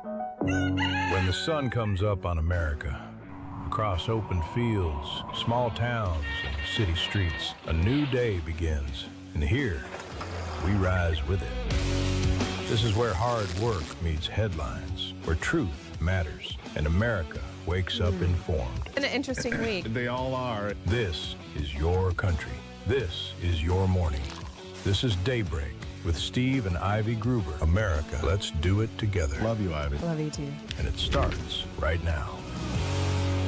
When the sun comes up on America, across open fields, small towns, and city streets, a new day begins. And here, we rise with it. This is where hard work meets headlines, where truth matters, and America wakes up informed. An interesting week. They all are. This is your country. This is your morning. This is Daybreak with Steve and Ivy Gruber. America, let's do it together. Love you, Ivy. Love you too. And it starts right now.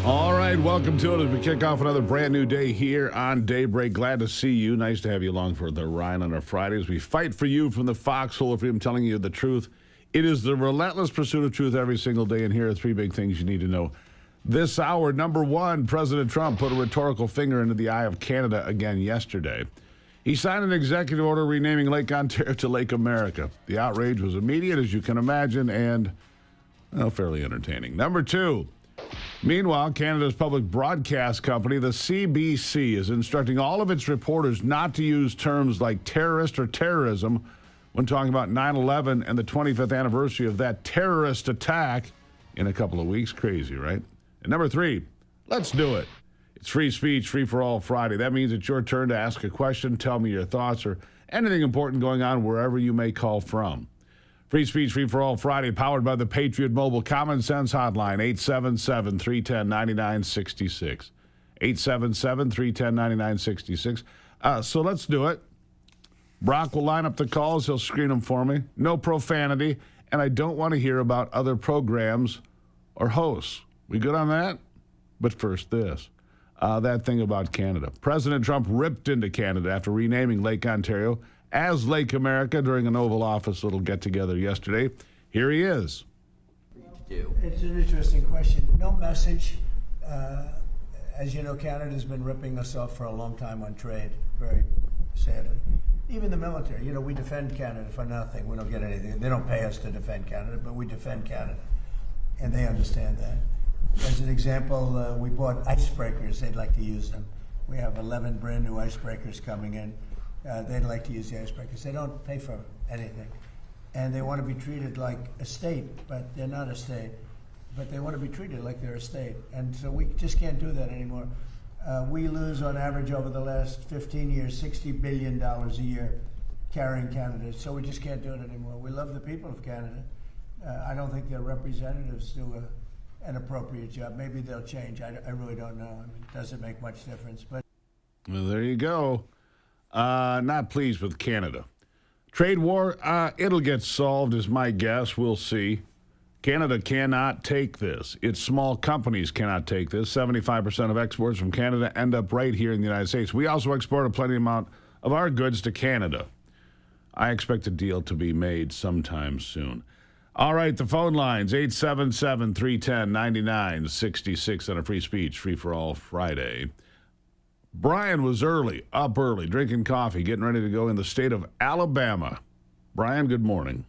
All right, welcome to it as we kick off another brand new day here on Daybreak. Glad to see you. Nice to have you along for the ride on our Fridays. We fight for you from the foxhole of freedom, telling you the truth. It is the relentless pursuit of truth every single day, and here are three big things you need to know. This hour, number one, President Trump put a rhetorical finger into the eye of Canada again yesterday. He signed an executive order renaming Lake Ontario to Lake America. The outrage was immediate, as you can imagine, and fairly entertaining. Number two, meanwhile, Canada's public broadcast company, the CBC, is instructing all of its reporters not to use terms like terrorist or terrorism when talking about 9/11 and the 25th anniversary of that terrorist attack in a couple of weeks. Crazy, right? And number three, let's do it. It's Free Speech, Free for All Friday. That means it's your turn to ask a question, tell me your thoughts, or anything important going on wherever you may call from. Free Speech, Free for All Friday, powered by the Patriot Mobile Common Sense Hotline, 877-310-9966. 877-310-9966. So let's do it. Brock will line up the calls. He'll screen them for me. No profanity. And I don't want to hear about other programs or hosts. We good on that? But first, this. That thing about Canada. President Trump ripped into Canada after renaming Lake Ontario as Lake America during an Oval Office little get-together yesterday. Here he is. It's an interesting question. No message. As you know, Canada's been ripping us off for a long time on trade, very sadly. Even the military. You know, we defend Canada for nothing. We don't get anything. They don't pay us to defend Canada, but we defend Canada. And they understand that. As an example, we bought icebreakers. They'd like to use them. We have 11 brand new icebreakers coming in. They'd like to use the icebreakers. They don't pay for anything. And they want to be treated like a state, but they're not a state. But they want to be treated like they're a state. And so we just can't do that anymore. We lose on average over the last 15 years, $60 billion a year carrying Canada. So we just can't do it anymore. We love the people of Canada. I don't think their representatives do an appropriate job. Maybe they'll change. I really don't know. I mean, it doesn't make much difference. But well, there you go. Not pleased with Canada. Trade war, it'll get solved is my guess. We'll see. Canada cannot take this. Its small companies cannot take this. 75% of exports from Canada end up right here in the United States. We also export a plenty amount of our goods to Canada. I expect a deal to be made sometime soon. All right, the phone lines, 877-310-9966 on a Free Speech, Free for All Friday. Brian was up early, drinking coffee, getting ready to go in the state of Alabama. Brian, good morning.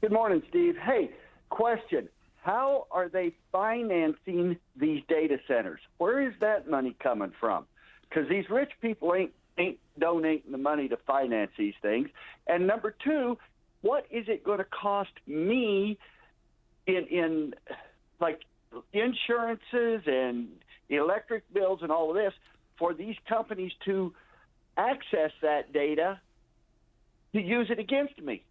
Good morning, Steve. Hey, question. How are they financing these data centers? Where is that money coming from? Because these rich people ain't donating the money to finance these things. And number two, what is it going to cost me in like insurances and electric bills and all of this for these companies to access that data to use it against me?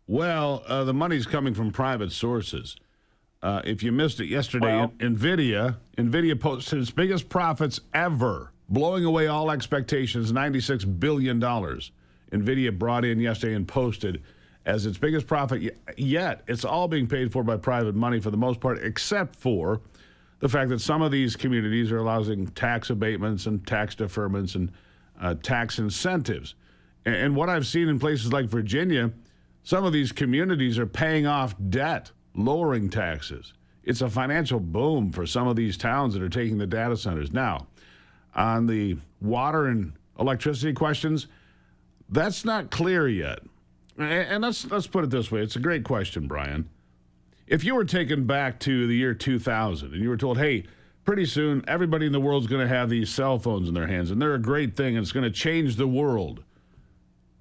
Well, the money's coming from private sources. If you missed it yesterday, NVIDIA posted its biggest profits ever, blowing away all expectations, $96 billion. NVIDIA brought in yesterday and posted as its biggest profit yet. It's all being paid for by private money for the most part, except for the fact that some of these communities are allowing tax abatements and tax deferments and tax incentives. And what I've seen in places like Virginia, some of these communities are paying off debt, lowering taxes. It's a financial boom for some of these towns that are taking the data centers. Now, on the water and electricity questions, that's not clear yet. And let's put it this way. It's a great question, Brian. If you were taken back to the year 2000 and you were told, hey, pretty soon everybody in the world is going to have these cell phones in their hands and they're a great thing and it's going to change the world,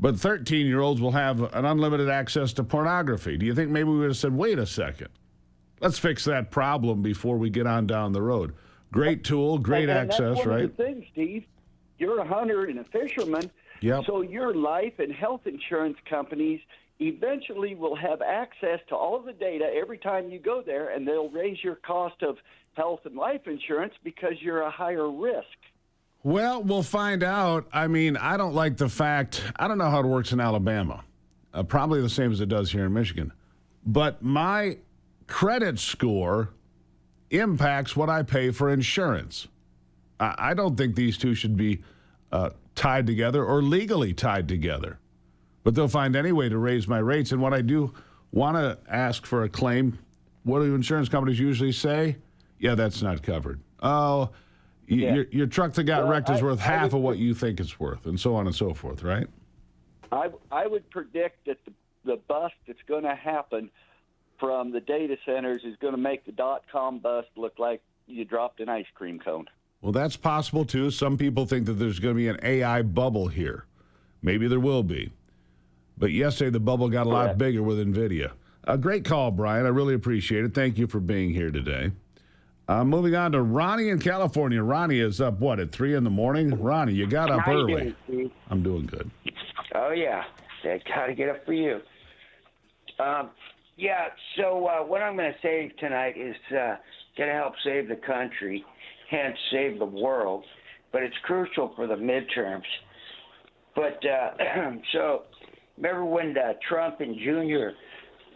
But 13-year-olds will have an unlimited access to pornography. Do you think maybe we would have said, wait a second, let's fix that problem before we get on down the road? Great tool, great access, that's one right? of the things, Steve. You're a hunter and a fisherman, Yep. so your life and health insurance companies eventually will have access to all of the data every time you go there, and they'll raise your cost of health and life insurance because you're a higher risk. Well, we'll find out. I mean, I don't like the fact, I don't know how it works in Alabama. Probably the same as it does here in Michigan. But my credit score impacts what I pay for insurance. I don't think these two should be tied together or legally tied together. But they'll find any way to raise my rates. And what I do want to ask for a claim, what do insurance companies usually say? Yeah, that's not covered. Oh, your truck that got wrecked is worth half of what you think it's worth, and so on and so forth, right? I would predict that the bust that's going to happen from the data centers is going to make the .com bust look like you dropped an ice cream cone. Well, that's possible, too. Some people think that there's going to be an AI bubble here. Maybe there will be. But yesterday, the bubble got a lot bigger with NVIDIA. A great call, Brian. I really appreciate it. Thank you for being here today. Moving on to Ronnie in California. Ronnie is up, at 3 in the morning? Ronnie, you got up early. How you doing, Steve? I'm doing good. Oh, yeah. I got to get up for you. So what I'm going to say tonight is going to help save the country, hence save the world, but it's crucial for the midterms. But so remember when Trump and Junior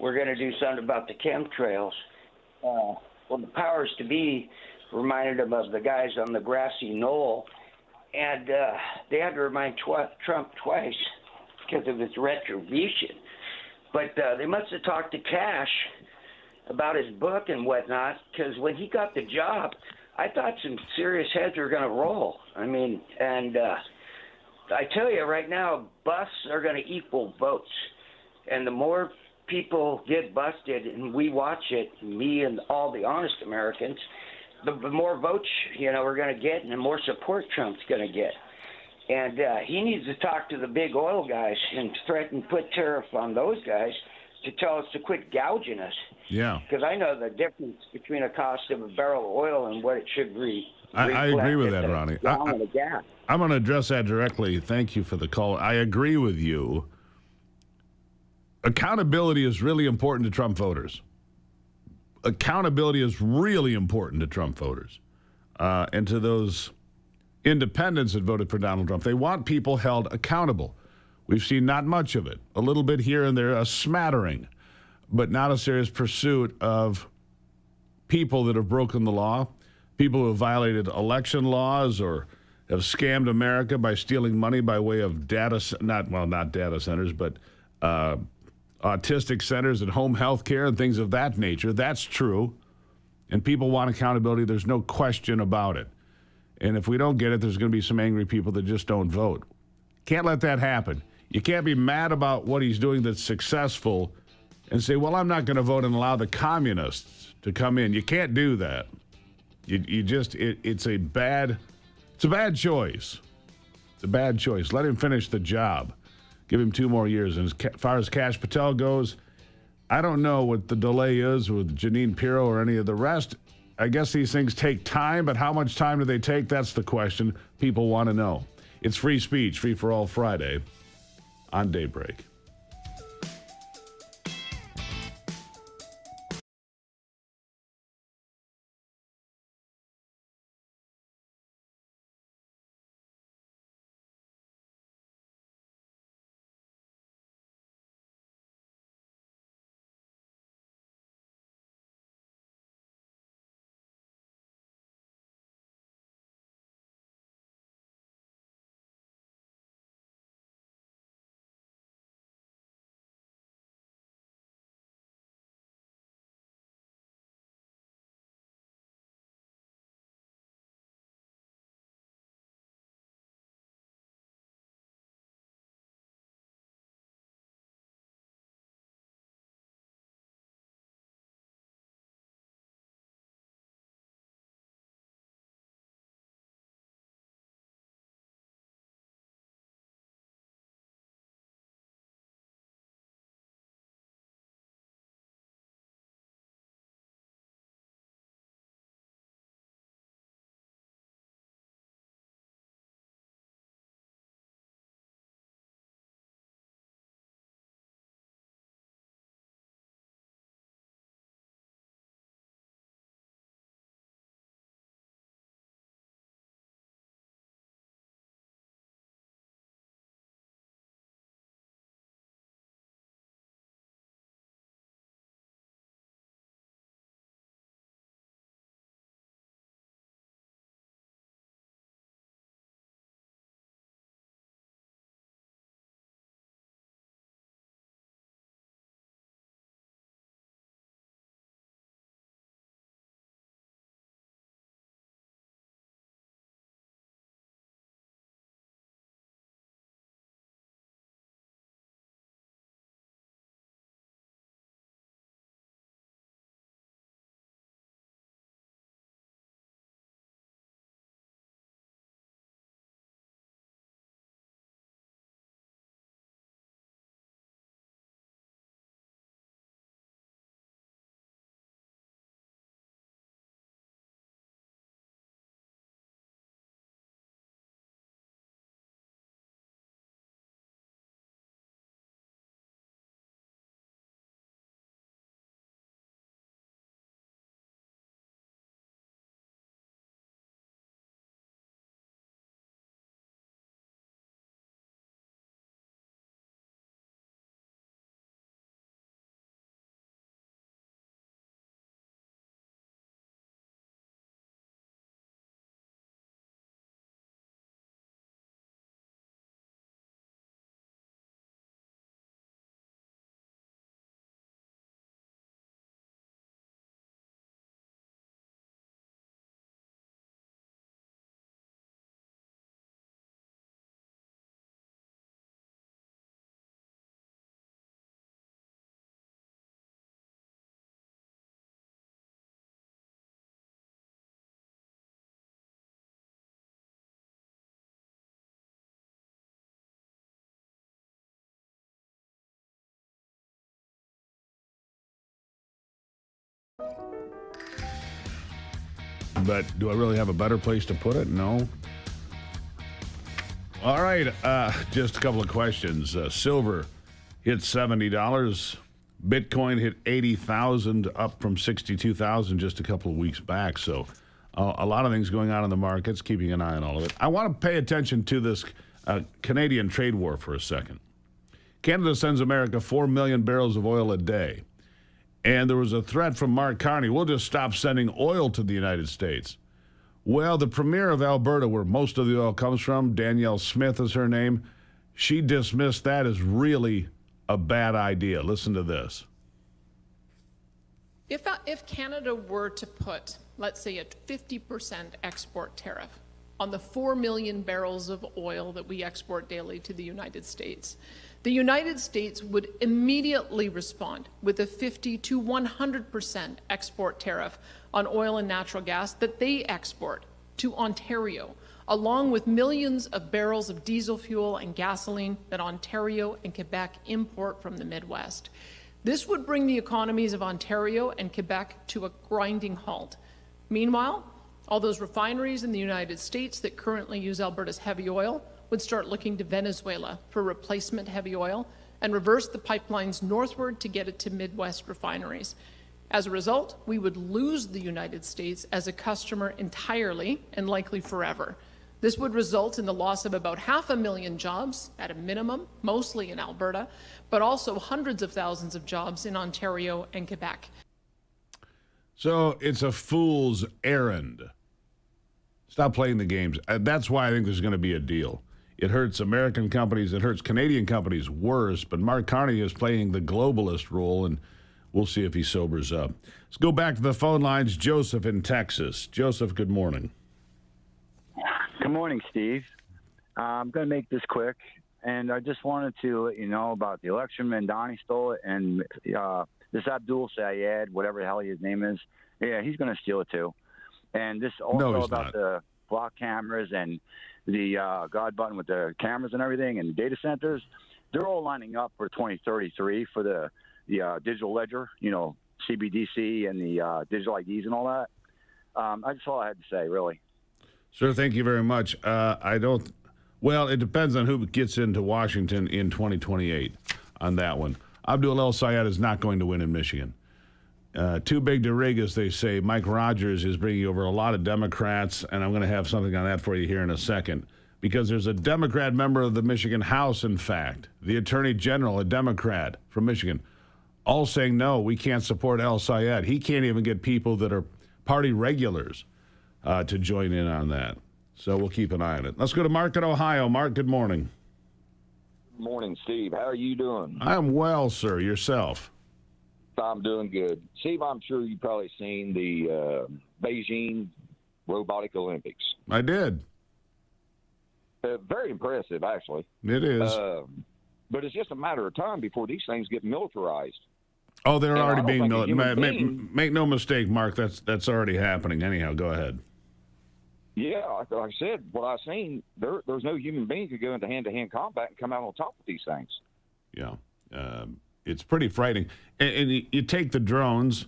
were going to do something about the chemtrails? Well, the powers to be reminded them of the guys on the grassy knoll, and they had to remind Trump twice because of his retribution. But they must have talked to Cash about his book and whatnot, because when he got the job, I thought some serious heads were going to roll. I mean, and I tell you right now, busts are going to equal votes. And the more people get busted and we watch it, me and all the honest Americans, the more votes, we're going to get and the more support Trump's going to get. And he needs to talk to the big oil guys and threaten put tariff on those guys to tell us to quit gouging us. Yeah. Because I know the difference between a cost of a barrel of oil and what it should be. I agree with that, Ronnie. I'm going to address that directly. Thank you for the call. I agree with you. Accountability is really important to Trump voters. Accountability is really important to Trump voters and to those independents that voted for Donald Trump. They want people held accountable. We've seen not much of it. A little bit here and there, a smattering, but not a serious pursuit of people that have broken the law, people who have violated election laws or have scammed America by stealing money by way of not data centers, but autistic centers and home health care and things of that nature. That's true. And people want accountability. There's no question about it. And if we don't get it, there's going to be some angry people that just don't vote. Can't let that happen. You can't be mad about what he's doing that's successful and say, well, I'm not going to vote and allow the communists to come in. You can't do that. It's a bad choice. It's a bad choice. Let him finish the job. Give him 2 more years. And as far as Kash Patel goes, I don't know what the delay is with Jeanine Pirro or any of the rest. I guess these things take time, but how much time do they take? That's the question people want to know. It's Free Speech, Free for All Friday on Daybreak. But do I really have a better place to put it? No. All right, just a couple of questions. Silver hit $70. Bitcoin hit 80,000, up from 62,000 just a couple of weeks back. So a lot of things going on in the markets, keeping an eye on all of it. I want to pay attention to this Canadian trade war for a second. Canada sends America 4 million barrels of oil a day. And there was a threat from Mark Carney, we'll just stop sending oil to the United States. Well, the premier of Alberta, where most of the oil comes from, Danielle Smith is her name, she dismissed that as really a bad idea. Listen to this. If Canada were to put, let's say, a 50% export tariff on the 4 million barrels of oil that we export daily to the United States, the United States would immediately respond with a 50 to 100% export tariff on oil and natural gas that they export to Ontario, along with millions of barrels of diesel fuel and gasoline that Ontario and Quebec import from the Midwest. This would bring the economies of Ontario and Quebec to a grinding halt. Meanwhile, all those refineries in the United States that currently use Alberta's heavy oil would start looking to Venezuela for replacement heavy oil and reverse the pipelines northward to get it to Midwest refineries. As a result, we would lose the United States as a customer entirely and likely forever. This would result in the loss of about 500,000 jobs at a minimum, mostly in Alberta, but also hundreds of thousands of jobs in Ontario and Quebec. So it's a fool's errand. Stop playing the games. That's why I think there's going to be a deal. It hurts American companies. It hurts Canadian companies worse. But Mark Carney is playing the globalist role, and we'll see if he sobers up. Let's go back to the phone lines. Joseph in Texas. Joseph, good morning. Good morning, Steve. I'm going to make this quick, and I just wanted to let you know about the election. Mandani stole it, and this Abdul Sayed, whatever the hell his name is, yeah, he's going to steal it too. And this also about the block cameras and the God button with the cameras and everything and data centers. They're all lining up for 2033 for the digital ledger, CBDC and the digital IDs and all that. That's all I had to say, really. Sir, thank you very much. Well, it depends on who gets into Washington in 2028 on that one. Abdul El Sayed is not going to win in Michigan. Too big to rig, as they say. Mike Rogers is bringing over a lot of Democrats, and I'm going to have something on that for you here in a second, because there's a Democrat member of the Michigan House, in fact, the Attorney General, a Democrat from Michigan, all saying, no, we can't support El Sayed. He can't even get people that are party regulars to join in on that. So we'll keep an eye on it. Let's go to Mark in Ohio. Mark, good morning. Good morning, Steve. How are you doing? I'm well, sir. Yourself? I'm doing good. Steve, I'm sure you've probably seen the Beijing Robotic Olympics. I did. Very impressive, actually. It is. But it's just a matter of time before these things get militarized. Oh, they're already being militarized. Make no mistake, Mark, that's already happening. Anyhow, go ahead. Yeah, like I said, what I've seen, there's no human being could go into hand-to-hand combat and come out on top of these things. Yeah. It's pretty frightening. And you take the drones,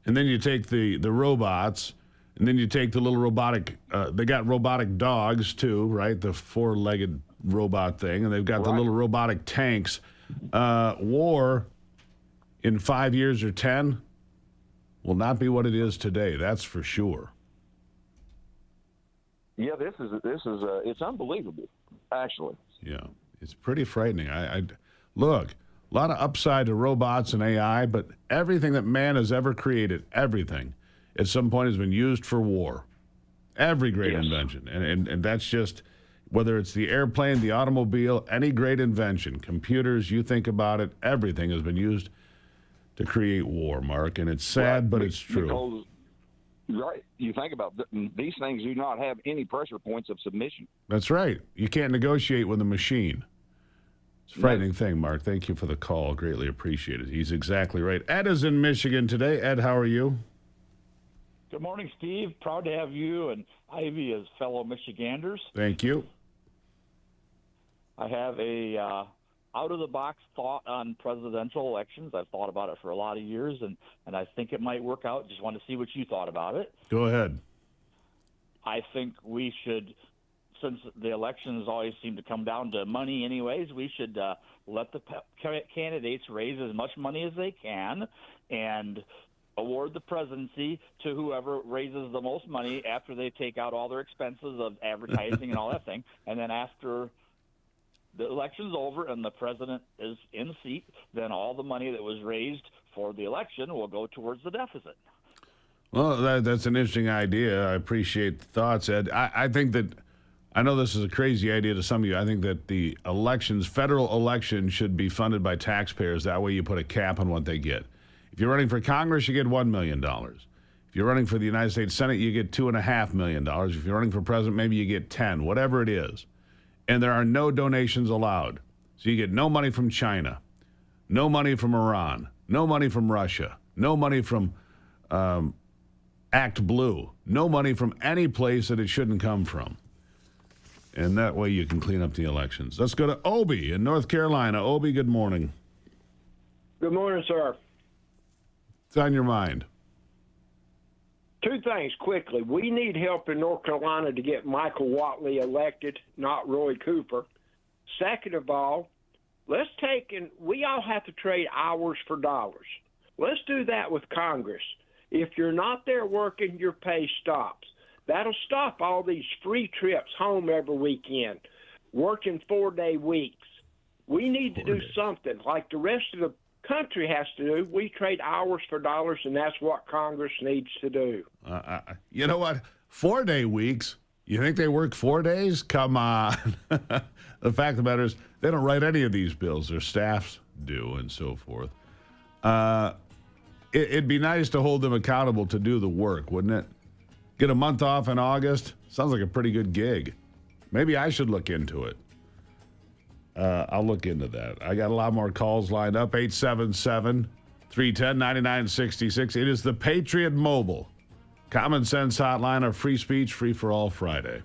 and then you take the robots, and then you take the little robotic, they got robotic dogs too, right? The four-legged robot thing, and they've got the little robotic tanks. War in 5 years or 10 will not be what it is today. That's for sure. Yeah, this is it's unbelievable, actually. Yeah, it's pretty frightening. I look, a lot of upside to robots and AI, but everything that man has ever created, everything, at some point has been used for war. Every great invention, and that's just whether it's the airplane, the automobile, any great invention, computers. You think about it, everything has been used to create war, Mark, and it's sad, but it's true. Because, right. You think about these things do not have any pressure points of submission. That's right. You can't negotiate with a machine. It's a frightening thing, Mark. Thank you for the call. Greatly appreciated. He's exactly right. Ed is in Michigan today. Ed, how are you? Good morning, Steve. Proud to have you and Ivy as fellow Michiganders. Thank you. I have a out-of-the-box thought on presidential elections. I've thought about it for a lot of years, and I think it might work out. Just wanted to see what you thought about it. Go ahead. I think we should, since the elections always seem to come down to money anyways, we should let the candidates raise as much money as they can and award the presidency to whoever raises the most money after they take out all their expenses of advertising and all that thing. And then after the election's over and the president is in seat, then all the money that was raised for the election will go towards the deficit. Well, that's an interesting idea. I appreciate the thoughts, Ed. I think that, I know this is a crazy idea to some of you. I think that the elections, federal elections, should be funded by taxpayers. That way you put a cap on what they get. If you're running for Congress, you get $1 million. If you're running for the United States Senate, you get $2.5 million. If you're running for president, maybe you get 10, whatever it is. And there are no donations allowed. So you get no money from China, no money from Iran, no money from Russia, no money from Act Blue, no money from any place that it shouldn't come from. And that way you can clean up the elections. Let's go to Obie in North Carolina. Obie, good morning. Good morning, sir. What's on your mind? Two things quickly. We need help in North Carolina to get Michael Whatley elected, not Roy Cooper. Second of all, we all have to trade hours for dollars. Let's do that with Congress. If you're not there working, your pay stops. That'll stop all these free trips home every weekend, working 4-day weeks. We need to do something like the rest of the country has to do. We trade hours for dollars, and that's what Congress needs to do. You know what? 4-day weeks? You think they work 4 days? Come on. The fact of the matter is they don't write any of these bills. Their staffs do and so forth. It'd be nice to hold them accountable to do the work, wouldn't it? Get a month off in August? Sounds like a pretty good gig. Maybe I should look into it. I'll look into that. I got a lot more calls lined up. 877-310-9966. It is the Patriot Mobile Common Sense Hotline of free speech, free for all Friday.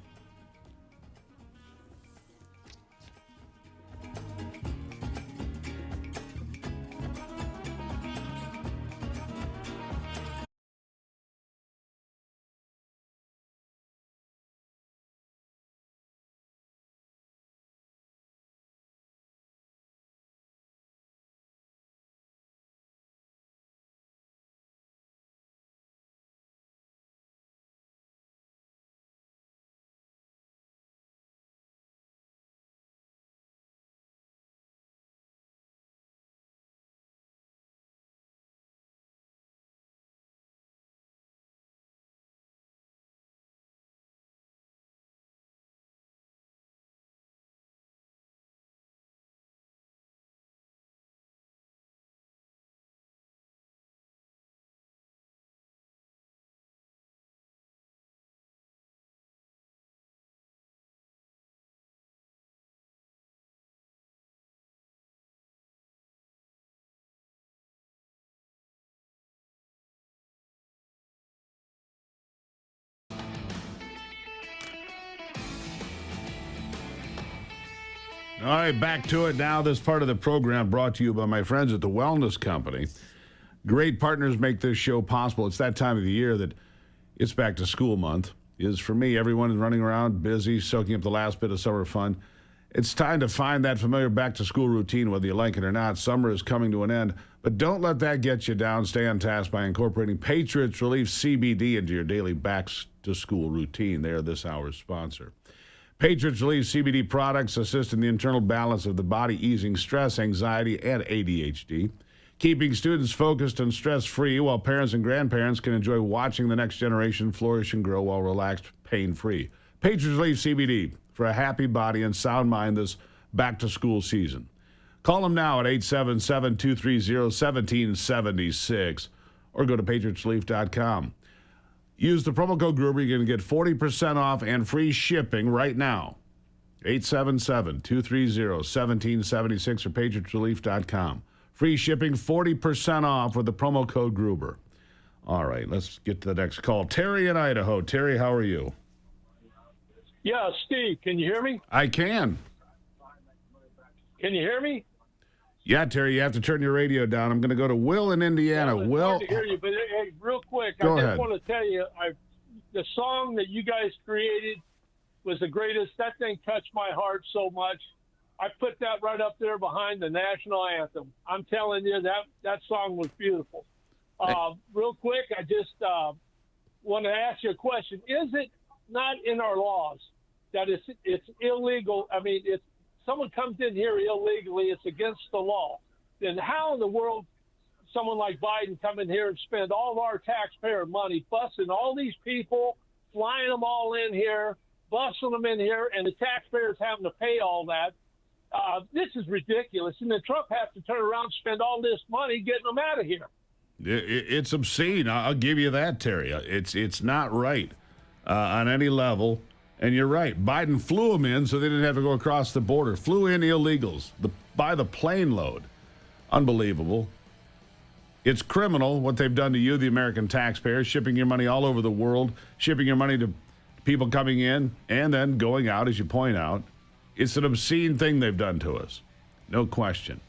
All right, back to it now. This part of the program brought to you by my friends at the Wellness Company. Great partners make this show possible. It's that time of the year that it's back to school month. Is for me, everyone is running around busy, soaking up the last bit of summer fun. It's time to find that familiar back-to-school routine, whether you like it or not. Summer is coming to an end, but don't let that get you down. Stay on task by incorporating Patriots Relief CBD into your daily back-to-school routine. They are this hour's sponsor. Patriots Relief CBD products assist in the internal balance of the body, easing stress, anxiety, and ADHD, keeping students focused and stress-free while parents and grandparents can enjoy watching the next generation flourish and grow while relaxed, pain-free. Patriots Relief CBD for a happy body and sound mind this back-to-school season. Call them now at 877-230-1776 or go to patriotsrelief.com. Use the promo code Gruber. You're going to get 40% off and free shipping right now. 877-230-1776 or patriotsrelief.com. Free shipping, 40% off with the promo code Gruber. All right, let's get to the next call. Terry in Idaho. Terry, how are you? Yeah, Steve, can you hear me? I can. Can you hear me? Yeah, Terry, you have to turn your radio down. I'm going to go to Will in Indiana. It's Will, hard to hear you, but hey, real quick, Go I just ahead. want to tell you, the song that you guys created was the greatest. That thing touched my heart so much. I put that right up there behind the national anthem. I'm telling you, that song was beautiful. Real quick, I just want to ask you a question. Is it not in our laws that it's illegal? I mean, if someone comes in here illegally, it's against the law. Then how in the world someone like Biden come in here and spend all of our taxpayer money busing all these people, flying them all in here, busing them in here, and the taxpayers having to pay all that? This is ridiculous. And then Trump has to turn around and spend all this money getting them out of here. It's obscene. I'll give you that, Terry. It's not right on any level. And you're right. Biden flew them in so they didn't have to go across the border. Flew in illegals by the plane load. Unbelievable. It's criminal what they've done to you, the American taxpayers, shipping your money all over the world, shipping your money to people coming in and then going out, as you point out. It's an obscene thing they've done to us. No question.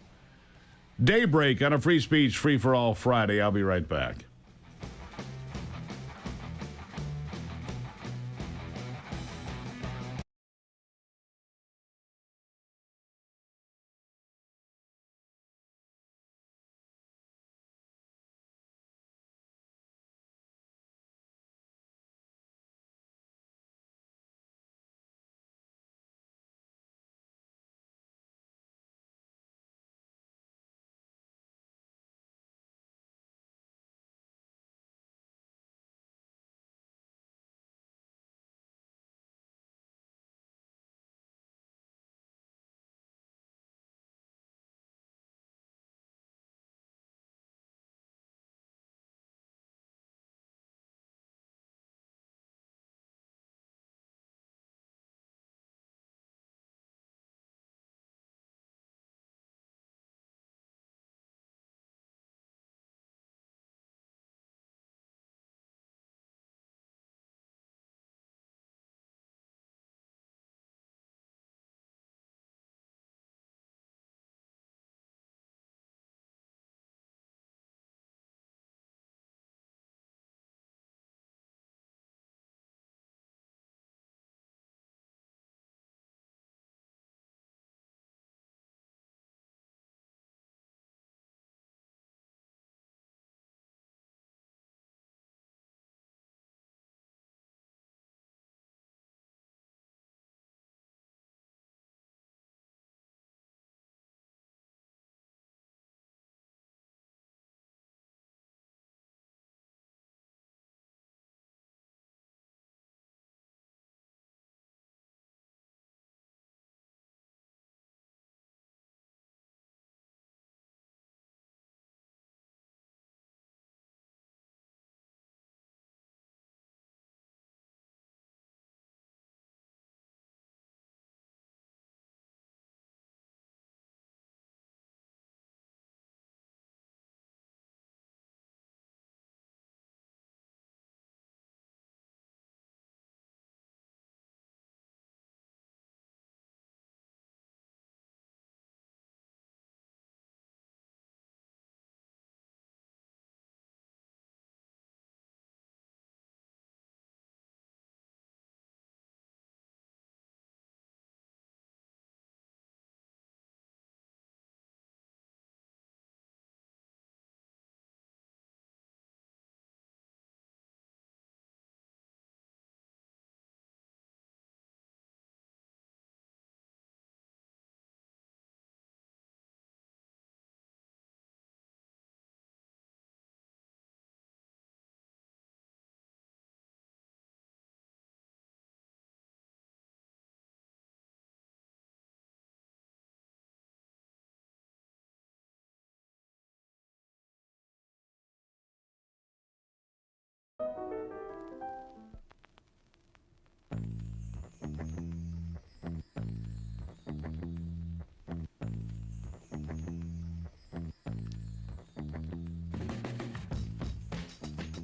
Daybreak on a Free Speech, Free for All Friday. I'll be right back.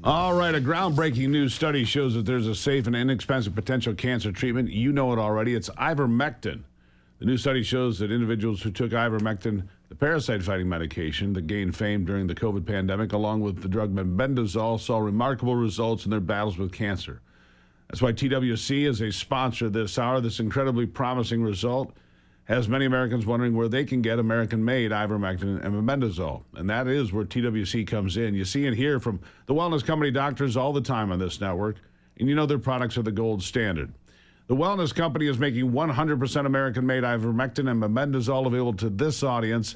All right, a groundbreaking new study shows that there's a safe and inexpensive potential cancer treatment. You know it already. It's ivermectin. The new study shows that individuals who took ivermectin the parasite-fighting medication that gained fame during the COVID pandemic, along with the drug mebendazole, saw remarkable results in their battles with cancer. That's why TWC is a sponsor this hour. This incredibly promising result has many Americans wondering where they can get American-made ivermectin and mebendazole. And that is where TWC comes in. You see and hear from the Wellness Company doctors all the time on this network, and you know their products are the gold standard. The Wellness Company is making 100% American-made ivermectin and mebendazole available to this audience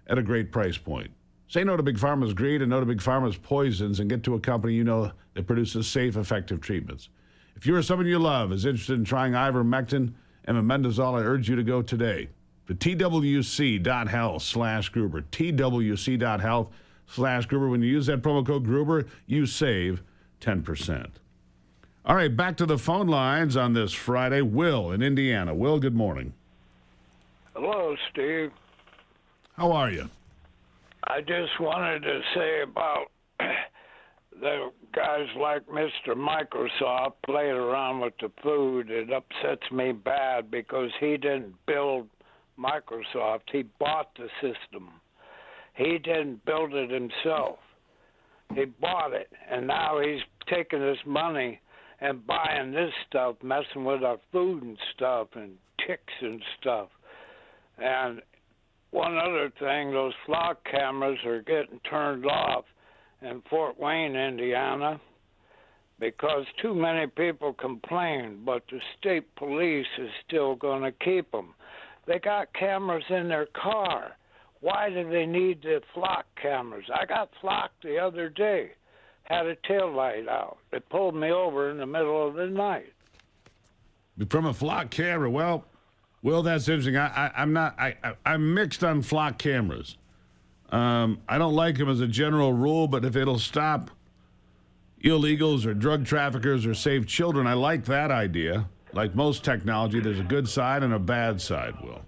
at a great price point. Say no to Big Pharma's greed and no to Big Pharma's poisons and get to a company you know that produces safe, effective treatments. If you or someone you love is interested in trying ivermectin and mebendazole, I urge you to go today to twc.health/Gruber, twc.health/Gruber. When you use that promo code Gruber, you save 10%. All right, back to the phone lines on this Friday. Will in Indiana. Will, good morning. Hello, Steve. How are you? I just wanted to say about the guys like Mr. Microsoft playing around with the food. It upsets me bad because he didn't build Microsoft. He bought the system. He didn't build it himself. He bought it, and now he's taking this money and buying this stuff, messing with our food and stuff and ticks and stuff. And one other thing, those flock cameras are getting turned off in Fort Wayne, Indiana, because too many people complain, but the state police is still going to keep them. They got cameras in their car. Why do they need the flock cameras? I got flocked the other day. Had a tail light out. They pulled me over in the middle of the night. From a flock camera, well, that's interesting. I'm mixed on flock cameras. I don't like them as a general rule, but if it'll stop illegals or drug traffickers or save children, I like that idea. Like most technology, there's a good side and a bad side, Will.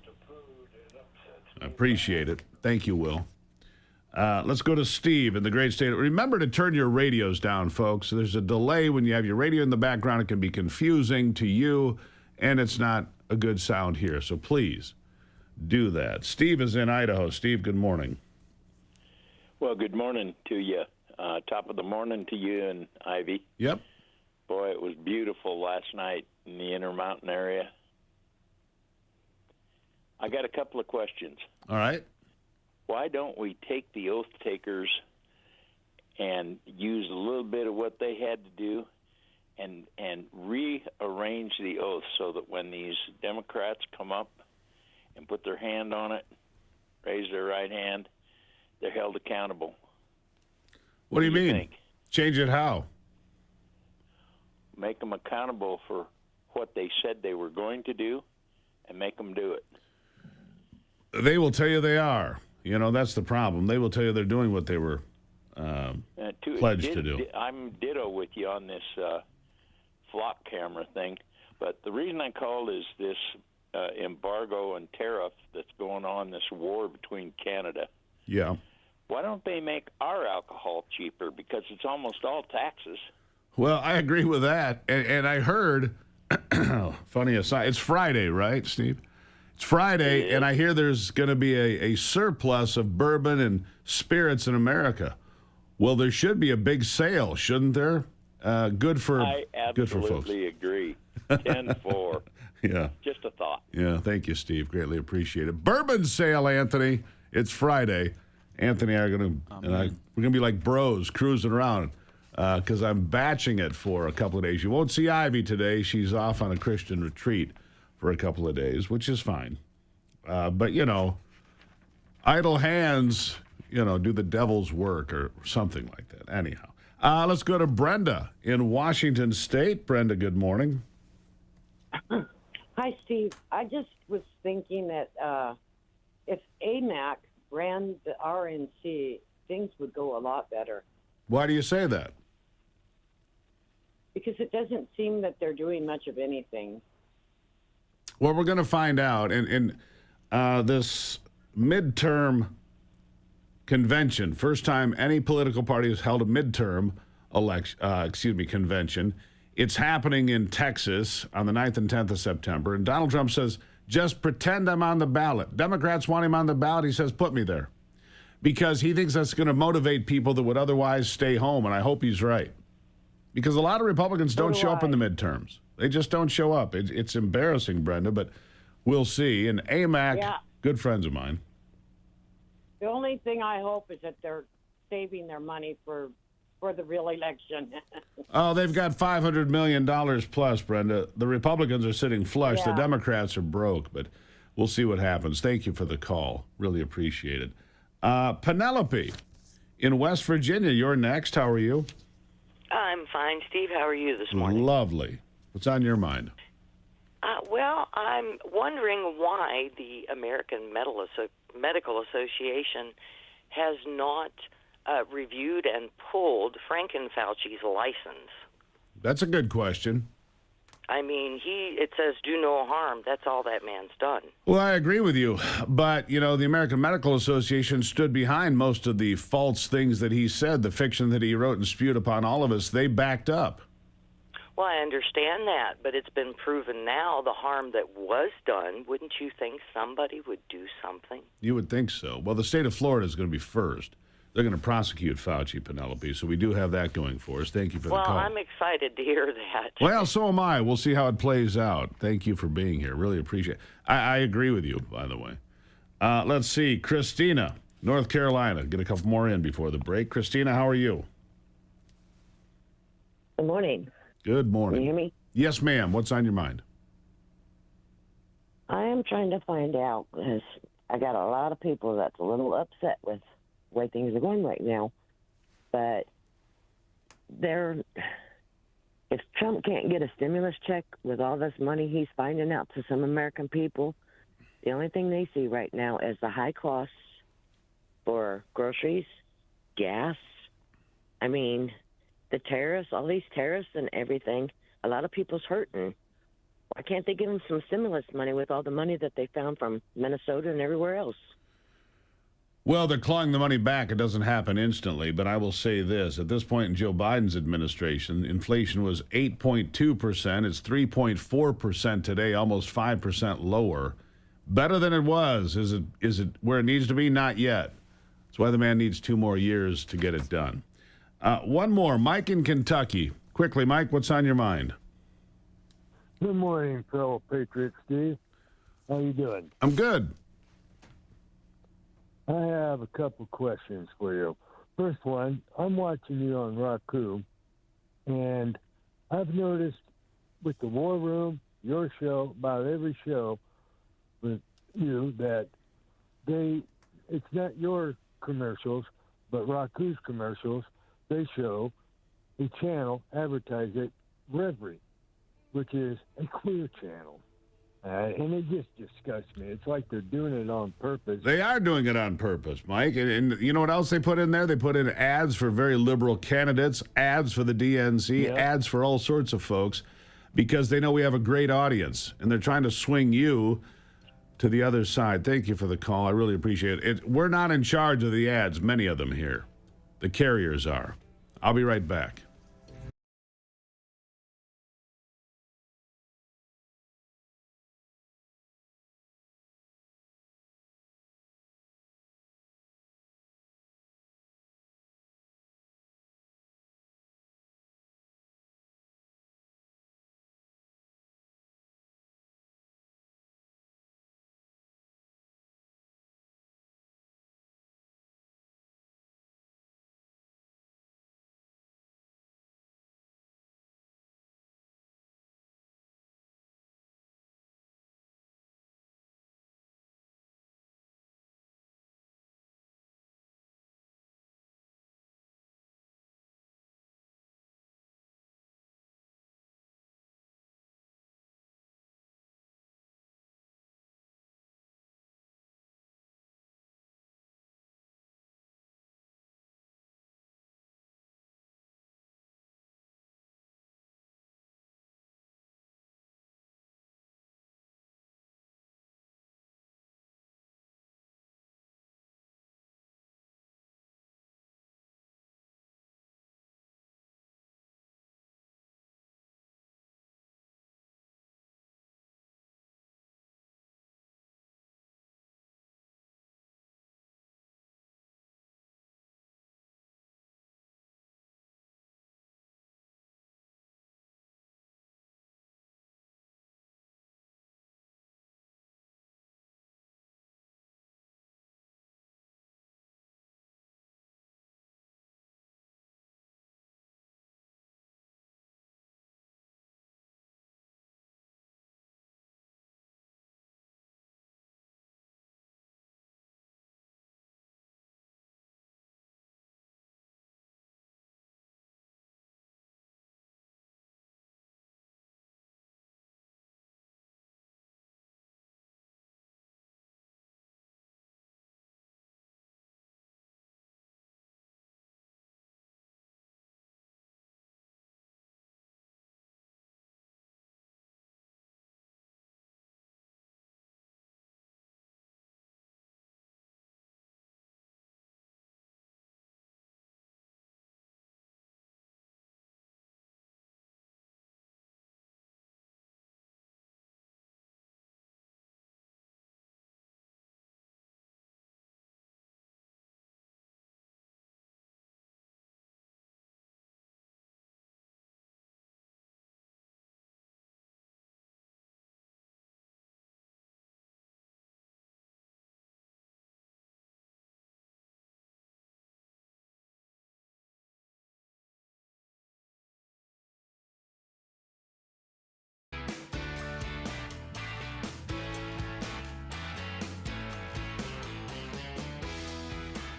I appreciate it. Thank you, Will. Let's go to Steve in the great state. Remember to turn your radios down, folks. There's a delay when you have your radio in the background. It can be confusing to you, and it's not a good sound here. So please do that. Steve is in Idaho. Steve, good morning. Well, good morning to you. Top of the morning to you and Ivy. Yep. Boy, it was beautiful last night in the Intermountain area. I got a couple of questions. All right. Why don't we take the oath takers and use a little bit of what they had to do and rearrange the oath so that when these Democrats come up and put their hand on it, raise their right hand, they're held accountable? What do you mean? Think? Change it how? Make them accountable for what they said they were going to do and make them do it. They will tell you they are. You know, that's the problem. They will tell you they're doing what they were pledged to do. I'm ditto with you on this flock camera thing, but the reason I called is this embargo and tariff that's going on, this war between Canada. Yeah. Why don't they make our alcohol cheaper? Because it's almost all taxes. Well, I agree with that. And I heard, funny aside, it's Friday, right, Steve? It's Friday, and I hear there's going to be a surplus of bourbon and spirits in America. Well, there should be a big sale, shouldn't there? Good for I good for folks. absolutely agree. 10-4. Yeah. Just a thought. Yeah, thank you, Steve. Greatly appreciate it. Bourbon sale, Anthony. It's Friday. Anthony and I are going to, we're going to be like bros cruising around because I'm batching it for a couple of days. You won't see Ivy today. She's off on a Christian retreat for a couple of days, which is fine. But, you know, idle hands, you know, do the devil's work or something like that. Anyhow, let's go to Brenda in Washington State. Brenda, good morning. Hi, Steve. I just was thinking that if AMAC ran the RNC, things would go a lot better. Why do you say that? Because it doesn't seem that they're doing much of anything. Well, we're going to find out. In this midterm convention, first time any political party has held a midterm convention. It's happening in Texas on the 9th and 10th of September. And Donald Trump says Just pretend I'm on the ballot. Democrats want him on the ballot. He says, put me there. Because he thinks that's going to motivate people that would otherwise stay home, and I hope he's right. Because a lot of Republicans don't show up in the midterms. They just don't show up. It's embarrassing, Brenda, but we'll see. And AMAC, good friends of mine. The only thing I hope is that they're saving their money for the real election. Oh, they've got $500 million plus, Brenda. The Republicans are sitting flush. Yeah. The Democrats are broke, but we'll see what happens. Thank you for the call. Really appreciate it. Penelope in West Virginia, you're next. How are you? I'm fine, Steve. How are you this morning? Lovely. What's on your mind? Well, I'm wondering why the American Medical Association has not reviewed and pulled Franken-Fauci's license. That's a good question. I mean, it says do no harm. That's all that man's done. Well, I agree with you. But, the American Medical Association stood behind most of the false things that he said, the fiction that he wrote and spewed upon all of us. They backed up. Well, I understand that, but it's been proven now the harm that was done. Wouldn't you think somebody would do something? You would think so. Well, the state of Florida is going to be first. They're going to prosecute Fauci, Penelope, so we do have that going for us. Thank you for the call. Well, I'm excited to hear that. Well, so am I. We'll see how it plays out. Thank you for being here. Really appreciate it. I agree with you, by the way. Let's see. Christina, North Carolina. Get a couple more in before the break. Christina, how are you? Good morning. Good morning. Can you hear me? Yes, ma'am. What's on your mind? I am trying to find out, because I got a lot of people that's a little upset with the way things are going right now. But if Trump can't get a stimulus check with all this money he's finding out to some American people, the only thing they see right now is the high costs for groceries, gas. I mean, the tariffs, all these tariffs and everything, a lot of people's hurting. Why can't they give them some stimulus money with all the money that they found from Minnesota and everywhere else? Well, they're clawing the money back. It doesn't happen instantly, but I will say this. At this point in Joe Biden's administration, inflation was 8.2%. It's 3.4% today, almost 5% lower. Better than it was. Is it where it needs to be? Not yet. That's why the man needs 2 more years to get it done. One more. Mike in Kentucky. Quickly, Mike, what's on your mind? Good morning, fellow Patriot Steve. How you doing? I'm good. I have a couple questions for you. First one, I'm watching you on Roku, and I've noticed with the War Room, your show, about every show with you, that it's not your commercials, but Roku's commercials. They show a channel, advertise it, Reverie, which is a queer channel. And it just disgusts me. It's like they're doing it on purpose. They are doing it on purpose, Mike. And you know what else they put in there? They put in ads for very liberal candidates, ads for the DNC, ads for all sorts of folks, because they know we have a great audience. And they're trying to swing you to the other side. Thank you for the call. I really appreciate it. We're not in charge of the ads, many of them here. The carriers are. I'll be right back.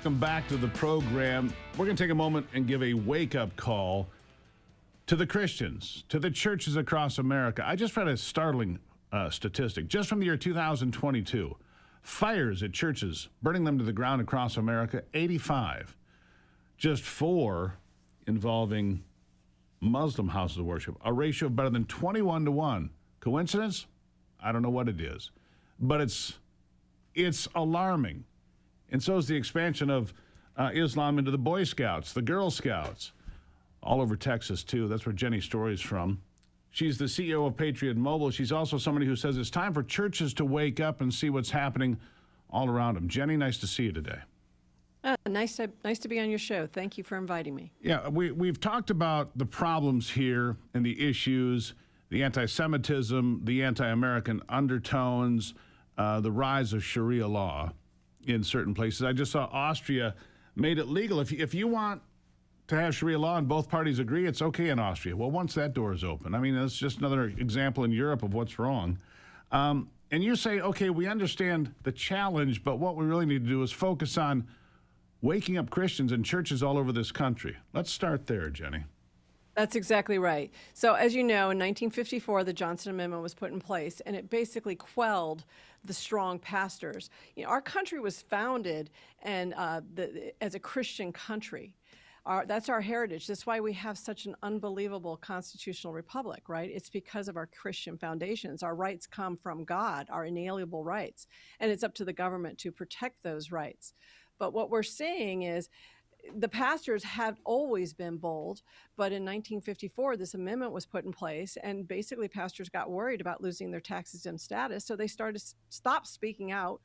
Welcome back to the program. We're going to take a moment and give a wake-up call to the Christians, to the churches across America. I just read a startling statistic. Just from the year 2022, fires at churches, burning them to the ground across America, 85. Just 4 involving Muslim houses of worship, a ratio of better than 21 to 1. Coincidence? I don't know what it is. But it's alarming. And so is the expansion of Islam into the Boy Scouts, the Girl Scouts, all over Texas, too. That's where Jenny Story is from. She's the CEO of Patriot Mobile. She's also somebody who says it's time for churches to wake up and see what's happening all around them. Jenny, nice to see you today. Nice to be on your show. Thank you for inviting me. Yeah, we've talked about the problems here and the issues, the anti-Semitism, the anti-American undertones, the rise of Sharia law in certain places. I just saw Austria made it legal. If you want to have Sharia law and both parties agree, it's okay in Austria. Well, once that door is open, I mean, that's just another example in Europe of what's wrong. And you say, okay, we understand the challenge, but what we really need to do is focus on waking up Christians in churches all over this country. Let's start there, Jenny. That's exactly right. So as you know, in 1954, the Johnson Amendment was put in place, and it basically quelled the strong pastors. You know, our country was founded and as a Christian country. That's our heritage. That's why we have such an unbelievable constitutional republic, right? It's because of our Christian foundations. Our rights come from God, our inalienable rights, and it's up to the government to protect those rights. But what we're seeing is the pastors have always been bold, but in 1954, this amendment was put in place, and basically pastors got worried about losing their tax-exempt status, so they started to stop speaking out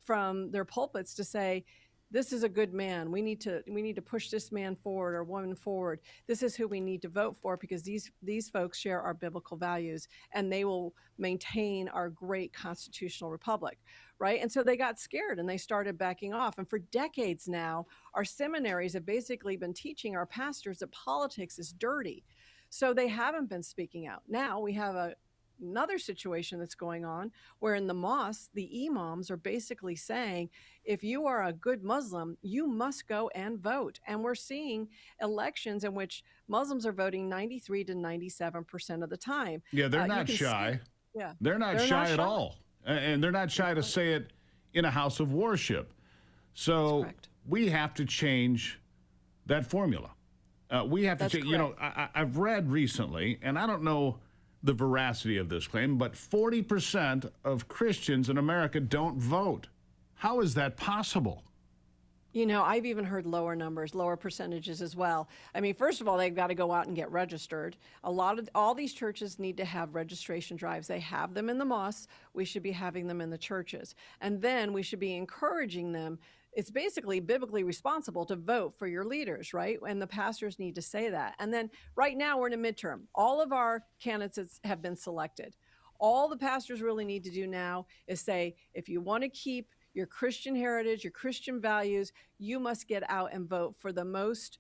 from their pulpits to say, this is a good man. We need to push this man forward or woman forward. This is who we need to vote for because these folks share our biblical values and they will maintain our great constitutional republic, right? And so they got scared and they started backing off. And for decades now, our seminaries have basically been teaching our pastors that politics is dirty. So they haven't been speaking out. Now we have another situation that's going on where in the mosque, the imams are basically saying, if you are a good Muslim, you must go and vote. And we're seeing elections in which Muslims are voting 93 to 97% of the time. Yeah, they're not shy. Yeah, they're not shy at all. And they're not shy to say it in a house of worship. So we have to change that formula. We have to change, you know, I've read recently, and I don't know the veracity of this claim, but 40% of Christians in America don't vote. How is that possible? You know, I've even heard lower numbers, lower percentages as well. I mean, first of all, they've got to go out and get registered. All these churches need to have registration drives. They have them in the mosques. We should be having them in the churches. And then we should be encouraging them. It's basically biblically responsible to vote for your leaders, right? And the pastors need to say that. And then right now we're in a midterm. All of our candidates have been selected. All the pastors really need to do now is say, if you want to keep your Christian heritage, your Christian values, you must get out and vote for the most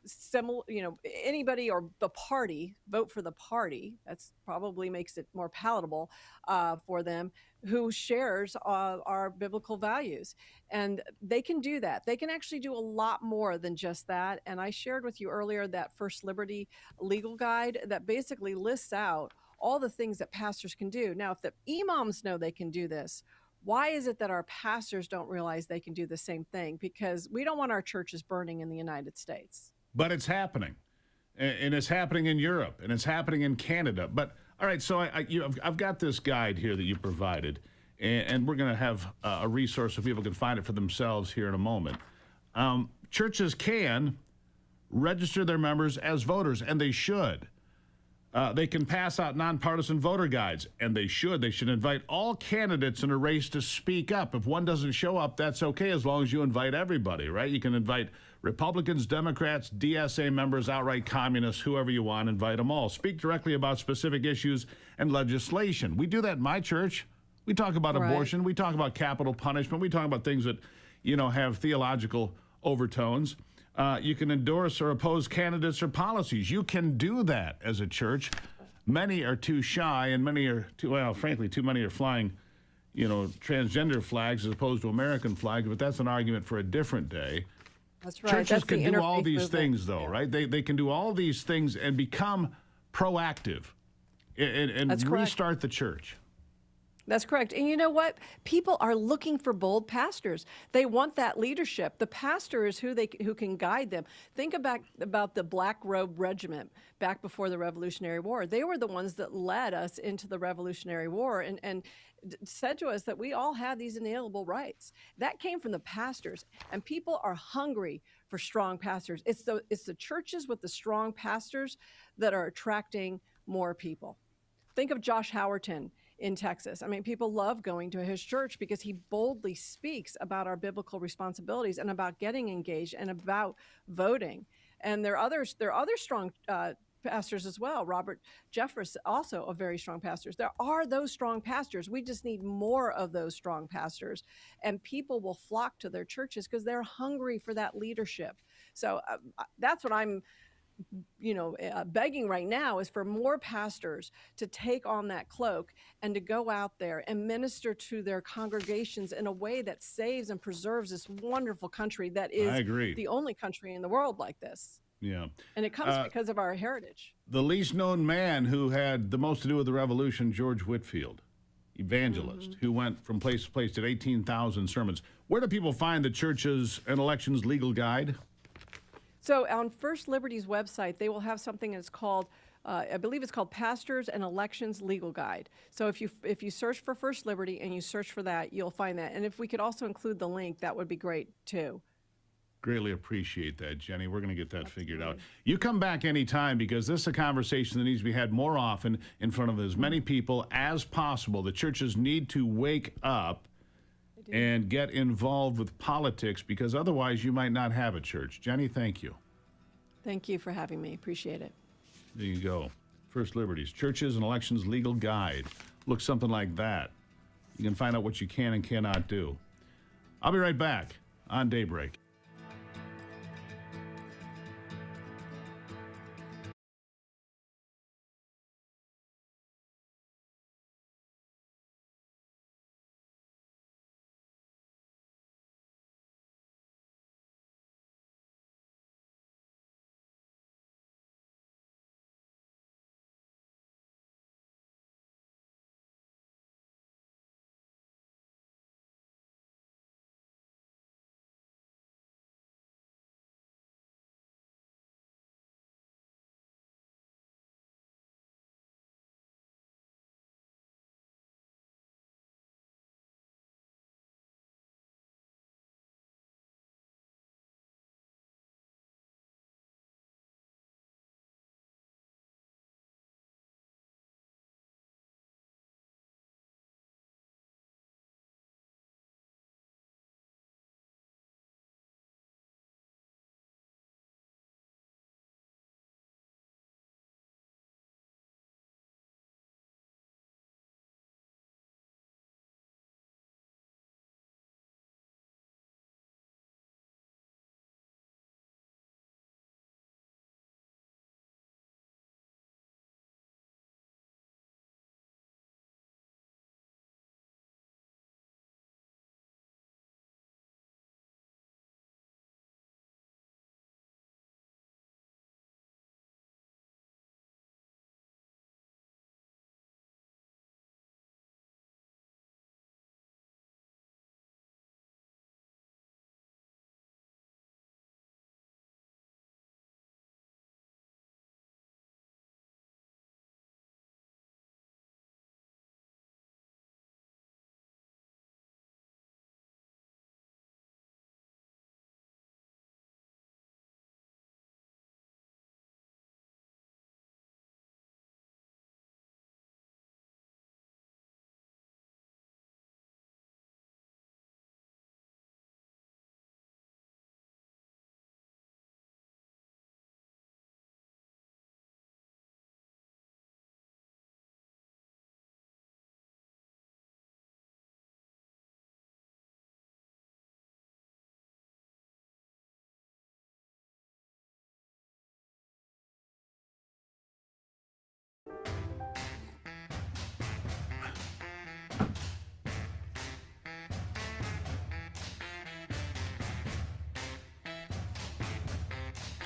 similar, you know, anybody or the party, vote for the party. That's probably makes it more palatable for them, who shares our biblical values. And they can do that. They can actually do a lot more than just that. And I shared with you earlier that First Liberty legal guide that basically lists out all the things that pastors can do. Now, if the imams know they can do this, why is it that our pastors don't realize they can do the same thing? Because we don't want our churches burning in the United States. But it's happening. And it's happening in Europe. And it's happening in Canada. But, all right, so I've got this guide here that you provided. And we're going to have a resource so people can find it for themselves here in a moment. Churches can register their members as voters, and they should. They can pass out nonpartisan voter guides, and they should. They should invite all candidates in a race to speak up. If one doesn't show up, that's okay as long as you invite everybody, right? You can invite Republicans, Democrats, DSA members, outright communists, whoever you want, invite them all. Speak directly about specific issues and legislation. We do that in my church. We talk about abortion. We talk about capital punishment. We talk about things that, you know, have theological overtones. You can endorse or oppose candidates or policies. You can do that as a church. Many are too shy, and many are too, well, frankly, too many are flying, transgender flags as opposed to American flags, but that's an argument for a different day. That's right. Churches That's can the do all interfaith these movement. things, though, right? They can do all these things and become proactive and That's correct. restart the church. That's correct. And you know what? People are looking for bold pastors. They want that leadership. The pastor is who can guide them. Think about the Black Robe Regiment back before the Revolutionary War. They were the ones that led us into the Revolutionary War and said to us that we all have these inalienable rights. That came from the pastors, and people are hungry for strong pastors. It's the churches with the strong pastors that are attracting more people. Think of Josh Howerton in Texas. I mean, people love going to his church because he boldly speaks about our biblical responsibilities and about getting engaged and about voting. And there are other strong pastors as well. Robert Jeffress, also a very strong pastor. There are those strong pastors. We just need more of those strong pastors, and people will flock to their churches because they're hungry for that leadership. So that's what I'm begging right now, is for more pastors to take on that cloak and to go out there and minister to their congregations in a way that saves and preserves this wonderful country that is the only country in the world like this. Yeah. And it comes because of our heritage. The least known man who had the most to do with the revolution, George Whitefield, evangelist, who went from place to place, did 18,000 sermons. Where do people find the Churches and Elections Legal Guide? So on First Liberty's website, they will have something that's called, I believe it's called Pastors and Elections Legal Guide. So if you search for First Liberty and you search for that, you'll find that. And if we could also include the link, that would be great too. Greatly appreciate that, Jenny. We're going to get that figured out. You come back anytime, because this is a conversation that needs to be had more often in front of as many people as possible. The churches need to wake up and get involved with politics, because otherwise you might not have a church. Jenny, thank you. Thank you for having me. Appreciate it. There you go. First Liberties, Churches and Elections Legal Guide. Looks something like that. You can find out what you can and cannot do. I'll be right back on Daybreak.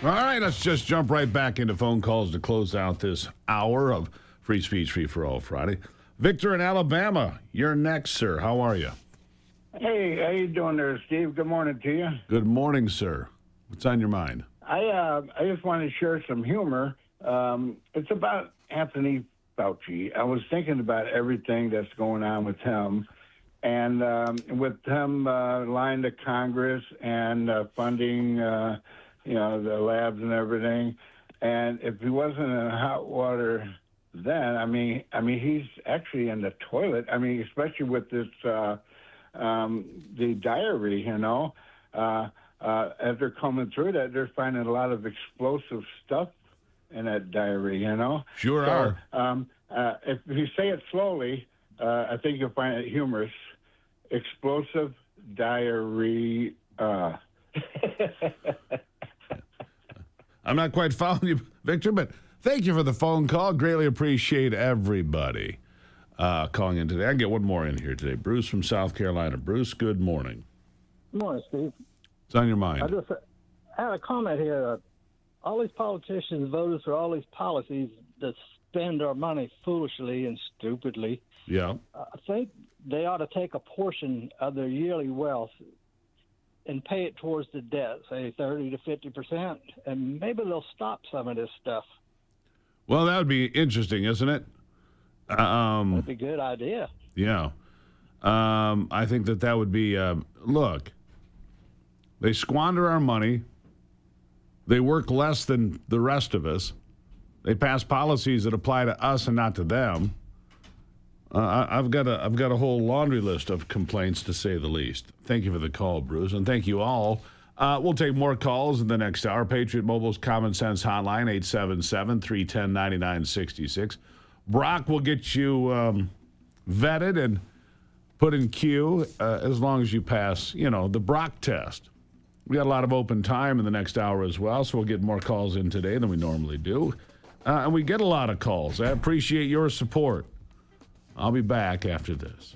All right, let's just jump right back into phone calls to close out this hour of Free Speech, Free for All Friday. Victor in Alabama, you're next, sir. How are you? Hey, how you doing there, Steve? Good morning to you. Good morning, sir. What's on your mind? I just want to share some humor. It's about Anthony Fauci. I was thinking about everything that's going on with him, and with him lying to Congress and funding, the labs and everything. And if he wasn't in hot water then, I mean, he's actually in the toilet. I mean, especially with this the diary, as they're coming through that, they're finding a lot of explosive stuff in that diary, Sure so, are. If you say it slowly, I think you'll find it humorous. Explosive diarrhea. I'm not quite following you, Victor, but thank you for the phone call. Greatly appreciate everybody calling in today. I get one more in here today. Bruce from South Carolina. Bruce, good morning. Good morning, Steve. What's on your mind? I just had a comment here. All these politicians voted for all these policies that spend our money foolishly and stupidly. Yeah. I think they ought to take a portion of their yearly wealth and pay it towards the debt, say 30 to 50%, and maybe they'll stop some of this stuff. Well, that would be interesting, isn't it? That'd be a good idea. Yeah. I think that would be, look, they squander our money. They work less than the rest of us. They pass policies that apply to us and not to them. I've got a whole laundry list of complaints, to say the least. Thank you for the call, Bruce, and thank you all. We'll take more calls in the next hour. Patriot Mobile's Common Sense Hotline, 877-310-9966. Brock will get you vetted and put in queue as long as you pass, the Brock test. We got a lot of open time in the next hour as well, so we'll get more calls in today than we normally do. And we get a lot of calls. I appreciate your support. I'll be back after this.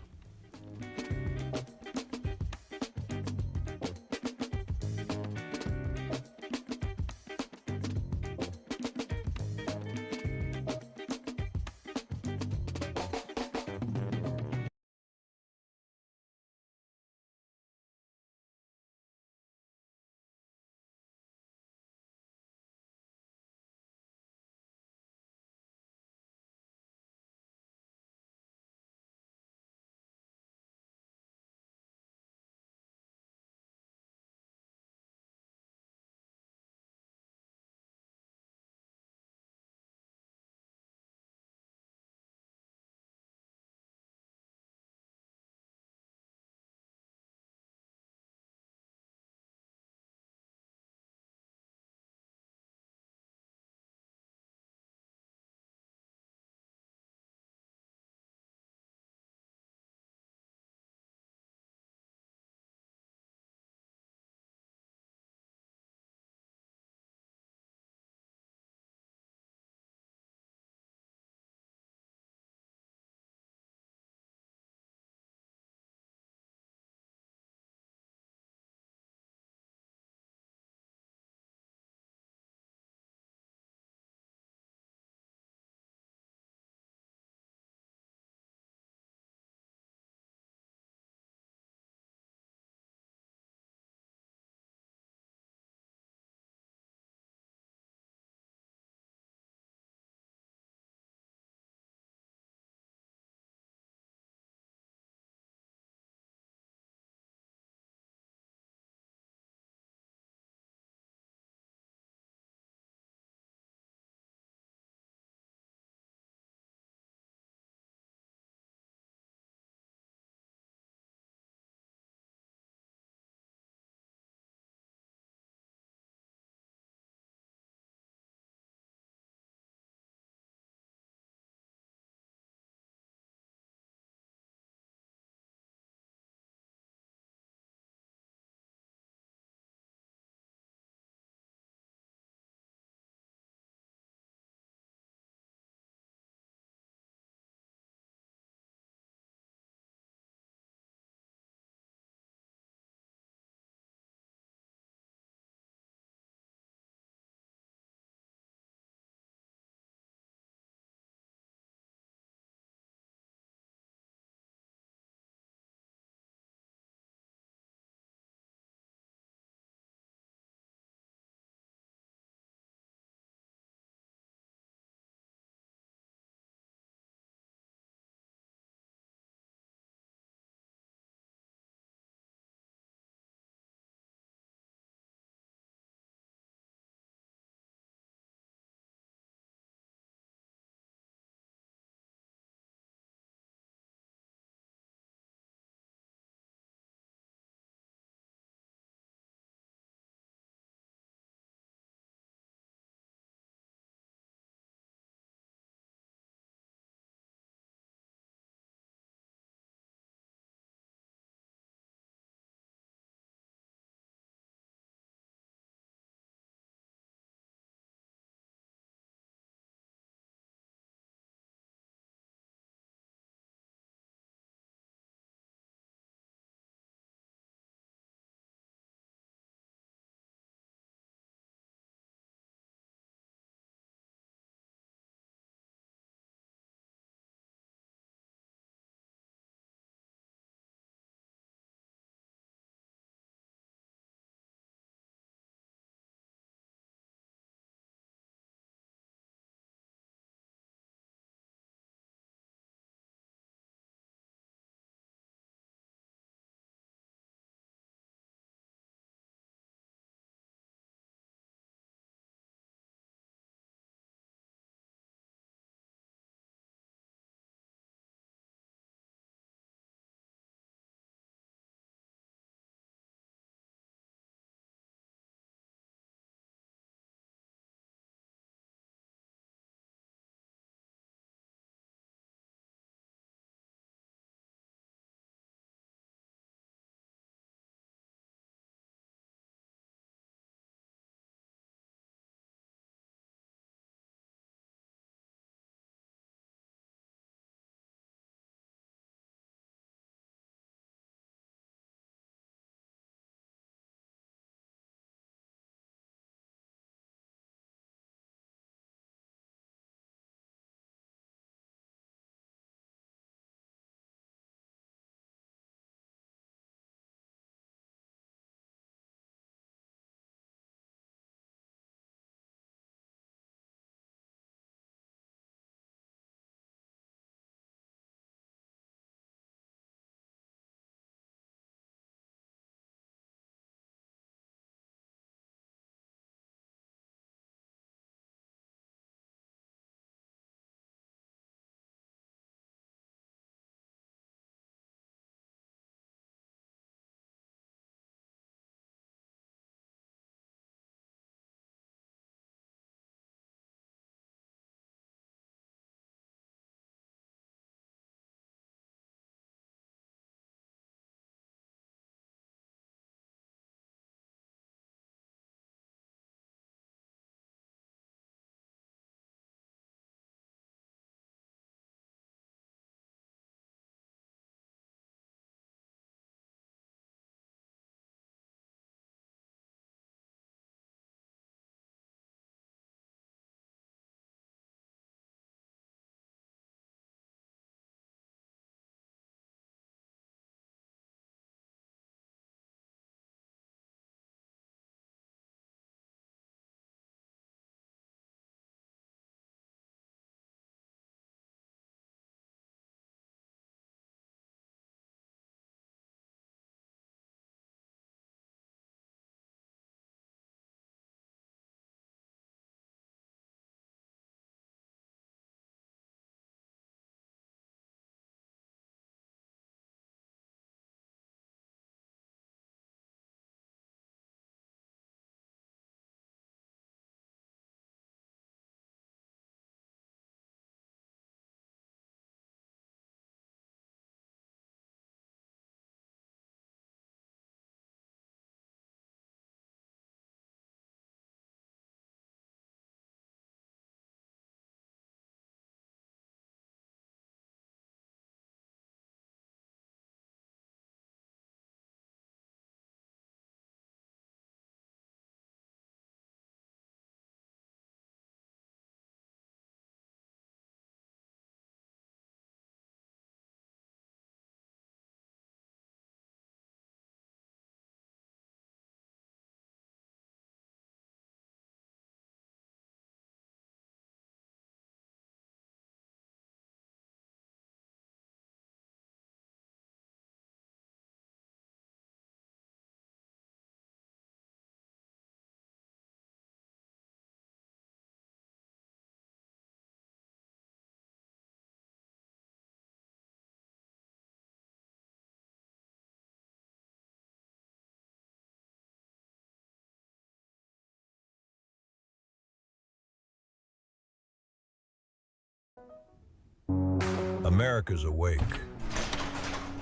America's awake,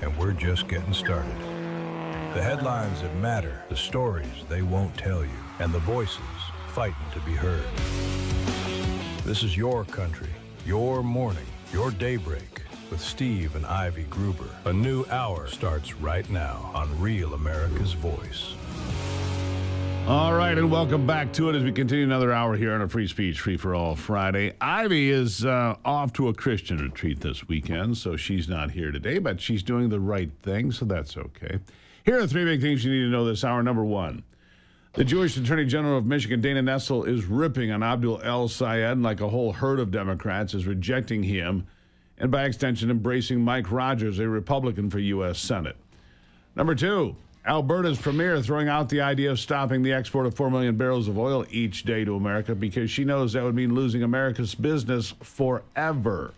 and we're just getting started. The headlines that matter, the stories they won't tell you, and the voices fighting to be heard. This is your country, your morning, your daybreak with Steve and Ivy Gruber. A new hour starts right now on Real America's Voice. All right, and welcome back to it as we continue another hour here on a Free Speech Free for All Friday. Ivy is off to a Christian retreat this weekend, so she's not here today, but she's doing the right thing, so that's okay. Here are 3 big things you need to know this hour. Number 1, the Jewish Attorney General of Michigan, Dana Nessel, is ripping on Abdul El-Sayed like a whole herd of Democrats is rejecting him and, by extension, embracing Mike Rogers, a Republican for U.S. Senate. Number 2, Alberta's premier throwing out the idea of stopping the export of 4 million barrels of oil each day to America because she knows that would mean losing America's business forever.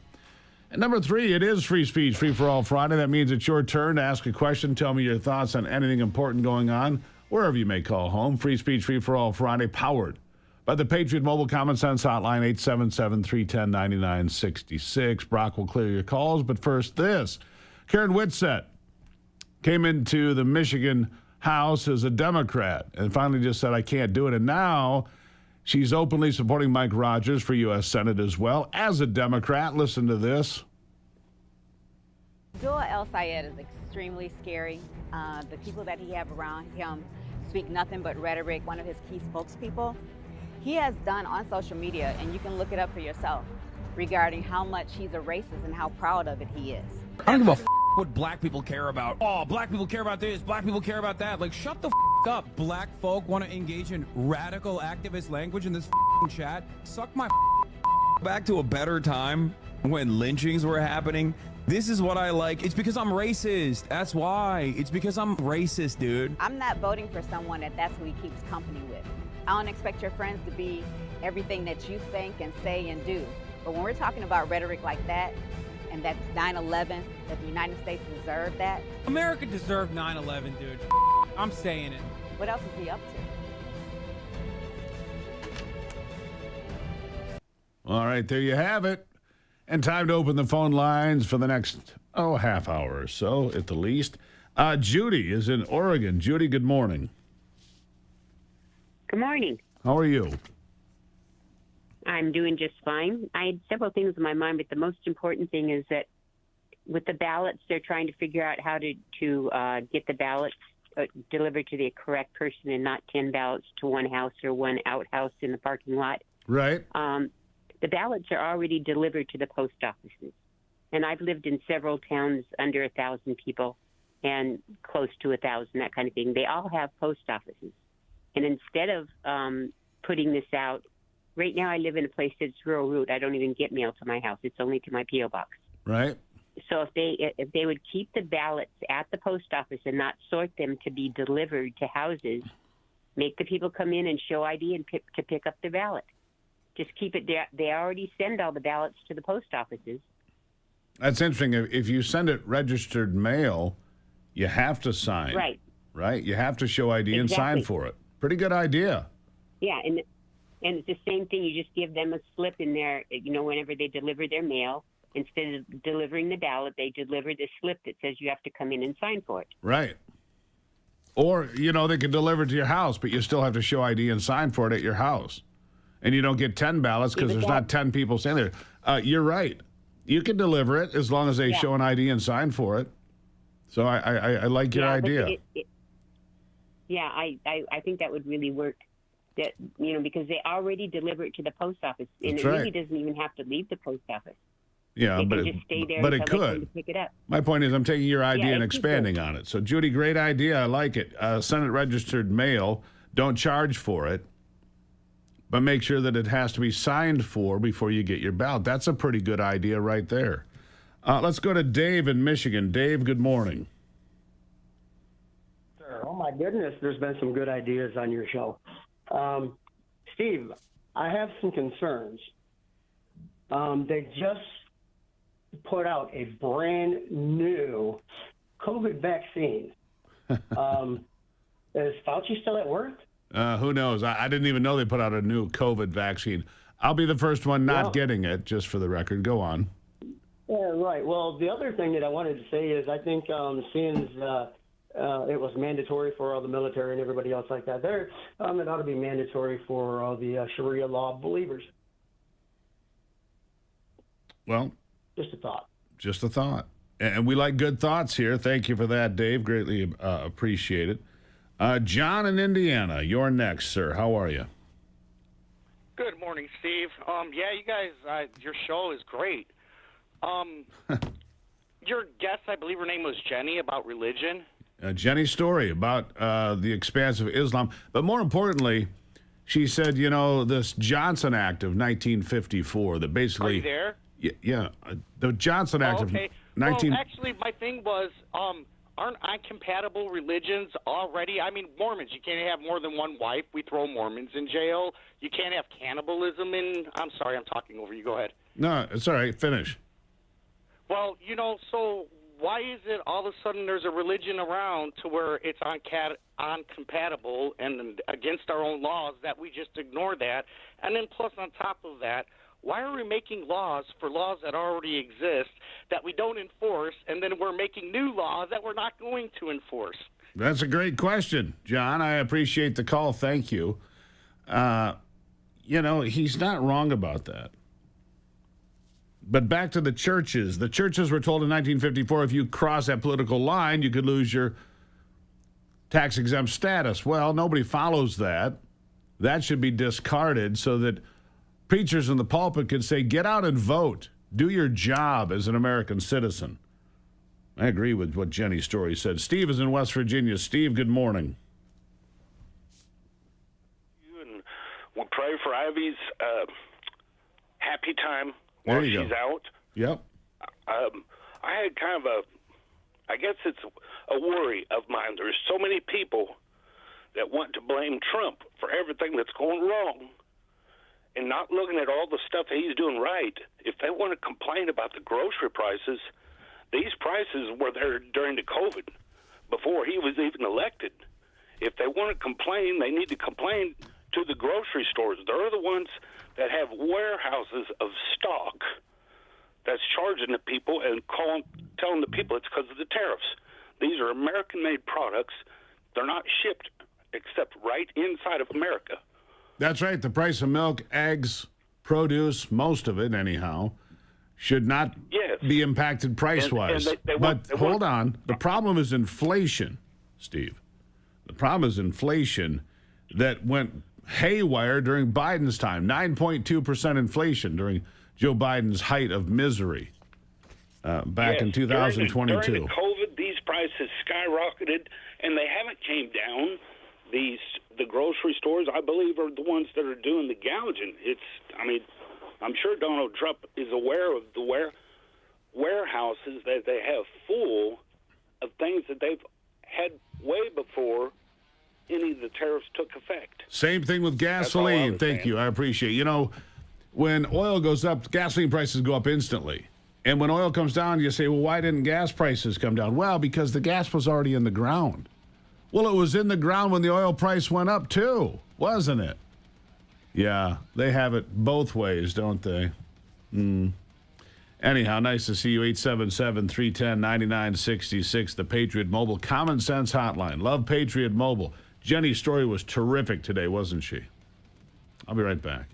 And number 3, it is Free Speech Free for All Friday. That means it's your turn to ask a question. Tell me your thoughts on anything important going on, wherever you may call home. Free Speech Free for All Friday, powered by the Patriot Mobile Common Sense Hotline, 877-310-9966. Brock will clear your calls, but first this. Karen Whitsett came into the Michigan House as a Democrat and finally just said, I can't do it. And now she's openly supporting Mike Rogers for U.S. Senate as well as a Democrat. Listen to this. Abdul El-Sayed is extremely scary. The people that he have around him speak nothing but rhetoric. One of his key spokespeople, he has done on social media, and you can look it up for yourself, regarding how much he's a racist and how proud of it he is. I don't give a what black people care about. Oh, black people care about this, black people care about that. Like, shut the up. Black folk want to engage in radical activist language in this chat. Suck my back to a better time when lynchings were happening. This is what I like. It's because I'm racist. That's why. It's because I'm racist, dude. I'm not voting for someone that's who he keeps company with. I don't expect your friends to be everything that you think and say and do. But when we're talking about rhetoric like that, and that 9/11, that the United States deserved that. America deserved 9/11, dude. I'm saying it. What else is he up to? All right, there you have it. And time to open the phone lines for the next, half hour or so at the least. Judy is in Oregon. Judy, good morning. Good morning. How are you? I'm doing just fine. I had several things in my mind, but the most important thing is that with the ballots, they're trying to figure out how to get the ballots delivered to the correct person and not 10 ballots to one house or one outhouse in the parking lot. Right. The ballots are already delivered to the post offices. And I've lived in several towns under 1,000 people and close to 1,000, that kind of thing. They all have post offices. And instead of putting this out, right now I live in a place that's rural route. I don't even get mail to my house. It's only to my P.O. box. Right. So if they would keep the ballots at the post office and not sort them to be delivered to houses, make the people come in and show ID and to pick up their ballot. Just keep it there. They already send all the ballots to the post offices. That's interesting. If you send it registered mail, you have to sign. Right. Right? You have to show ID and sign for it. Pretty good idea. Yeah, and it's the same thing. You just give them a slip in there, whenever they deliver their mail. Instead of delivering the ballot, they deliver the slip that says you have to come in and sign for it. Right. Or, they can deliver it to your house, but you still have to show ID and sign for it at your house. And you don't get 10 ballots because there's not 10 people standing there. You're right. You can deliver it as long as they show an ID and sign for it. So I like your idea. I think that would really work. That because they already deliver it to the post office, and it really doesn't even have to leave the post office. Yeah, it but can just stay there but until it they could. come to pick it up. My point is, I'm taking your idea and it expanding on it. So, Judy, great idea. I like it. Send it registered mail. Don't charge for it, but make sure that it has to be signed for before you get your ballot. That's a pretty good idea right there. Let's go to Dave in Michigan. Dave, good morning. Sure. Oh, my goodness, there's been some good ideas on your show. Steve, I have some concerns. They just put out a brand new COVID vaccine. Is Fauci still at work? Who knows? I didn't even know they put out a new COVID vaccine. I'll be the first one not getting it, just for the record. Go on. Yeah, right. Well, the other thing that I wanted to say is I think seeing it was mandatory for all the military and everybody else like that, it ought to be mandatory for all the Sharia law believers. Well, just a thought. Just a thought. And we like good thoughts here. Thank you for that, Dave. Greatly appreciate it. John in Indiana, you're next, sir. How are you? Good morning, Steve. Yeah, you guys, your show is great. Your guest, I believe her name was Jenny, about religion. Jenny's story about the expanse of Islam. But more importantly, she said, this Johnson Act of 1954 that basically... Are you there? Yeah, the Johnson Act of 19... Well, actually, my thing was, aren't incompatible religions already? I mean, Mormons, you can't have more than one wife. We throw Mormons in jail. You can't have cannibalism in... I'm sorry, I'm talking over you. Go ahead. No, it's all right. Finish. Well, so why is it all of a sudden there's a religion around to where it's uncompatible and against our own laws that we just ignore that? And then plus on top of that, why are we making laws for laws that already exist that we don't enforce, and then we're making new laws that we're not going to enforce? That's a great question, John. I appreciate the call. Thank you. He's not wrong about that. But back to the churches. The churches were told in 1954 if you cross that political line, you could lose your tax-exempt status. Well, nobody follows that. That should be discarded so that preachers in the pulpit could say, get out and vote. Do your job as an American citizen. I agree with what Jenny's story said. Steve is in West Virginia. Steve, good morning. And we'll pray for Ivy's happy time There while you she's go. out. Yep. I had kind of I guess it's a worry of mine. There's so many people that want to blame Trump for everything that's going wrong and not looking at all the stuff that he's doing right. If they want to complain about the grocery prices, these prices were there during the COVID, before he was even elected. If they want to complain, they need to complain to the grocery stores. They're the ones that have warehouses of stock that's charging the people and telling the people it's because of the tariffs. These are American-made products. They're not shipped except right inside of America. That's right. The price of milk, eggs, produce, most of it anyhow, should not be impacted price-wise. But hold on. The problem is inflation, Steve. The problem is inflation that went haywire during Biden's time. 9.2% inflation during Joe Biden's height of misery back in 2022. During the COVID, these prices skyrocketed, and they haven't came down. The grocery stores, I believe, are the ones that are doing the gouging. I'm sure Donald Trump is aware of the warehouses that they have full of things that they've had way before any of the tariffs took effect. Same thing with gasoline. Thank you. I appreciate it. When oil goes up, gasoline prices go up instantly. And when oil comes down, you say, well, why didn't gas prices come down? Well, because the gas was already in the ground. Well, it was in the ground when the oil price went up, too, wasn't it? Yeah, they have it both ways, don't they? Anyhow, nice to see you. 877-310-9966, the Patriot Mobile Common Sense Hotline. Love Patriot Mobile. Jenny's story was terrific today, wasn't she? I'll be right back.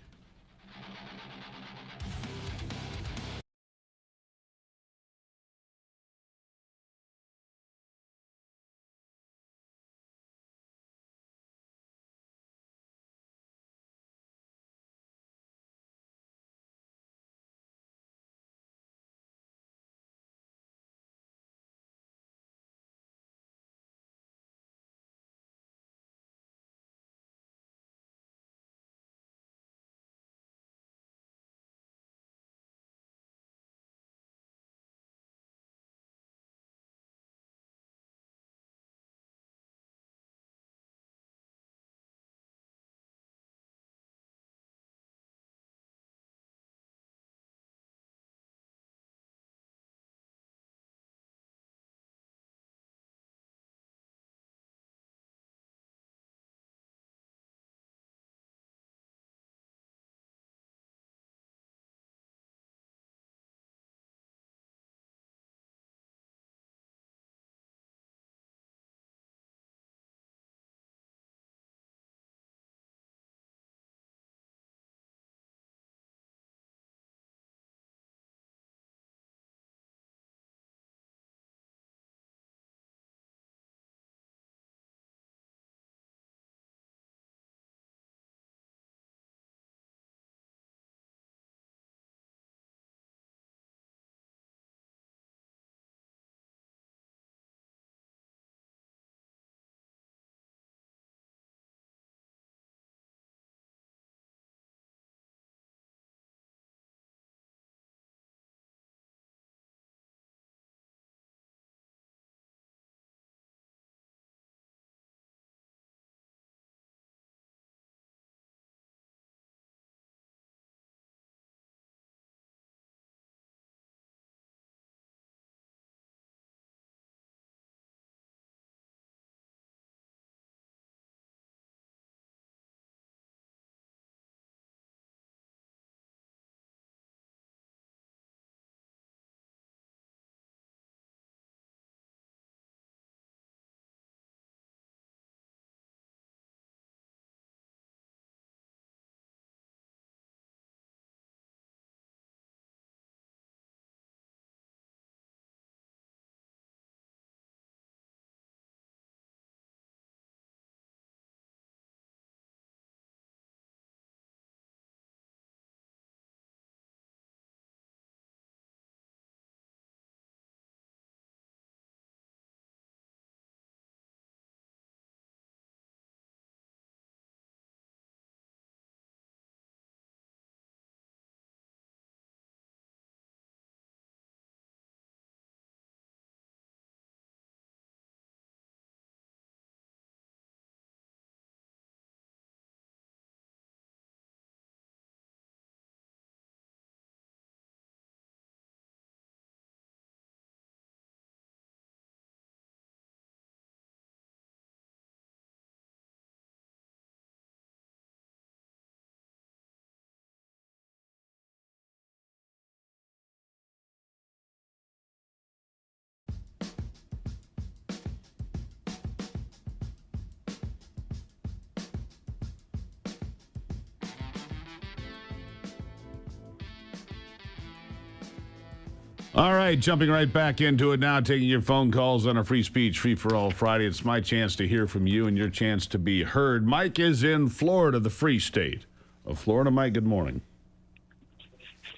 All right, jumping right back into it now, taking your phone calls on a Free Speech, Free for All Friday. It's my chance to hear from you and your chance to be heard. Mike is in Florida, the free state of Florida. Mike, good morning.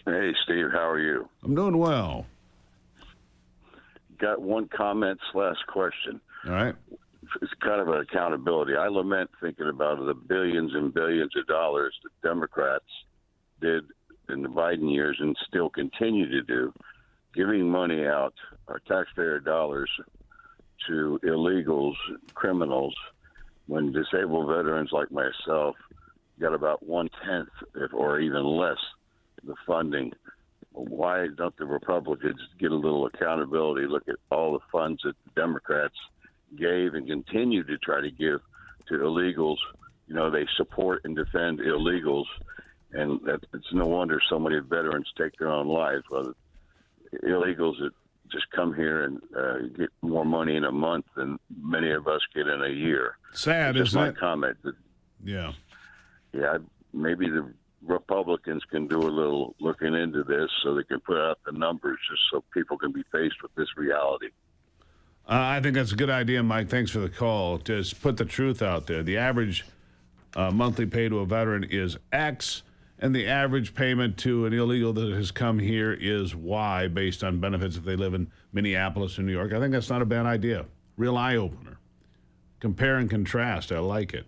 Hey, Steve, how are you? I'm doing well. Got one comment / question. All right. It's kind of an accountability. I lament thinking about the billions and billions of dollars that Democrats did in the Biden years and still continue to do, giving money out, our taxpayer dollars, to illegals, criminals, when disabled veterans like myself got about 1/10 or even less the funding. Why don't the Republicans get a little accountability, look at all the funds that the Democrats gave and continue to try to give to illegals? You know, they support and defend illegals, and it's no wonder so many veterans take their own lives. Well, illegals that just come here and get more money in a month than many of us get in a year. Sad, isn't it? Just my comment. Yeah. Yeah, maybe the Republicans can do a little looking into this so they can put out the numbers just so people can be faced with this reality. I think that's a good idea, Mike. Thanks for the call. Just put the truth out there. The average monthly pay to a veteran is X, and the average payment to an illegal that has come here is Y based on benefits if they live in Minneapolis or New York. I think that's not a bad idea. Real eye-opener. Compare and contrast. I like it.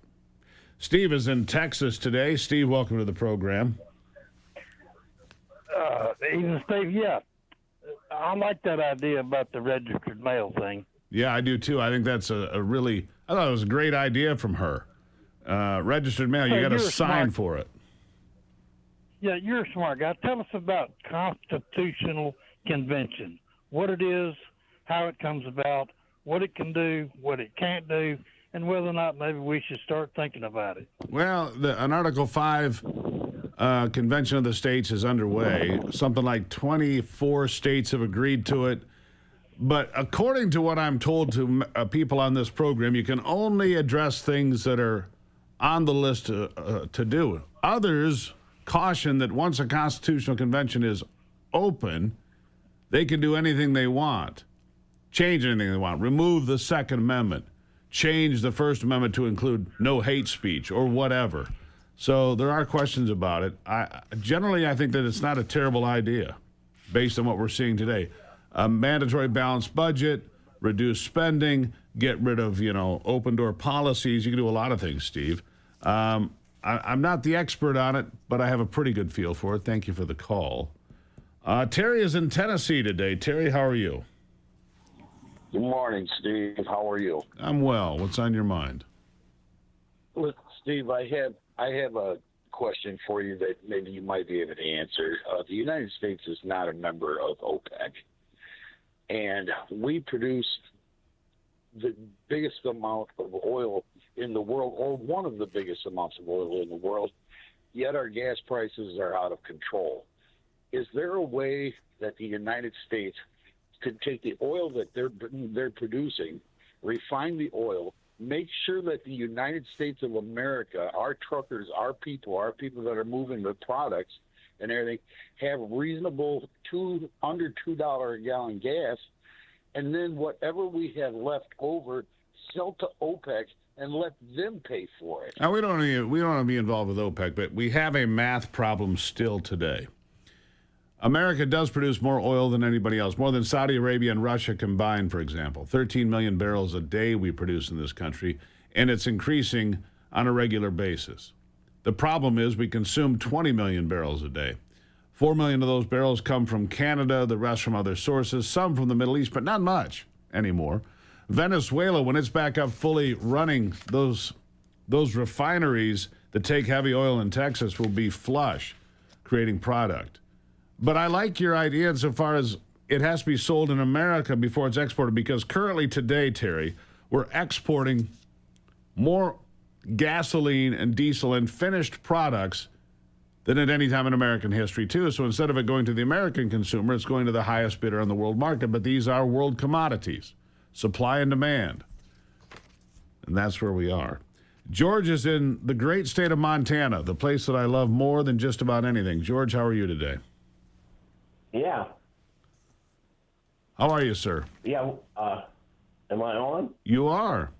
Steve is in Texas today. Steve, welcome to the program. Even Steve, yeah. I like that idea about the registered mail thing. Yeah, I do too. I think that's a really, I thought it was a great idea from her. Registered mail, you got to sign for it. Yeah, you're a smart guy. Tell us about Constitutional Convention, what it is, how it comes about, what it can do, what it can't do, and whether or not maybe we should start thinking about it. Well, an Article 5 Convention of the States is underway. Something like 24 states have agreed to it. But according to what I'm told to people on this program, you can only address things that are on the list to do. Others caution that once a constitutional convention is open, they can do anything they want, change anything they want, remove the Second Amendment, change the First Amendment to include no hate speech or whatever. So there are questions about it. I think that it's not a terrible idea based on what we're seeing today. A mandatory balanced budget, reduce spending, get rid of, open door policies. You can do a lot of things, Steve. I'm not the expert on it, but I have a pretty good feel for it. Thank you for the call. Terry is in Tennessee today. Terry, how are you? Good morning, Steve. How are you? I'm well. What's on your mind? Look, Steve, I have a question for you that maybe you might be able to answer. The United States is not a member of OPEC, and we produce the biggest amount of oil in the world, or one of the biggest amounts of oil in the world, yet our gas prices are out of control. Is there a way that the United States could take the oil that they're producing, refine the oil, make sure that the United States of America, our truckers, our people that are moving the products and everything, have reasonable under $2 a gallon gas, and then whatever we have left over, sell to OPEC and let them pay for it? Now, we don't want to be involved with OPEC, but we have a math problem still today. America does produce more oil than anybody else, more than Saudi Arabia and Russia combined, for example. 13 million barrels a day we produce in this country, and it's increasing on a regular basis. The problem is we consume 20 million barrels a day. 4 million of those barrels come from Canada, the rest from other sources, some from the Middle East, but not much anymore. Venezuela, when it's back up fully running, those refineries that take heavy oil in Texas will be flush, creating product. But I like your idea insofar as it has to be sold in America before it's exported, because currently today, Terry, we're exporting more gasoline and diesel and finished products than at any time in American history, too. So instead of it going to the American consumer, it's going to the highest bidder on the world market. But these are world commodities, supply and demand. And that's where we are. George is in the great state of Montana, the place that I love more than just about anything. George, how are you today? Yeah. How are you, sir? Yeah, am I on? You are.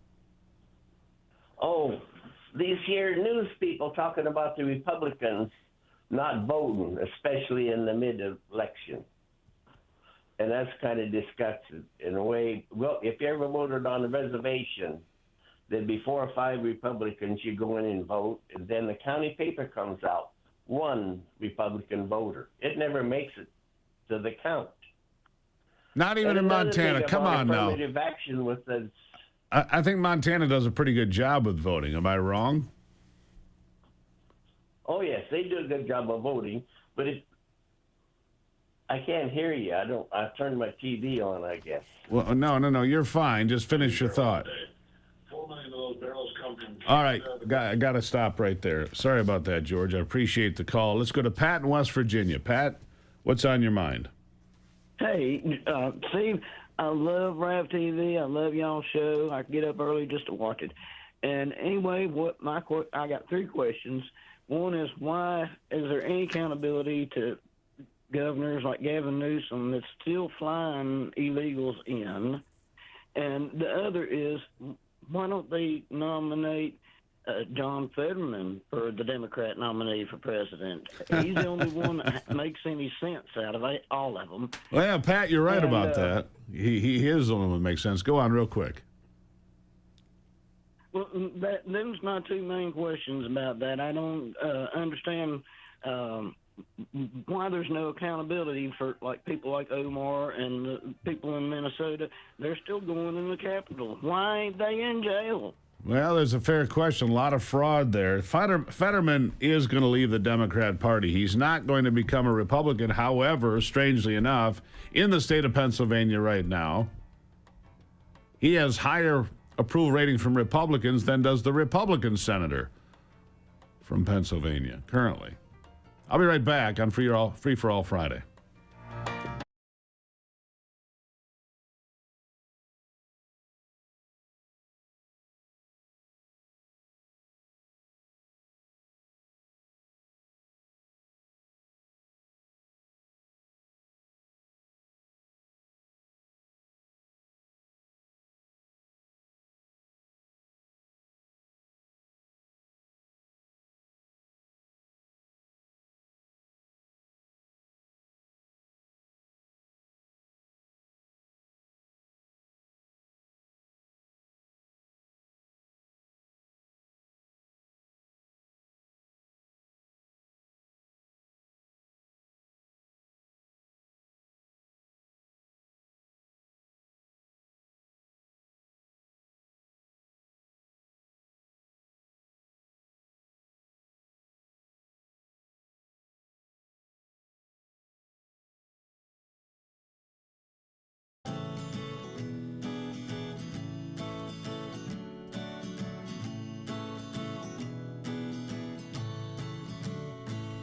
Oh, these here news people talking about the Republicans not voting, especially in the mid-election. And that's kind of disgusting in a way. Well, if you ever voted on a reservation, there'd be 4 or 5 Republicans, you go in and vote, and then the county paper comes out, 1 Republican voter. It never makes it to the count. Not even and in Montana. Come on now. Affirmative action with the I think Montana does a pretty good job with voting. Am I wrong? Oh, yes, they do a good job of voting, but I can't hear you. I turned my TV on, I guess. Well, no. You're fine. Just finish your thought. 4 million of those barrels come from... All right. I got to stop right there. Sorry about that, George. I appreciate the call. Let's go to Pat in West Virginia. Pat, what's on your mind? Hey, Steve, I love Rav TV. I love y'all's show. I get up early just to watch it. And anyway, I got 3 questions. One is, why is there any accountability to governors like Gavin Newsom that's still flying illegals in? And the other is, why don't they nominate John Fetterman for the Democrat nominee for president? He's the only one that makes any sense out of all of them. Well, yeah, Pat, you're right about that. He is the only one that makes sense. Go on real quick. Well, them's my 2 main questions about that. I don't understand why there's no accountability for people like Omar and the people in Minnesota. They're still going in the Capitol. Why ain't they in jail? Well, there's a fair question. A lot of fraud there. Fetterman is going to leave the Democrat Party. He's not going to become a Republican. However, strangely enough, in the state of Pennsylvania right now, he has higher approval rating from Republicans than does the Republican senator from Pennsylvania currently. I'll be right back on Free for All Friday.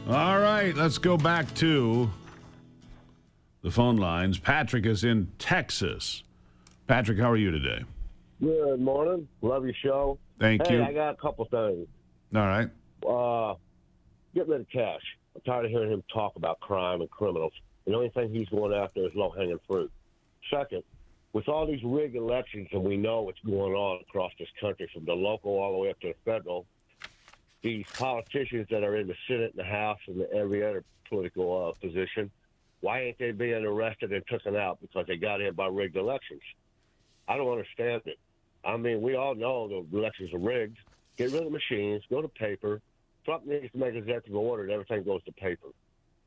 All right, let's go back to the phone lines. Patrick is in Texas. Patrick, how are you today? Good morning. Love your show. Thank you. Hey, I got a couple things. All right. Get rid of Cash. I'm tired of hearing him talk about crime and criminals. The only thing he's going after is low-hanging fruit. Second, with all these rigged elections, and we know what's going on across this country from the local all the way up to the federal, these politicians that are in the Senate and the House and every other political position, why ain't they being arrested and taken out because they got in by rigged elections? I don't understand it. I mean, we all know the elections are rigged. Get rid of the machines, go to paper. Trump needs to make executive order that everything goes to paper.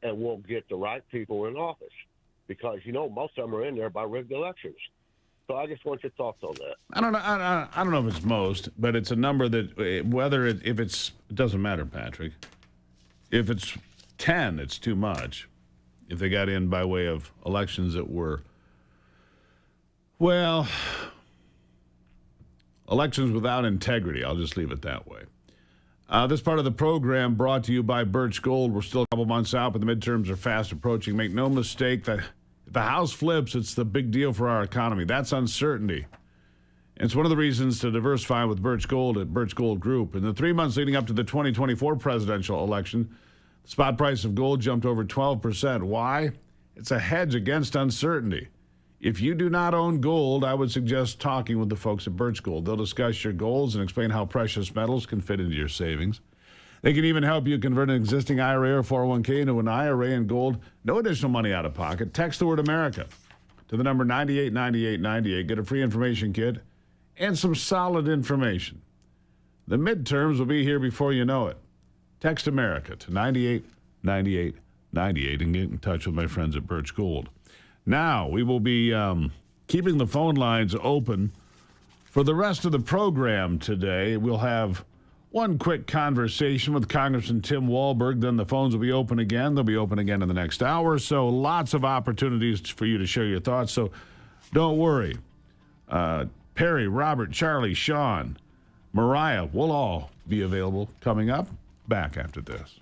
And we'll get the right people in office because, most of them are in there by rigged elections. So I just want your thoughts on that. I don't know if it's most, but it's a number that it doesn't matter, Patrick. If it's 10, it's too much. If they got in by way of elections that were, elections without integrity. I'll just leave it that way. This part of the program brought to you by Birch Gold. We're still a couple months out, but the midterms are fast approaching. Make no mistake that if the House flips, it's the big deal for our economy. That's uncertainty. And it's one of the reasons to diversify with Birch Gold at Birch Gold Group. In the 3 months leading up to the 2024 presidential election, the spot price of gold jumped over 12%. Why? It's a hedge against uncertainty. If you do not own gold, I would suggest talking with the folks at Birch Gold. They'll discuss your goals and explain how precious metals can fit into your savings. They can even help you convert an existing IRA or 401k into an IRA in gold. No additional money out of pocket. Text the word America to the number 989898. Get a free information kit and some solid information. The midterms will be here before you know it. Text America to 989898 and get in touch with my friends at Birch Gold. Now, we will be keeping the phone lines open for the rest of the program today. We'll have one quick conversation with Congressman Tim Walberg. Then the phones will be open again. They'll be open again in the next hour. So lots of opportunities for you to share your thoughts. So don't worry. Perry, Robert, Charlie, Sean, Mariah will all be available coming up. Back after this.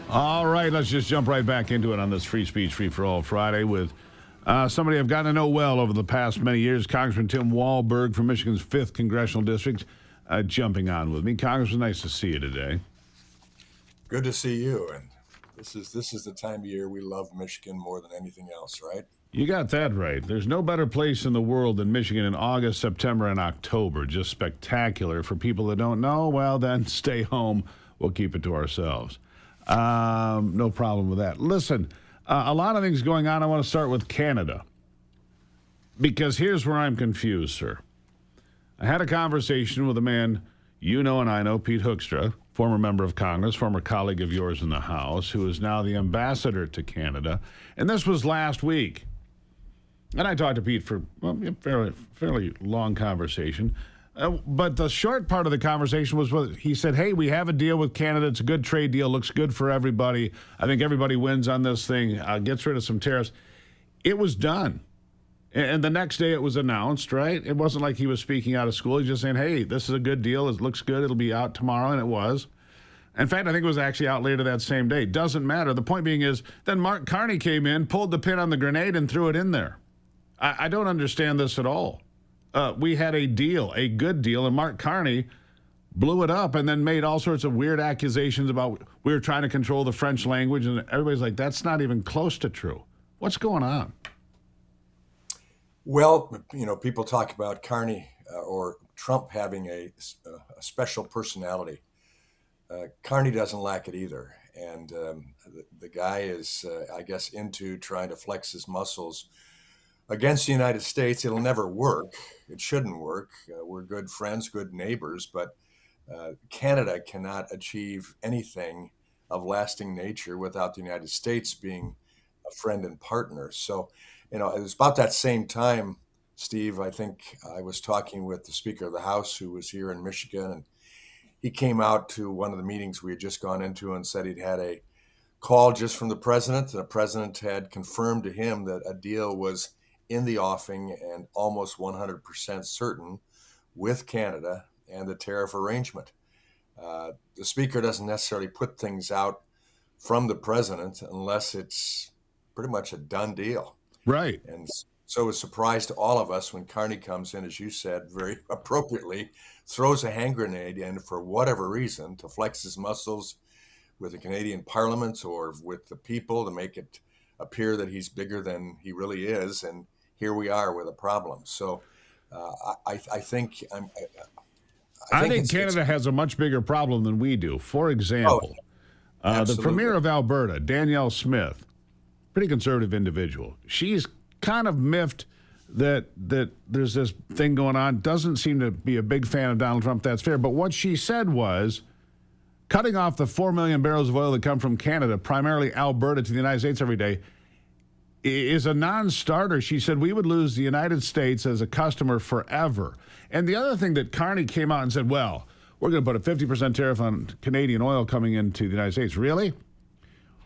All right, let's just jump right back into it on this Free Speech, Free for All Friday with somebody I've gotten to know well over the past many years, Congressman Tim Walberg from Michigan's 5th Congressional District, jumping on with me. Congressman, nice to see you today. Good to see you. And this is the time of year we love Michigan more than anything else, right? You got that right. There's no better place in the world than Michigan in August, September, and October. Just spectacular. For people that don't know, well, then stay home. We'll keep it to ourselves. No problem with that. Listen, A lot of things going on. I want to start with Canada, because here's where I'm confused, sir. I had a conversation with a man you know and I know, Pete Hoekstra, former member of Congress, former colleague of yours in the House, who is now the ambassador to Canada. And this was last week. And I talked to Pete for a fairly long conversation. But the short part of the conversation was he said, hey, we have a deal with Canada. It's a good trade deal. Looks good for everybody. I think everybody wins on this thing. Gets rid of some tariffs. It was done. And the next day it was announced, right? It wasn't like he was speaking out of school. He's just saying, hey, this is a good deal. It looks good. It'll be out tomorrow. And it was. In fact, I think it was actually out later that same day. Doesn't matter. The point being is then Mark Carney came in, pulled the pin on the grenade, and threw it in there. I don't understand this at all. We had a deal, a good deal, and Mark Carney blew it up and then made all sorts of weird accusations about we were trying to control the French language, and everybody's like, that's not even close to true. What's going on? Well, people talk about Carney or Trump having a special personality. Carney doesn't lack it either. And the guy is, I guess, into trying to flex his muscles against the United States. It'll never work. It shouldn't work. We're good friends, good neighbors, but Canada cannot achieve anything of lasting nature without the United States being a friend and partner. So, it was about that same time, Steve, I think I was talking with the Speaker of the House, who was here in Michigan, and he came out to one of the meetings we had just gone into and said he'd had a call just from the president, and the president had confirmed to him that a deal was in the offing and almost 100% certain with Canada and the tariff arrangement. The Speaker doesn't necessarily put things out from the president unless it's pretty much a done deal. Right. And so it was a surprise to all of us when Carney comes in, as you said, very appropriately, throws a hand grenade in for whatever reason to flex his muscles with the Canadian Parliament or with the people to make it appear that he's bigger than he really is. And here we are with a problem. So I think Canada has a much bigger problem than we do. For example, the Premier of Alberta, Danielle Smith, pretty conservative individual. She's kind of miffed that there's this thing going on. Doesn't seem to be a big fan of Donald Trump. That's fair. But what she said was cutting off the 4 million barrels of oil that come from Canada, primarily Alberta, to the United States every day, is a non-starter. She said we would lose the United States as a customer forever. And the other thing that Carney came out and said, well, we're going to put a 50% tariff on Canadian oil coming into the United States. Really?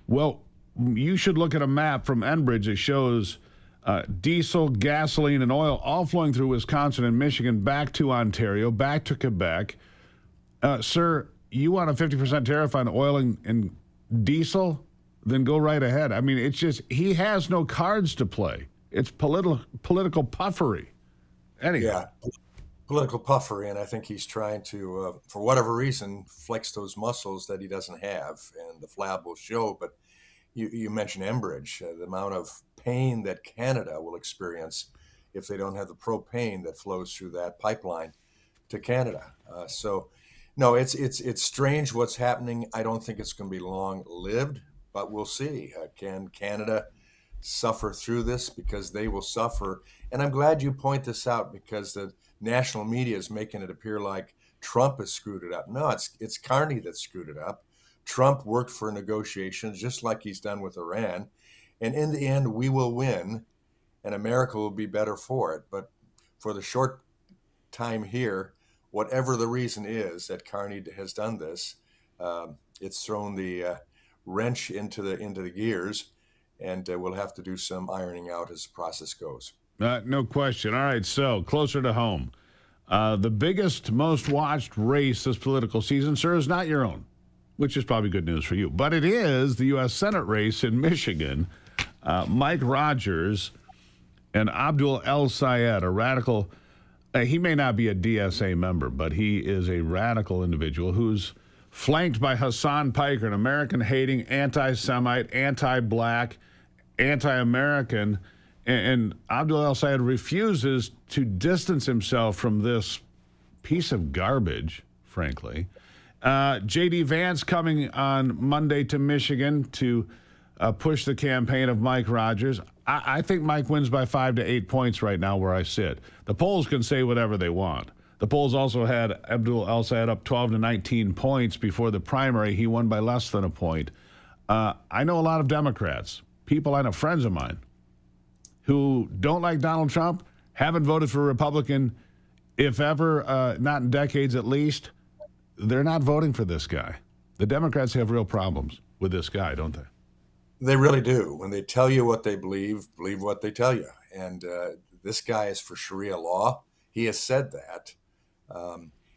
Well, you should look at a map from Enbridge that shows diesel, gasoline, and oil all flowing through Wisconsin and Michigan back to Ontario, back to Quebec. Sir, you want a 50% tariff on oil and diesel? Then go right ahead. I mean, it's just, he has no cards to play. It's political puffery. Anyway. Yeah, political puffery, and I think he's trying to, for whatever reason, flex those muscles that he doesn't have, and the flab will show. But you mentioned Enbridge, the amount of pain that Canada will experience if they don't have the propane that flows through that pipeline to Canada. So, no, it's strange what's happening. I don't think it's going to be long-lived, but we'll see. Can Canada suffer through this? Because they will suffer. And I'm glad you point this out, because the national media is making it appear like Trump has screwed it up. No, it's Carney that screwed it up. Trump worked for negotiations just like he's done with Iran. And in the end, we will win, and America will be better for it. But for the short time here, whatever the reason is that Carney has done this, it's thrown the wrench into the gears, and we'll have to do some ironing out as the process goes. No question. All right, so closer to home. The biggest, most watched race this political season, sir, is not your own, which is probably good news for you. But it is the U.S. Senate race in Michigan. Mike Rogers and Abdul El-Sayed, a radical. He may not be a DSA member, but he is a radical individual who's flanked by Hassan Piker, an American-hating, anti-Semite, anti-black, anti-American. And Abdul El-Sayed refuses to distance himself from this piece of garbage, frankly. J.D. Vance coming on Monday to Michigan to push the campaign of Mike Rogers. I think Mike wins by 5 to 8 points right now where I sit. The polls can say whatever they want. The polls also had Abdul El-Sayed up 12 to 19 points before the primary. He won by less than a point. I know a lot of Democrats, people I know, friends of mine, who don't like Donald Trump, haven't voted for a Republican, if ever, not in decades at least. They're not voting for this guy. The Democrats have real problems with this guy, don't they? They really do. When they tell you what they believe what they tell you. And this guy is for Sharia law. He has said that.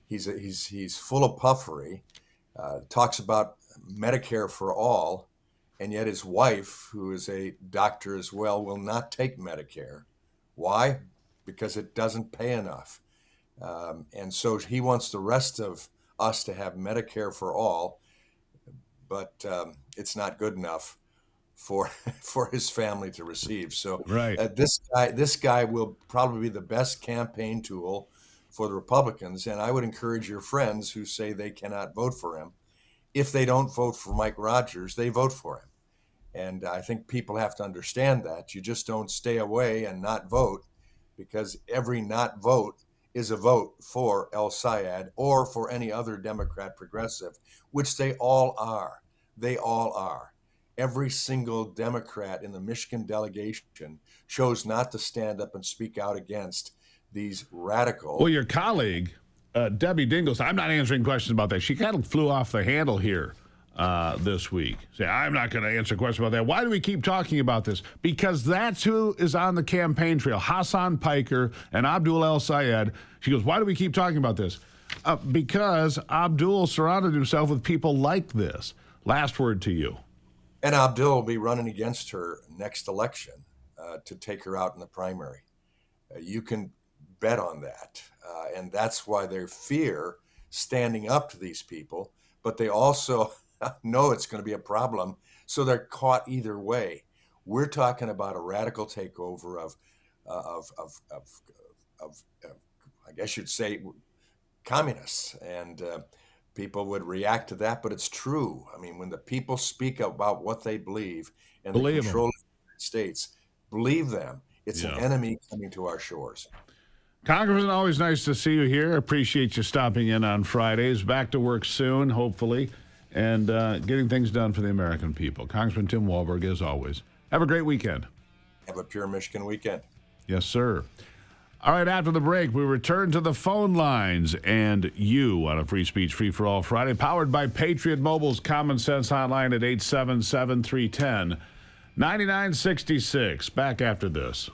He's full of puffery. Talks about Medicare for all, and yet his wife, who is a doctor as well, will not take Medicare. Why? Because it doesn't pay enough. And so he wants the rest of us to have Medicare for all, but it's not good enough for his family to receive. So right. This guy will probably be the best campaign tool for the Republicans. And I would encourage your friends who say they cannot vote for him. If they don't vote for Mike Rogers, they vote for him. And I think people have to understand that. You just don't stay away and not vote, because every not vote is a vote for El-Sayed or for any other Democrat progressive, which they all are. They all are. Every single Democrat in the Michigan delegation chose not to stand up and speak out against these radical. Well, your colleague, Debbie Dingles, I'm not answering questions about that. She kind of flew off the handle here this week. Say, I'm not going to answer questions about that. Why do we keep talking about this? Because that's who is on the campaign trail, Hassan Piker and Abdul El-Sayed. She goes, why do we keep talking about this? Because Abdul surrounded himself with people like this. Last word to you. And Abdul will be running against her next election to take her out in the primary. You can bet on that. And that's why they fear standing up to these people, but they also know it's going to be a problem. So they're caught either way. We're talking about a radical takeover of I guess you'd say, communists. And people would react to that, but it's true. I mean, when the people speak about what they believe and they control the United States, believe them. It's an enemy coming to our shores. Congressman, always nice to see you here. Appreciate you stopping in on Fridays. Back to work soon, hopefully, and getting things done for the American people. Congressman Tim Walberg, as always. Have a great weekend. Have a pure Michigan weekend. Yes, sir. All right, after the break, we return to the phone lines and you on a Free Speech Free for All Friday, powered by Patriot Mobile's Common Sense Hotline at 877-310-9966. Back after this.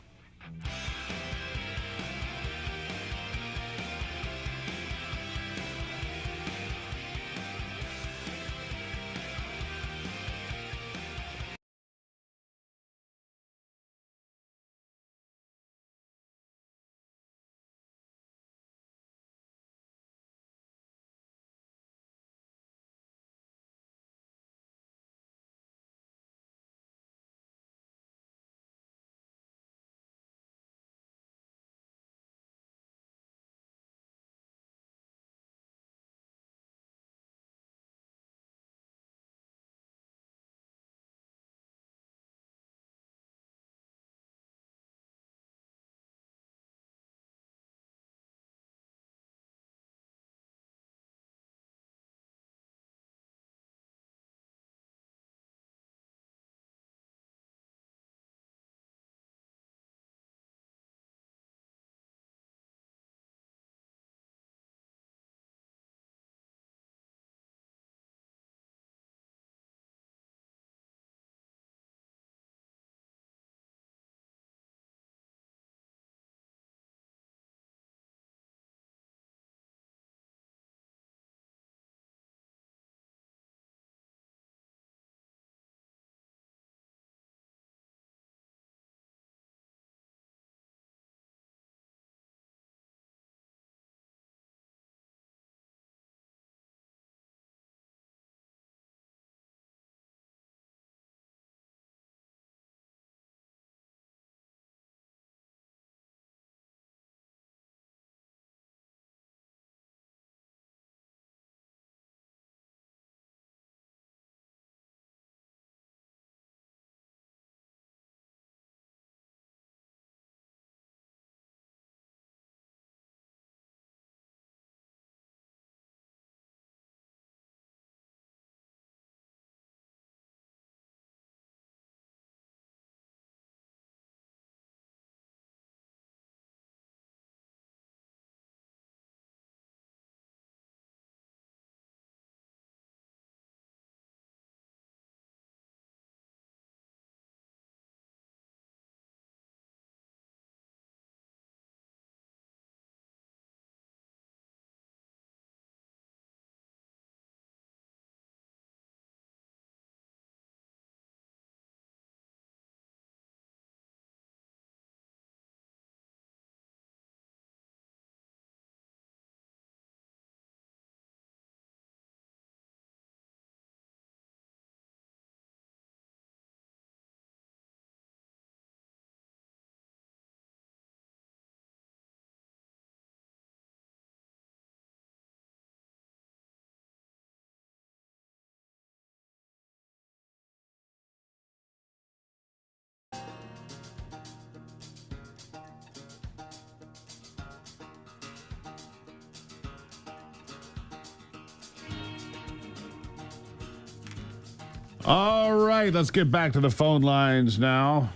All right, let's get back to the phone lines now.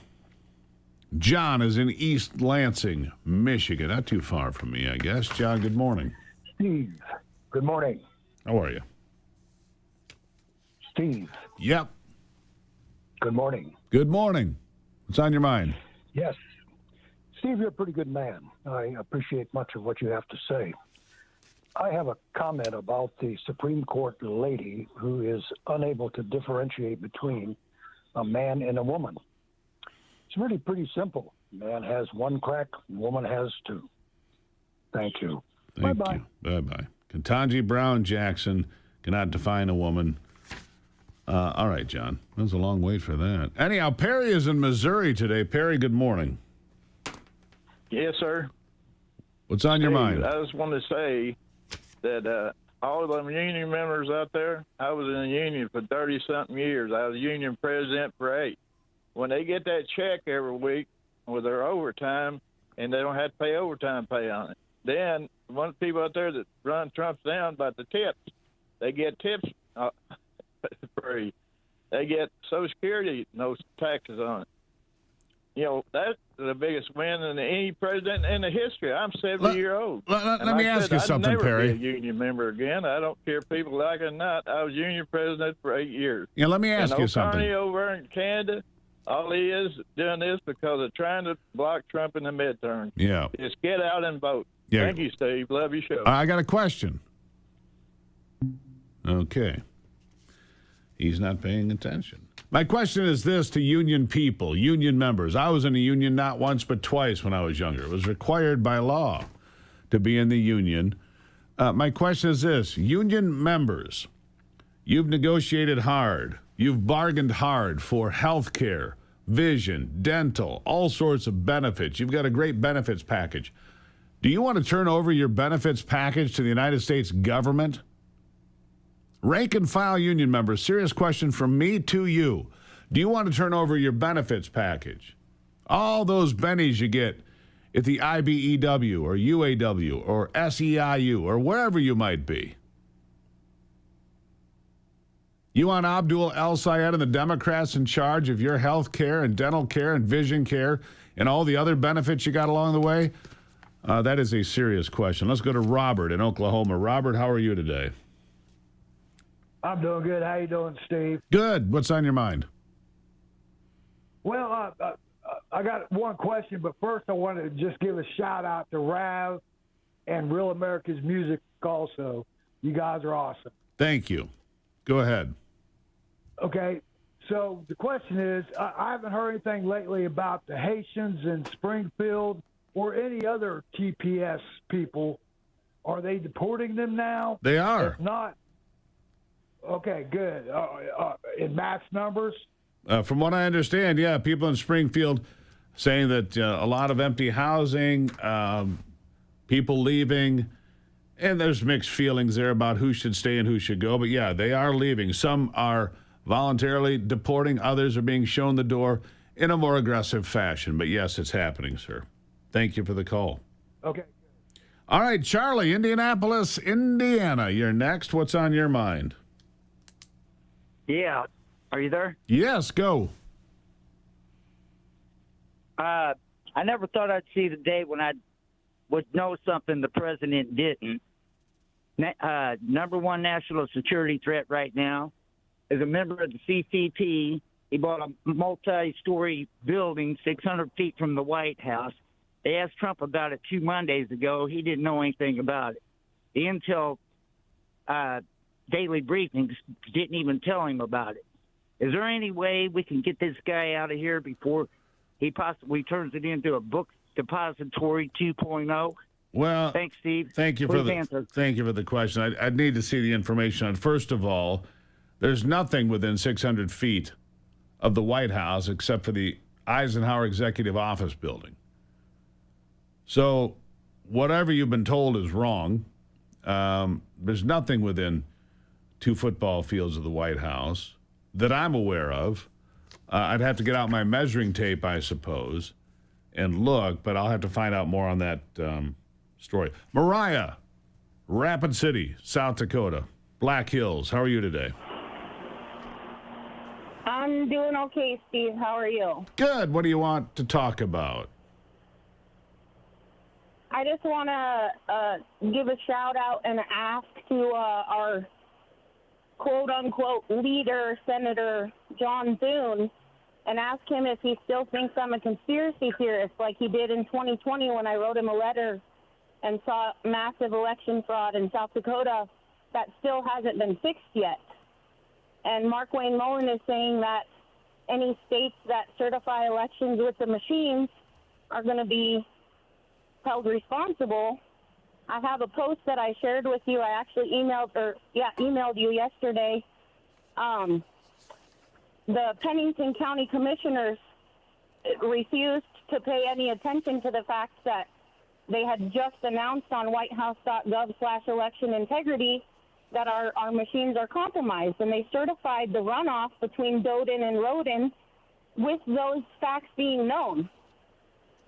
John is in East Lansing, Michigan. Not too far from me, I guess. John, good morning. Steve, good morning. How are you? Steve. Yep. Good morning. Good morning. What's on your mind? Yes. Steve, you're a pretty good man. I appreciate much of what you have to say. I have a comment about the Supreme Court lady who is unable to differentiate between a man and a woman. It's really pretty simple. Man has one crack, woman has two. Thank you. Bye-bye. Bye-bye. Ketanji Brown Jackson cannot define a woman. All right, John. That was a long wait for that. Anyhow, Perry is in Missouri today. Perry, good morning. Yes, sir. What's on your mind? I just want to say that all of them union members out there, I was in the union for 30-something years. I was union president for 8. When they get that check every week with their overtime, and they don't have to pay overtime pay on it, then one of the people out there that run Trump's down about the tips, they get tips free. They get Social Security, no taxes on it. You know, that's the biggest win in any president in the history. I'm 70 years old. Let me ask you something, Perry. I'd never be a union member again. I don't care if people like it or not. I was union president for 8 years. Yeah, let me ask you something. And over in Canada, all he is doing this because of trying to block Trump in the midterm. Yeah. Just get out and vote. Yeah. Thank you, Steve. Love your show. I got a question. Okay. He's not paying attention. My question is this to union people, union members. I was in a union not once but twice when I was younger. It was required by law to be in the union. My question is this. Union members, you've negotiated hard. You've bargained hard for health care, vision, dental, all sorts of benefits. You've got a great benefits package. Do you want to turn over your benefits package to the United States government? Rank and file union members, serious question from me to you. Do you want to turn over your benefits package? All those bennies you get at the IBEW or UAW or SEIU or wherever you might be. You want Abdul El Sayed and the Democrats in charge of your health care and dental care and vision care and all the other benefits you got along the way? That is a serious question. Let's go to Robert in Oklahoma. Robert, how are you today? I'm doing good. How you doing, Steve? Good. What's on your mind? Well, I got one question, but first I want to just give a shout out to Rav and Real America's Music also. You guys are awesome. Thank you. Go ahead. Okay. So the question is, I haven't heard anything lately about the Haitians in Springfield or any other TPS people. Are they deporting them now? They are. If not, okay, good. In mass numbers? From what I understand, yeah, people in Springfield saying that a lot of empty housing, people leaving, and there's mixed feelings there about who should stay and who should go. But, yeah, they are leaving. Some are voluntarily deporting. Others are being shown the door in a more aggressive fashion. But, yes, it's happening, sir. Thank you for the call. Okay. All right, Charlie, Indianapolis, Indiana. You're next. What's on your mind? Yeah. Are you there? Yes, go. I never thought I'd see the day when I would know something the president didn't. Number one national security threat right now is a member of the CCP. He bought a multi-story building 600 feet from the White House. They asked Trump about it 2 Mondays ago. He didn't know anything about it. The Intel daily briefings didn't even tell him about it. Is there any way we can get this guy out of here before he possibly turns it into a book depository 2.0? Well, thanks, Steve. Thank you for the question. I'd need to see the information on. First of all, there's nothing within 600 feet of the White House except for the Eisenhower Executive Office building. So whatever you've been told is wrong. There's nothing within 2 football fields of the White House that I'm aware of. I'd have to get out my measuring tape, I suppose, and look, but I'll have to find out more on that story. Mariah, Rapid City, South Dakota, Black Hills. How are you today? I'm doing okay, Steve. How are you? Good. What do you want to talk about? I just want to give a shout out and ask to our quote unquote leader, Senator John Thune, and ask him if he still thinks I'm a conspiracy theorist like he did in 2020 when I wrote him a letter and saw massive election fraud in South Dakota that still hasn't been fixed yet. And Mark Wayne Mullen is saying that any states that certify elections with the machines are going to be held responsible. I have a post that I shared with you. I actually emailed you yesterday. The Pennington County Commissioners refused to pay any attention to the fact that they had just announced on whitehouse.gov/election integrity that our machines are compromised, and they certified the runoff between Doden and Roden with those facts being known.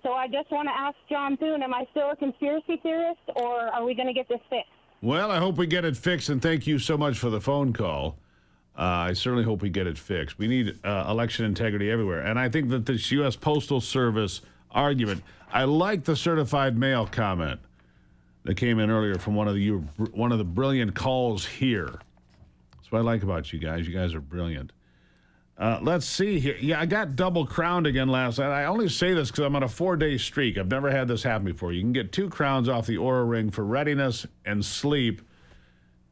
So I just want to ask John Thune, am I still a conspiracy theorist, or are we going to get this fixed? Well, I hope we get it fixed, and thank you so much for the phone call. I certainly hope we get it fixed. We need election integrity everywhere, and I think that this U.S. Postal Service argument, I like the certified mail comment that came in earlier from one of the brilliant calls here. That's what I like about you guys. You guys are brilliant. Let's see here. Yeah, I got double crowned again last night. I only say this because I'm on a 4-day streak. I've never had this happen before. You can get 2 crowns off the Oura Ring for readiness and sleep.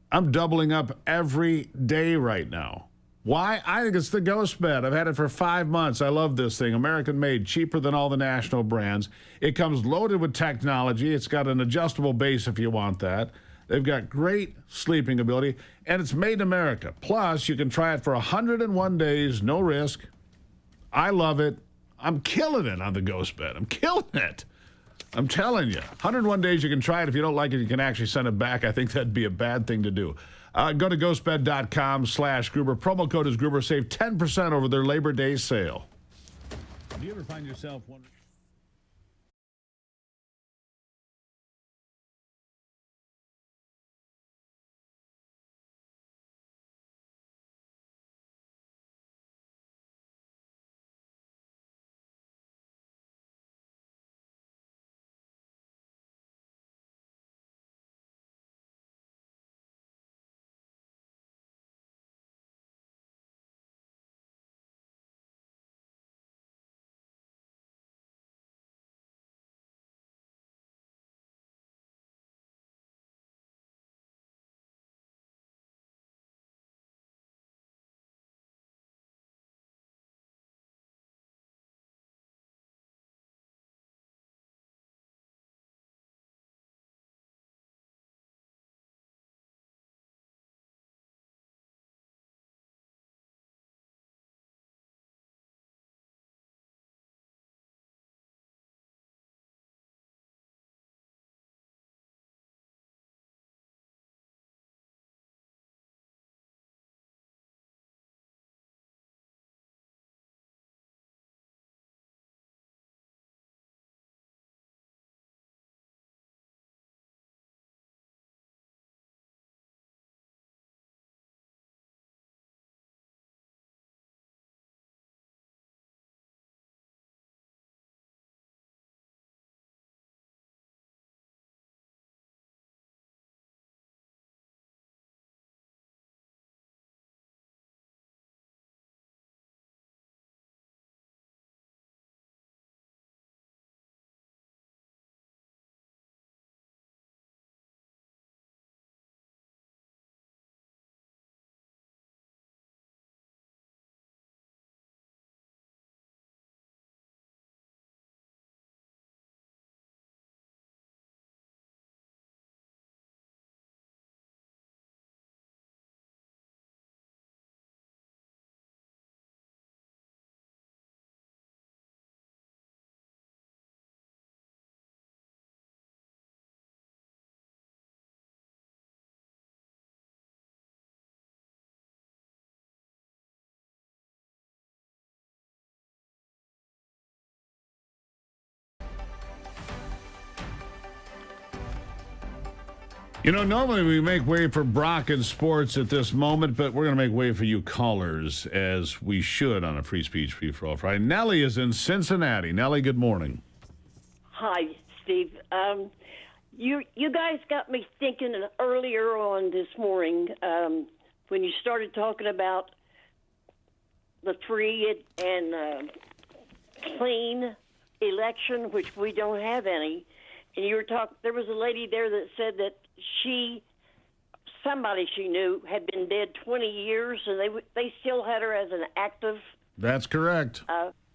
I'm doubling up every day right now. Why? I think it's the Ghost Bed. I've had it for 5 months. I love this thing. American made, cheaper than all the national brands. It comes loaded with technology. It's got an adjustable base if you want that. They've got great sleeping ability, and it's made in America. Plus, you can try it for 101 days, no risk. I love it. I'm killing it on the Ghost Bed. I'm killing it. I'm telling you. 101 days you can try it. If you don't like it, you can actually send it back. I think that'd be a bad thing to do. Go to ghostbed.com/Gruber. Promo code is Gruber. Save 10% over their Labor Day sale. Do you ever find yourself wondering? You know, normally we make way for Brock and sports at this moment, but we're going to make way for you callers, as we should on a Free Speech, Free for All Friday. Nellie is in Cincinnati. Nellie, good morning. Hi, Steve. You guys got me thinking earlier on this morning when you started talking about the free and clean election, which we don't have any. And you were talking. There was a lady there that said that somebody she knew had been dead 20 years, and they still had her as an active. That's correct.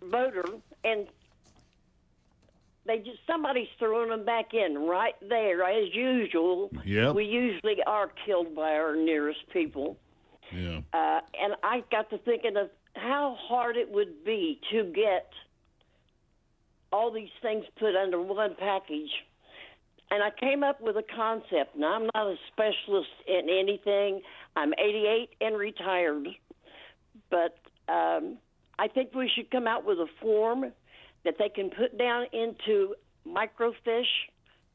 Voter, and somebody's throwing them back in right there as usual. Yep. We usually are killed by our nearest people. Yeah. And I got to thinking of how hard it would be to get all these things put under one package. And I came up with a concept. Now, I'm not a specialist in anything. I'm 88 and retired. But I think we should come out with a form that they can put down into microfiche,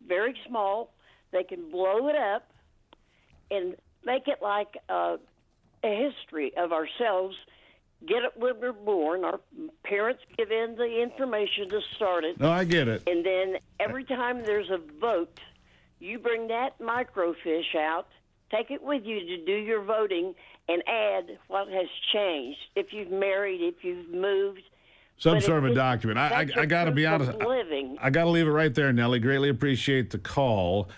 very small. They can blow it up and make it like a history of ourselves. Get it when we're born. Our parents give in the information to start it. No, I get it. And then every time there's a vote, you bring that microfiche out, take it with you to do your voting, and add what has changed. If you've married, if you've moved. Some sort of a document. I got to be honest. I got to leave it right there, Nellie. Greatly appreciate the call.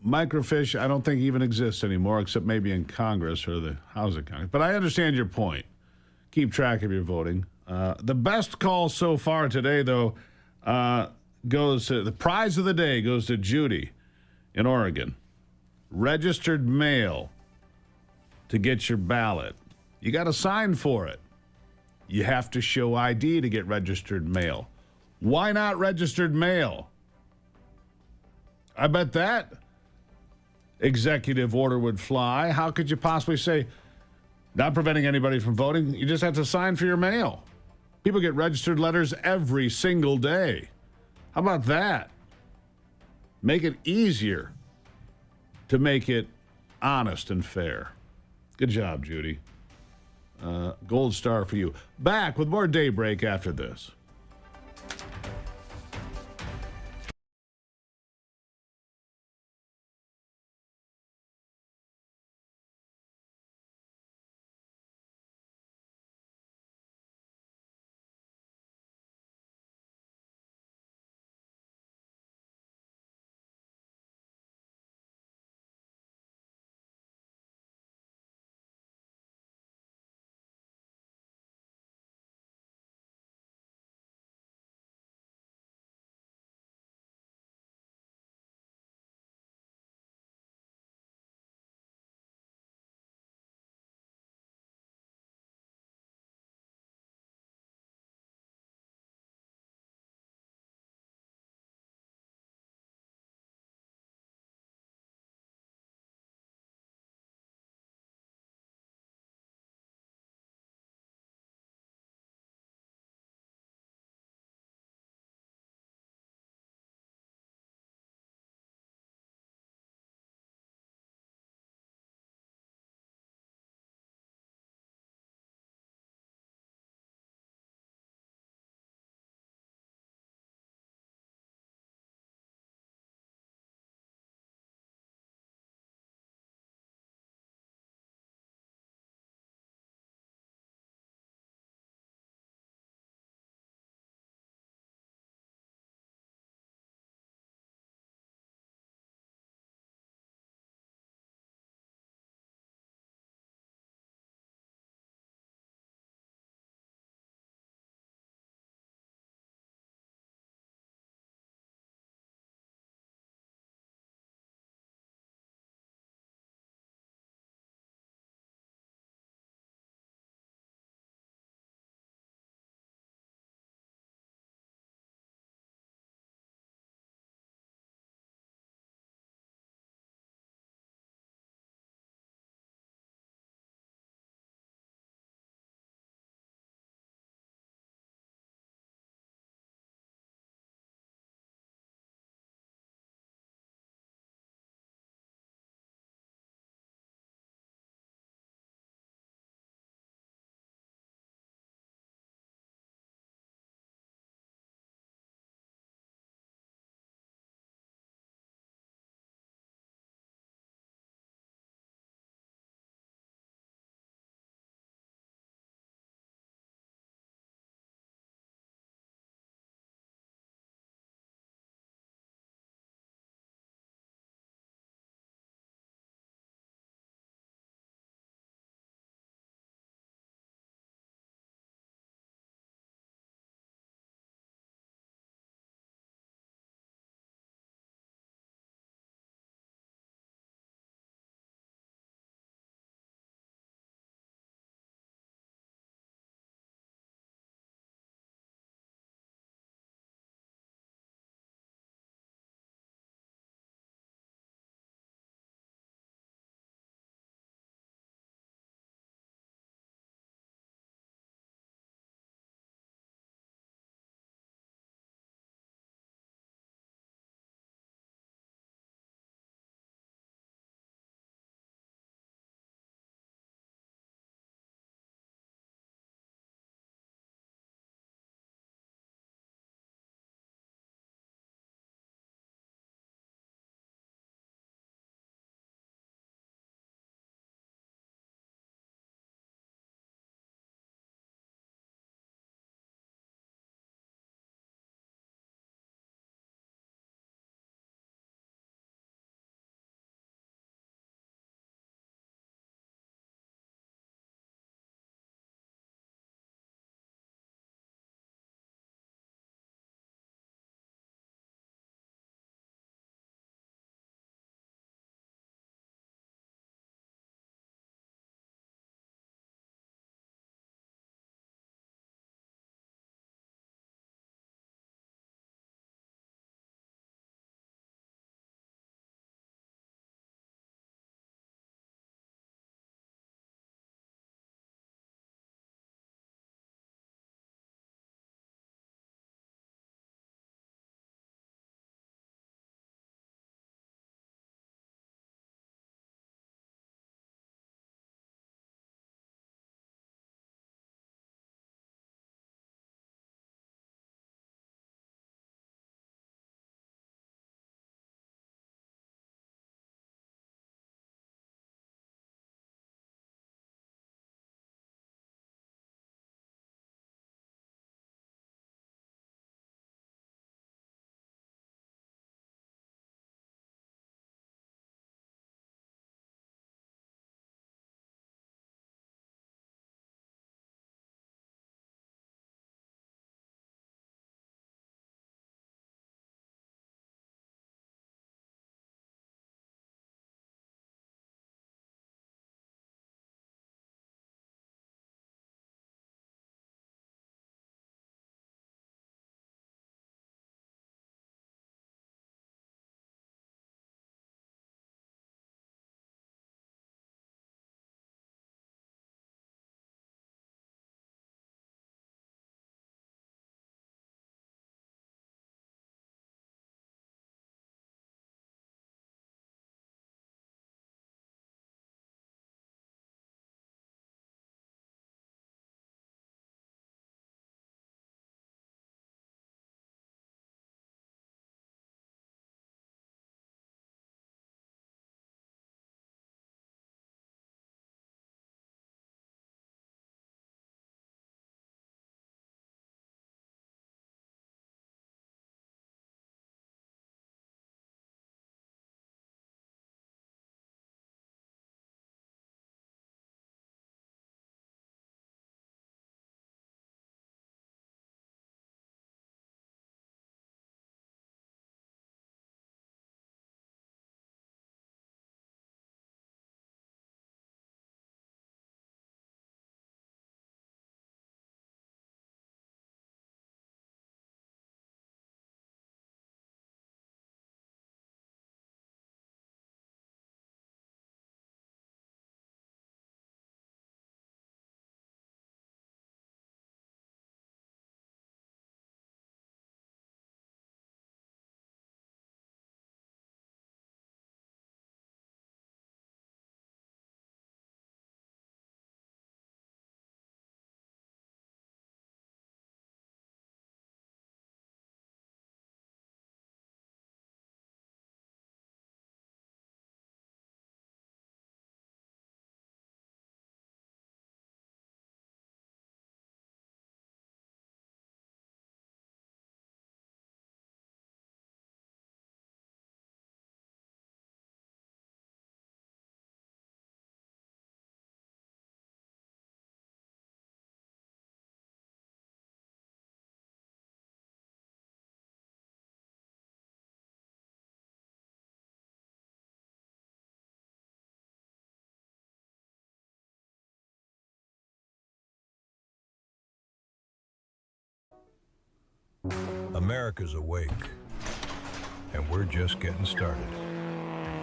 Microfiche, I don't think even exists anymore, except maybe in Congress or the House of Congress. But I understand your point. Keep track of your voting. The best call so far today, though, goes to the prize of the day goes to Judy in Oregon. Registered mail to get your ballot. You got to sign for it. You have to show ID to get registered mail. Why not registered mail? I bet that executive order would fly. How could you possibly say, not preventing anybody from voting, you just have to sign for your mail? People get registered letters every single day. How about that? Make it easier to make it honest and fair. Good job, Judy. Gold star for you. Back with more Daybreak after this. America's awake, and we're just getting started.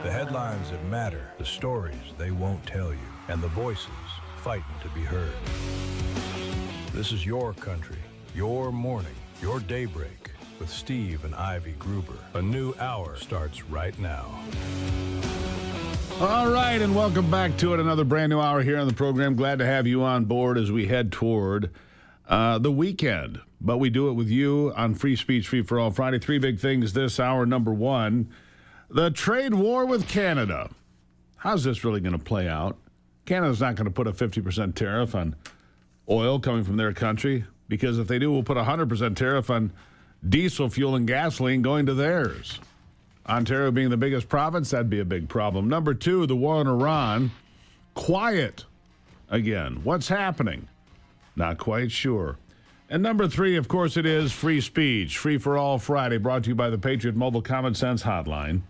The headlines that matter, the stories they won't tell you, and the voices fighting to be heard. This is your country, your morning, your daybreak with Steve and Ivy Gruber. A new hour starts right now. All right, and welcome back to it. Another brand new hour here on the program. Glad to have you on board as we head toward the weekend. But we do it with you on Free Speech, Free for All Friday. Three big things this hour. Number one, the trade war with Canada. How's this really going to play out? Canada's not going to put a 50% tariff on oil coming from their country, because if they do, we'll put a 100% tariff on diesel fuel and gasoline going to theirs. Ontario being the biggest province, that'd be a big problem. Number two, the war in Iran. Quiet again. What's happening? Not quite sure. And number three, of course, it is Free Speech, Free for All Friday, brought to you by the Patriot Mobile Common Sense Hotline.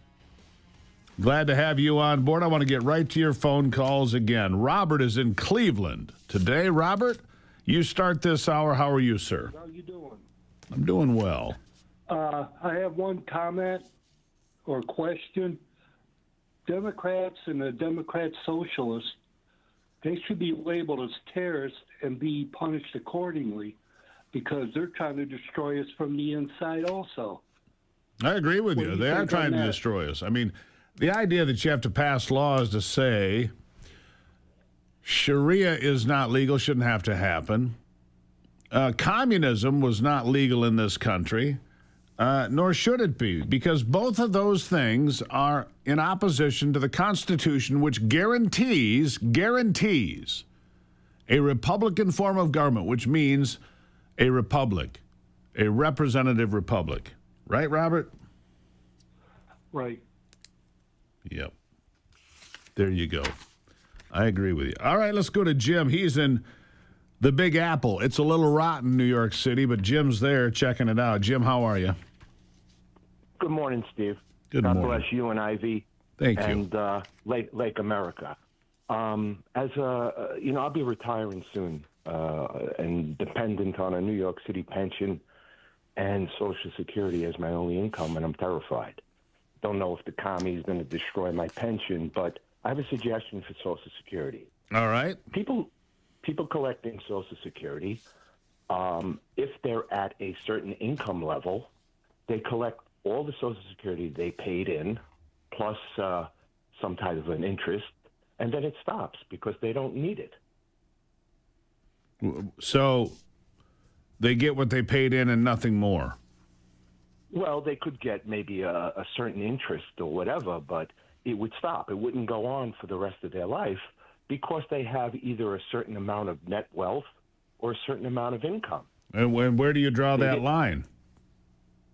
Glad to have you on board. I want to get right to your phone calls again. Robert is in Cleveland today. Robert, you start this hour. How are you, sir? How you doing? I'm doing well. I have one comment or question. Democrats and the Democrat Socialists, they should be labeled as terrorists and be punished accordingly, because they're trying to destroy us from the inside also. I agree with you. They are trying to destroy us. I mean, the idea that you have to pass laws to say Sharia is not legal shouldn't have to happen. Communism was not legal in this country, nor should it be, because both of those things are in opposition to the Constitution, which guarantees a Republican form of government, which means a republic, a representative republic. Right, Robert? Right. Yep. There you go. I agree with you. All right, let's go to Jim. He's in the Big Apple. It's a little rotten, New York City, but Jim's there checking it out. Jim, how are you? Good morning, Steve. Good God morning. bless you and Ivy. Thank you. And Lake America. I'll be retiring soon and dependent on a New York City pension and Social Security as my only income, and I'm terrified. Don't know if the commie is going to destroy my pension, but I have a suggestion for Social Security. All right. People collecting Social Security, if they're at a certain income level, they collect all the Social Security they paid in, plus some type of an interest, and then it stops because they don't need it. So they get what they paid in and nothing more. Well, they could get maybe a certain interest or whatever, but it would stop. It wouldn't go on for the rest of their life because they have either a certain amount of net wealth or a certain amount of income. And where do you draw that line?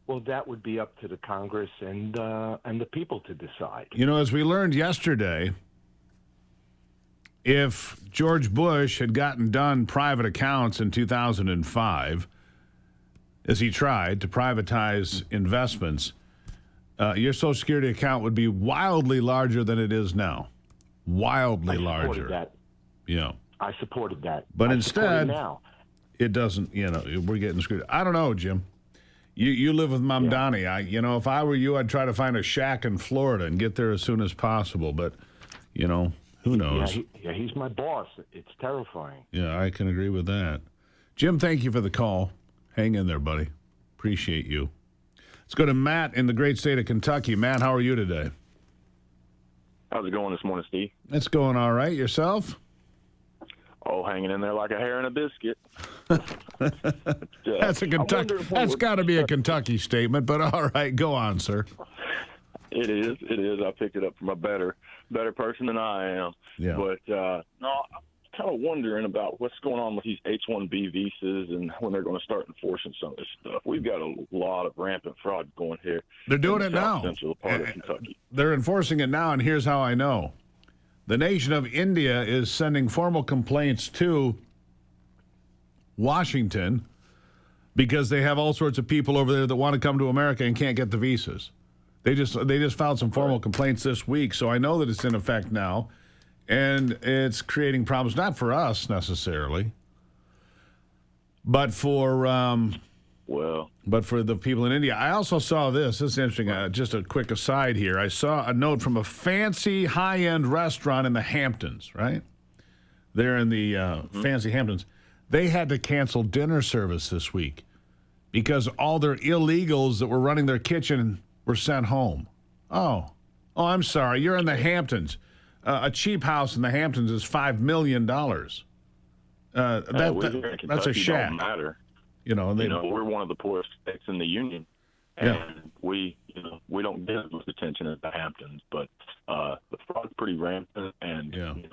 Well, that would be up to the Congress and the people to decide. You know, as we learned yesterday, if George Bush had gotten done private accounts in 2005, as he tried to privatize investments, your Social Security account would be wildly larger than it is now. Wildly larger. That. Yeah. I supported that. But I support it instead, now. it doesn't, we're getting screwed. I don't know, Jim. You live with Mom Donnie. If I were you, I'd try to find a shack in Florida and get there as soon as possible. But, who knows? Yeah, he's my boss. It's terrifying. Yeah, I can agree with that. Jim, thank you for the call. Hang in there, buddy. Appreciate you. Let's go to Matt in the great state of Kentucky. Matt, how are you today? How's it going this morning, Steve? It's going all right. Yourself? Oh, hanging in there like a hair in a biscuit. That's a Kentucky. That's got to be a Kentucky statement, but all right, go on, sir. It is. I picked it up from a better person than I am. Yeah. But no, I'm kind of wondering about what's going on with these H-1B visas and when they're going to start enforcing some of this stuff. We've got a lot of rampant fraud going here. They're doing it now. Central part of Kentucky. They're enforcing it now, and here's how I know. The nation of India is sending formal complaints to Washington because they have all sorts of people over there that want to come to America and can't get the visas. They just filed some formal complaints this week, so I know that it's in effect now, and it's creating problems, not for us necessarily, but for Well, But for the people in India, I also saw this. This is interesting. Just a quick aside here. I saw a note from a fancy high-end restaurant in the Hamptons, right? They're in the fancy Hamptons. They had to cancel dinner service this week because all their illegals that were running their kitchen were sent home. Oh, I'm sorry. You're in the Hamptons. A cheap house in the Hamptons is $5 million. That's a shack. Don't matter. They, We're one of the poorest states in the union, and we don't get as much attention as the Hamptons. But the fraud's pretty rampant, and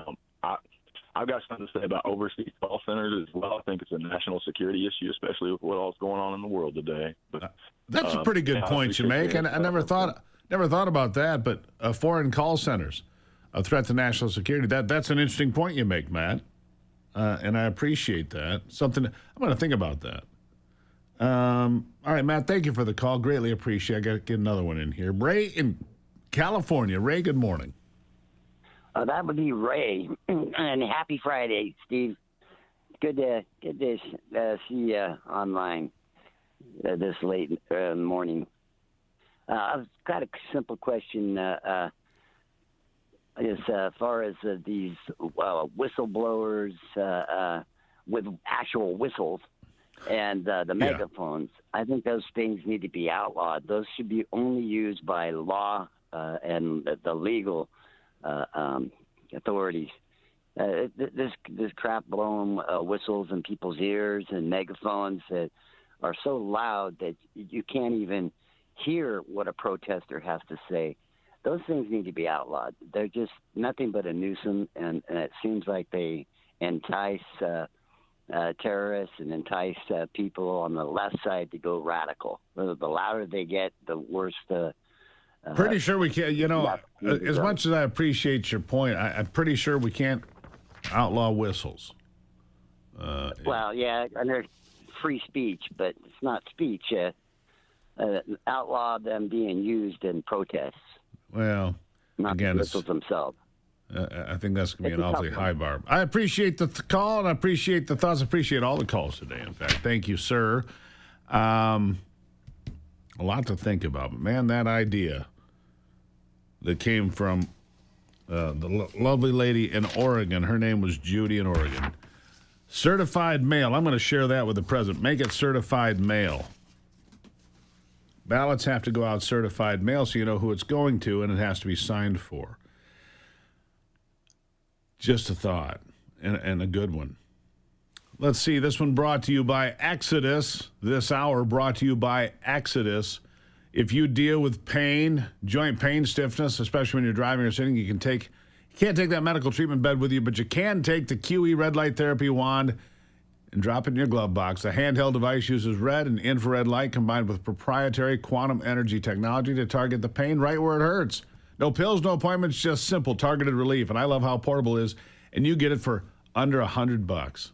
I've got something to say about overseas call centers as well. I think it's a national security issue, especially with what all's going on in the world today. But that's a pretty good point you make, and I never thought about that. But foreign call centers, a threat to national security. That's an interesting point you make, Matt, and I appreciate that. Something I'm going to think about that. All right, Matt, thank you for the call. Greatly appreciate it. I got to get another one in here. Ray in California. Ray, good morning. That would be Ray. And happy Friday, Steve. Good to see you online this late morning. I've got a simple question. As far as these whistleblowers with actual whistles and the megaphones, I think those things need to be outlawed. Those should be only used by law and the legal authorities. This crap blowing whistles in people's ears and megaphones that are so loud that you can't even hear what a protester has to say. Those things need to be outlawed. They're just nothing but a nuisance, and it seems like they entice terrorists and entice people on the left side to go radical. The louder they get, the worse the pretty sure we can't, as much as I appreciate your point, I'm pretty sure we can't outlaw whistles. Well, yeah, and they're free speech, but it's not speech. Outlaw them being used in protests. Well, not again, the whistles themselves. I think that's going to be an awfully high bar. I appreciate the call, and I appreciate the thoughts. I appreciate all the calls today, in fact. Thank you, sir. A lot to think about. But, man, that idea that came from the lovely lady in Oregon. Her name was Judy in Oregon. Certified mail. I'm going to share that with the president. Make it certified mail. Ballots have to go out certified mail so you know who it's going to, and it has to be signed for. Just a thought, and a good one. Let's see, this one brought to you by Exodus. This hour brought to you by Exodus. If you deal with pain, joint pain stiffness, especially when you're driving or sitting, you can't take that medical treatment bed with you, but you can take the QE red light therapy wand and drop it in your glove box. The handheld device uses red and infrared light combined with proprietary quantum energy technology to target the pain right where it hurts. No pills, no appointments, just simple targeted relief. And I love how portable it is. And you get it for under $100.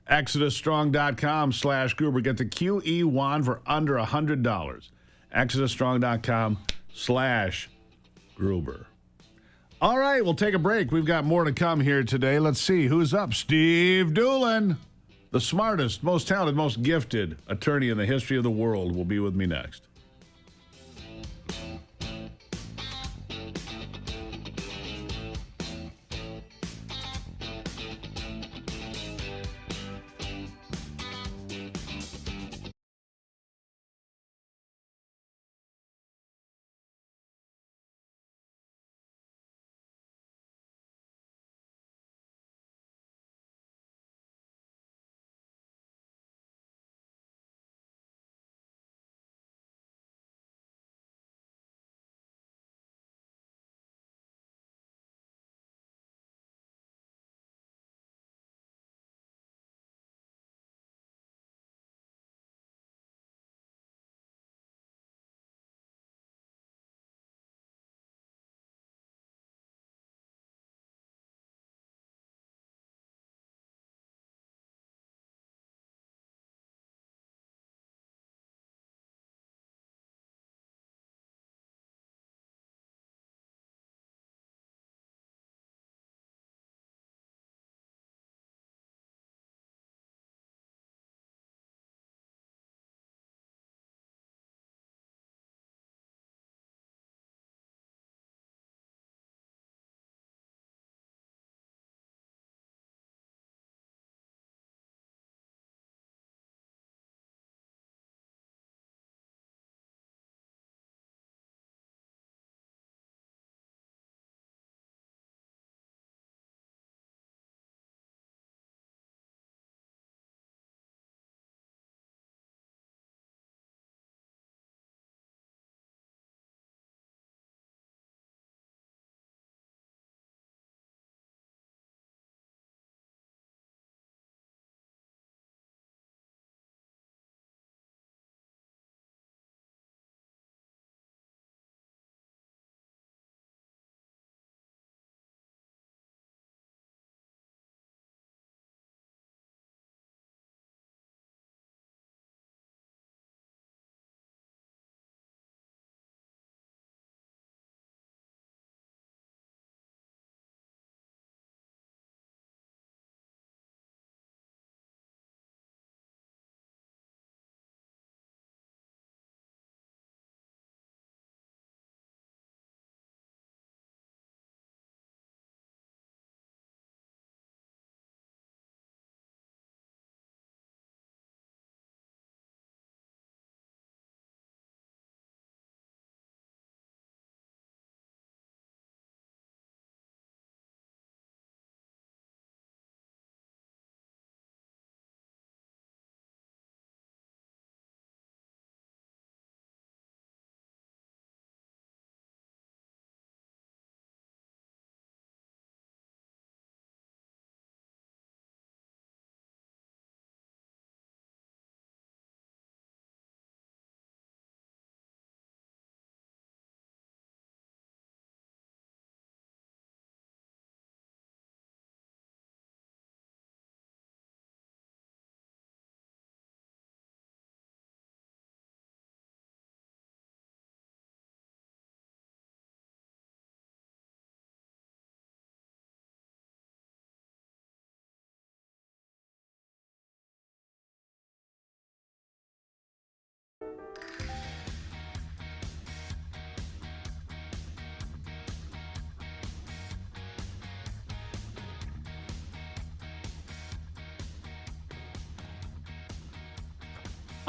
ExodusStrong.com/Gruber. Get the QE wand for under $100. ExodusStrong.com/Gruber. All right, we'll take a break. We've got more to come here today. Let's see who's up. Steve Doolin, the smartest, most talented, most gifted attorney in the history of the world, will be with me next.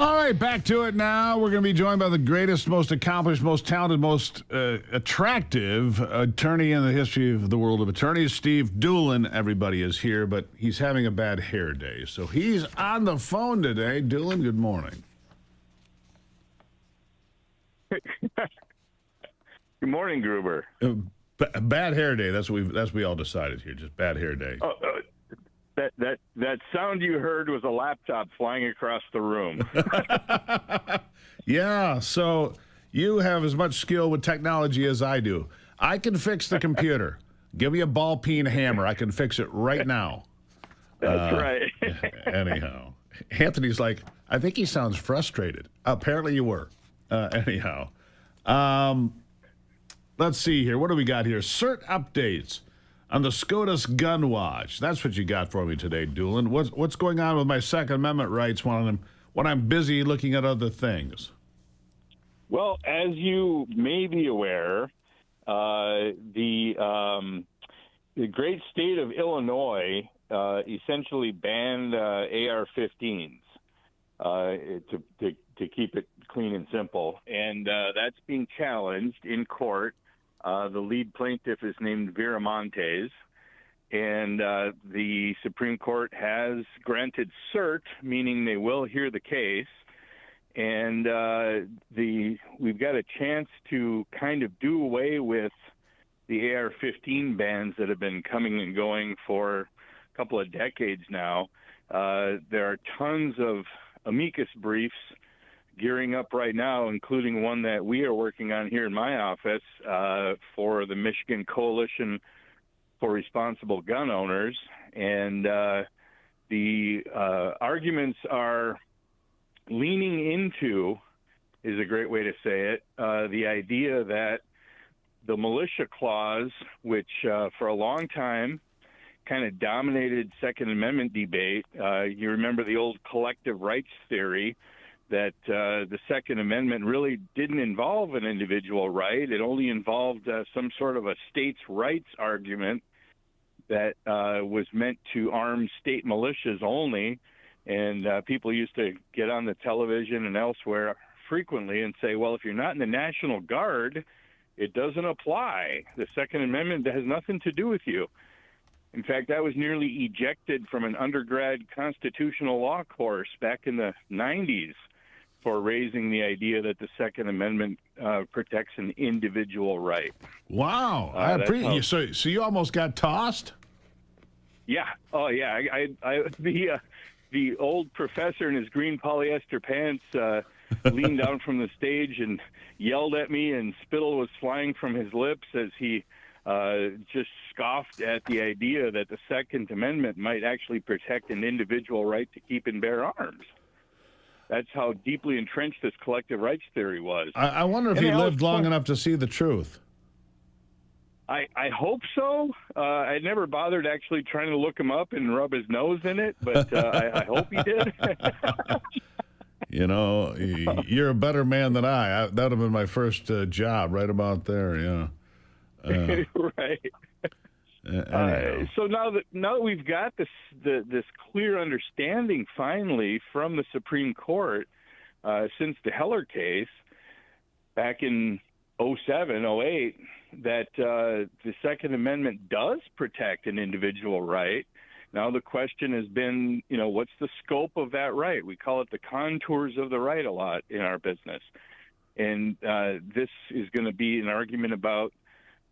All right, back to it now. We're going to be joined by the greatest, most accomplished, most talented, most attractive attorney in the history of the world of attorneys, Steve Doolin. Everybody is here, but he's having a bad hair day. So he's on the phone today. Doolin, good morning. Good morning, Gruber. Bad hair day. That's what we all decided here. Just bad hair day. That sound you heard was a laptop flying across the room. Yeah. So you have as much skill with technology as I do. I can fix the computer. Give me a ball peen hammer. I can fix it right now. That's right. Anyhow, Anthony's like, I think he sounds frustrated. Apparently you were. Anyhow. Let's see here. What do we got here? CERT updates on the SCOTUS gun watch. That's what you got for me today, Doolin. What's going on with my Second Amendment rights when I'm busy looking at other things? Well, as you may be aware, the great state of Illinois essentially banned AR-15s to keep it clean and simple, and that's being challenged in court. The lead plaintiff is named Viramontes, and the Supreme Court has granted cert, meaning they will hear the case, and we've got a chance to kind of do away with the AR-15 bans that have been coming and going for a couple of decades now. There are tons of amicus briefs gearing up right now, including one that we are working on here in my office for the Michigan Coalition for Responsible Gun Owners. And the arguments are leaning into, is a great way to say it, the idea that the militia clause, which for a long time kind of dominated Second Amendment debate, you remember the old collective rights theory, that the Second Amendment really didn't involve an individual right. It only involved some sort of a states' rights argument that was meant to arm state militias only. And people used to get on the television and elsewhere frequently and say, well, if you're not in the National Guard, it doesn't apply. The Second Amendment has nothing to do with you. In fact, I was nearly ejected from an undergrad constitutional law course back in the 90s for raising the idea that the Second Amendment protects an individual right. Wow. I appreciate you. So you almost got tossed? Yeah. Oh, yeah. The old professor in his green polyester pants leaned down from the stage and yelled at me, and spittle was flying from his lips as he just scoffed at the idea that the Second Amendment might actually protect an individual right to keep and bear arms. That's how deeply entrenched this collective rights theory was. I wonder if he lived long enough to see the truth. I hope so. I never bothered actually trying to look him up and rub his nose in it, but I hope he did. You know, you're a better man than I. That would have been my first job, right about there, yeah. Right. So now that we've got this clear understanding finally from the Supreme Court since the Heller case back in 07, 08, that the Second Amendment does protect an individual right. Now the question has been, what's the scope of that right? We call it the contours of the right a lot in our business. And this is going to be an argument about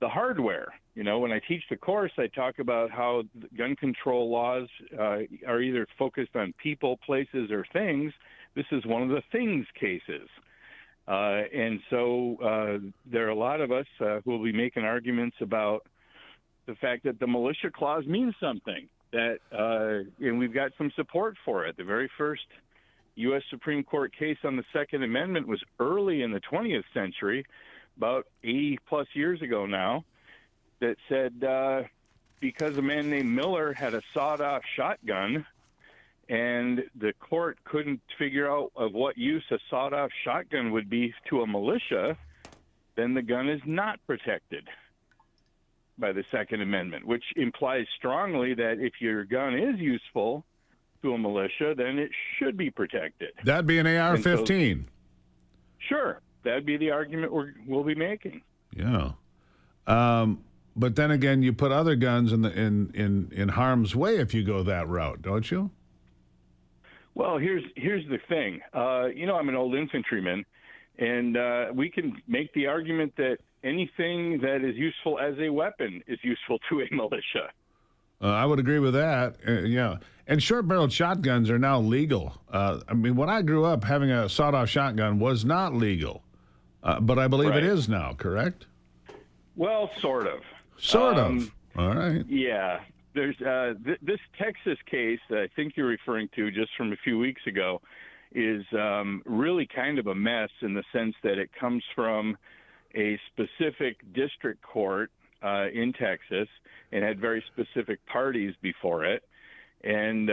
the hardware. When I teach the course, I talk about how gun control laws are either focused on people, places, or things. This is one of the things cases. And so there are a lot of us who will be making arguments about the fact that the militia clause means something, and we've got some support for it. The very first U.S. Supreme Court case on the Second Amendment was early in the 20th century, about 80-plus years ago now, that said because a man named Miller had a sawed-off shotgun and the court couldn't figure out of what use a sawed-off shotgun would be to a militia, then the gun is not protected by the Second Amendment, which implies strongly that if your gun is useful to a militia, then it should be protected. That'd be an AR-15. Sure, that'd be the argument we'll be making. Yeah. But then again, you put other guns in harm's way if you go that route, don't you? Well, here's the thing. I'm an old infantryman, and we can make the argument that anything that is useful as a weapon is useful to a militia. I would agree with that. Yeah. And short-barreled shotguns are now legal. When I grew up, having a sawed-off shotgun was not legal. But I believe it is now, correct? Well, sort of. Sort of. All right. Yeah. There's this Texas case that I think you're referring to just from a few weeks ago is really kind of a mess in the sense that it comes from a specific district court in Texas and had very specific parties before it. And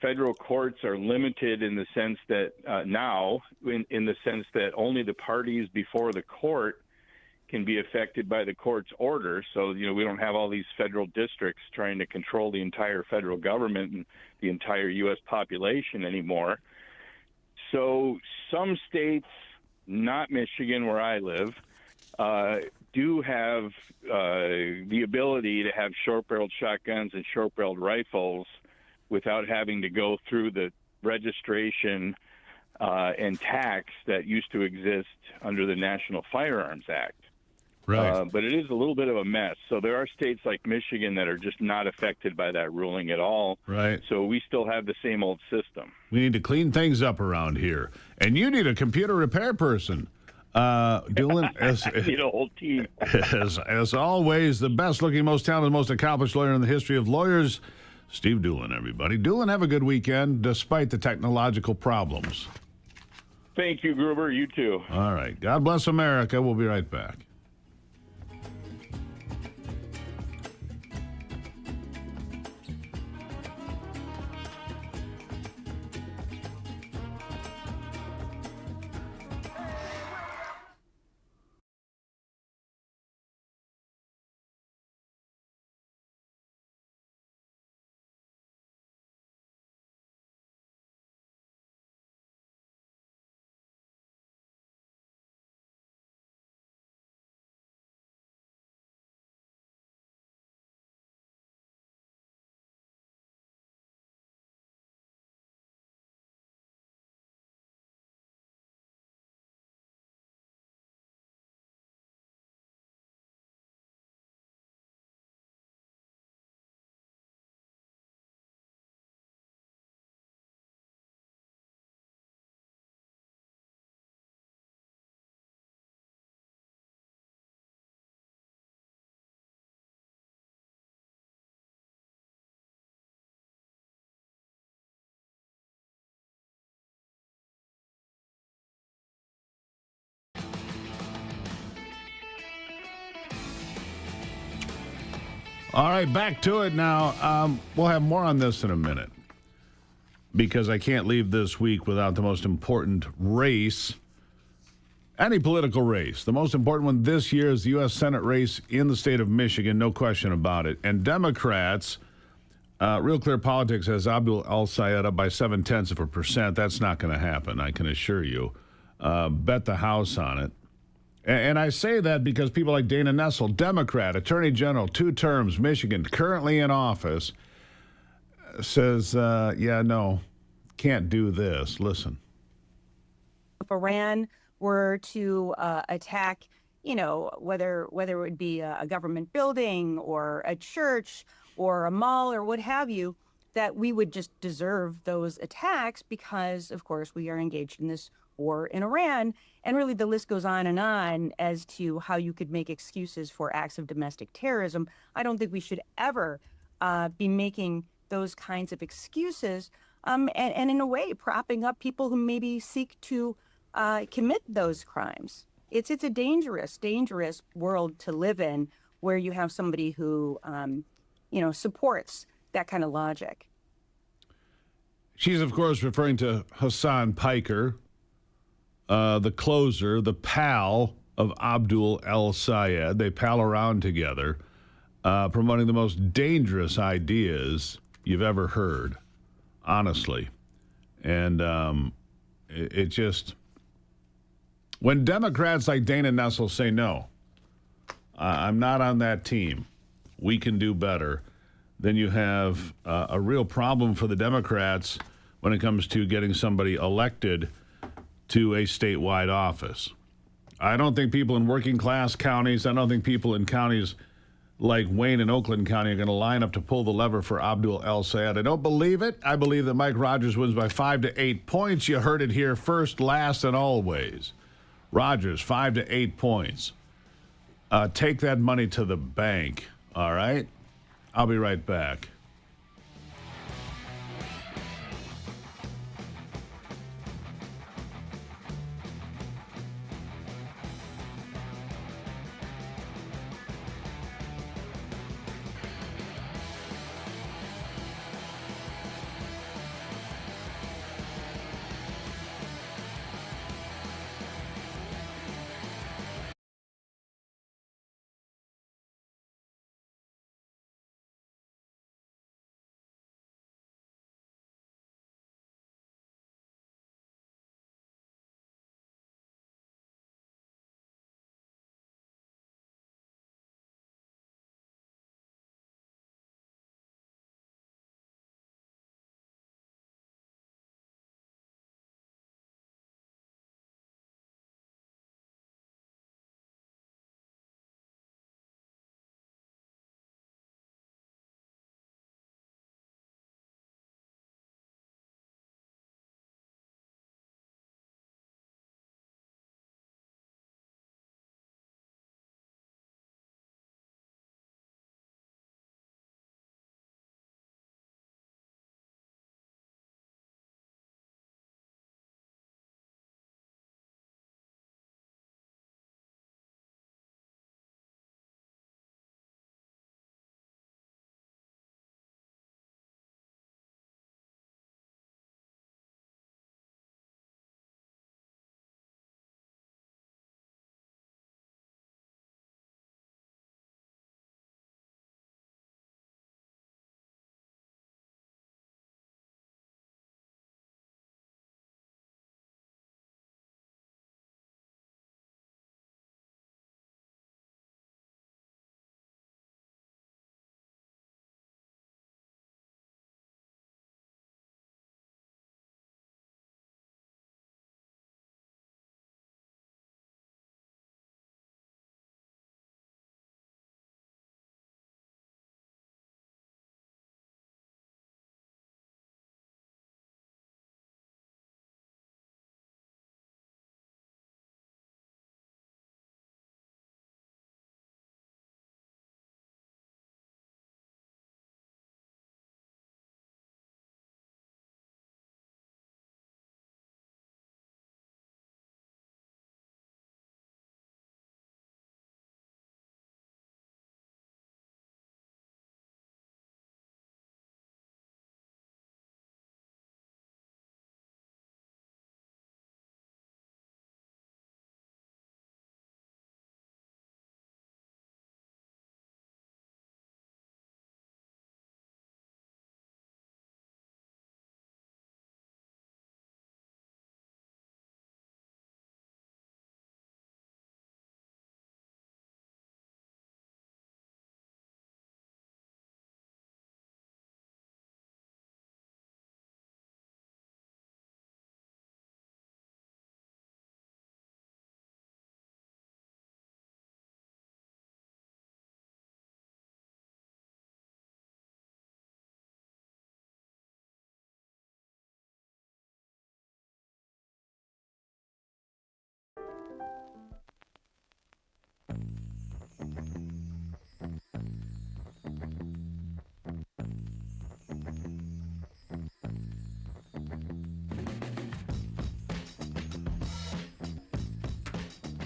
federal courts are limited in the sense that now, in the sense that only the parties before the court can be affected by the court's order. So, we don't have all these federal districts trying to control the entire federal government and the entire U.S. population anymore. So some states, not Michigan where I live, do have the ability to have short-barreled shotguns and short-barreled rifles without having to go through the registration and tax that used to exist under the National Firearms Act. Right. But it is a little bit of a mess. So there are states like Michigan that are just not affected by that ruling at all. Right. So we still have the same old system. We need to clean things up around here. And you need a computer repair person. Doolin, need a whole team. As always, the best-looking, most talented, most accomplished lawyer in the history of lawyers, Steve Doolin, everybody. Doolin, have a good weekend, despite the technological problems. Thank you, Gruber. You too. All right. God bless America. We'll be right back. All right, back to it now. We'll have more on this in a minute because I can't leave this week without the most important race, any political race. The most important one this year is the U.S. Senate race in the state of Michigan, no question about it. And Democrats, Real Clear Politics has Abdul El-Sayed up by 0.7%. That's not going to happen, I can assure you. Bet the house on it. And I say that because people like Dana Nessel, Democrat, Attorney General, 2 terms, Michigan, currently in office, says, no, can't do this. Listen. If Iran were to attack, whether it would be a government building or a church or a mall or what have you, that we would just deserve those attacks because, of course, we are engaged in this war in Iran. And really, the list goes on as to how you could make excuses for acts of domestic terrorism. I don't think we should ever be making those kinds of excuses and in a way, propping up people who maybe seek to commit those crimes. It's a dangerous world to live in where you have somebody who, supports that kind of logic. She's, of course, referring to Hassan Piker, the closer, the pal of Abdul El-Sayed. They pal around together, promoting the most dangerous ideas you've ever heard honestly. And it just, when Democrats like Dana Nessel say, no, I'm not on that team, we can do better, then you have a real problem for the Democrats when it comes to getting somebody elected to a statewide office. I don't think people in working class counties, I don't think people in counties like Wayne and Oakland County are going to line up to pull the lever for Abdul El Sayed. I don't believe it. I believe that Mike Rogers wins by 5 to 8 points. You heard it here first, last, and always. Rogers, 5 to 8 points. Take that money to the bank, all right? I'll be right back.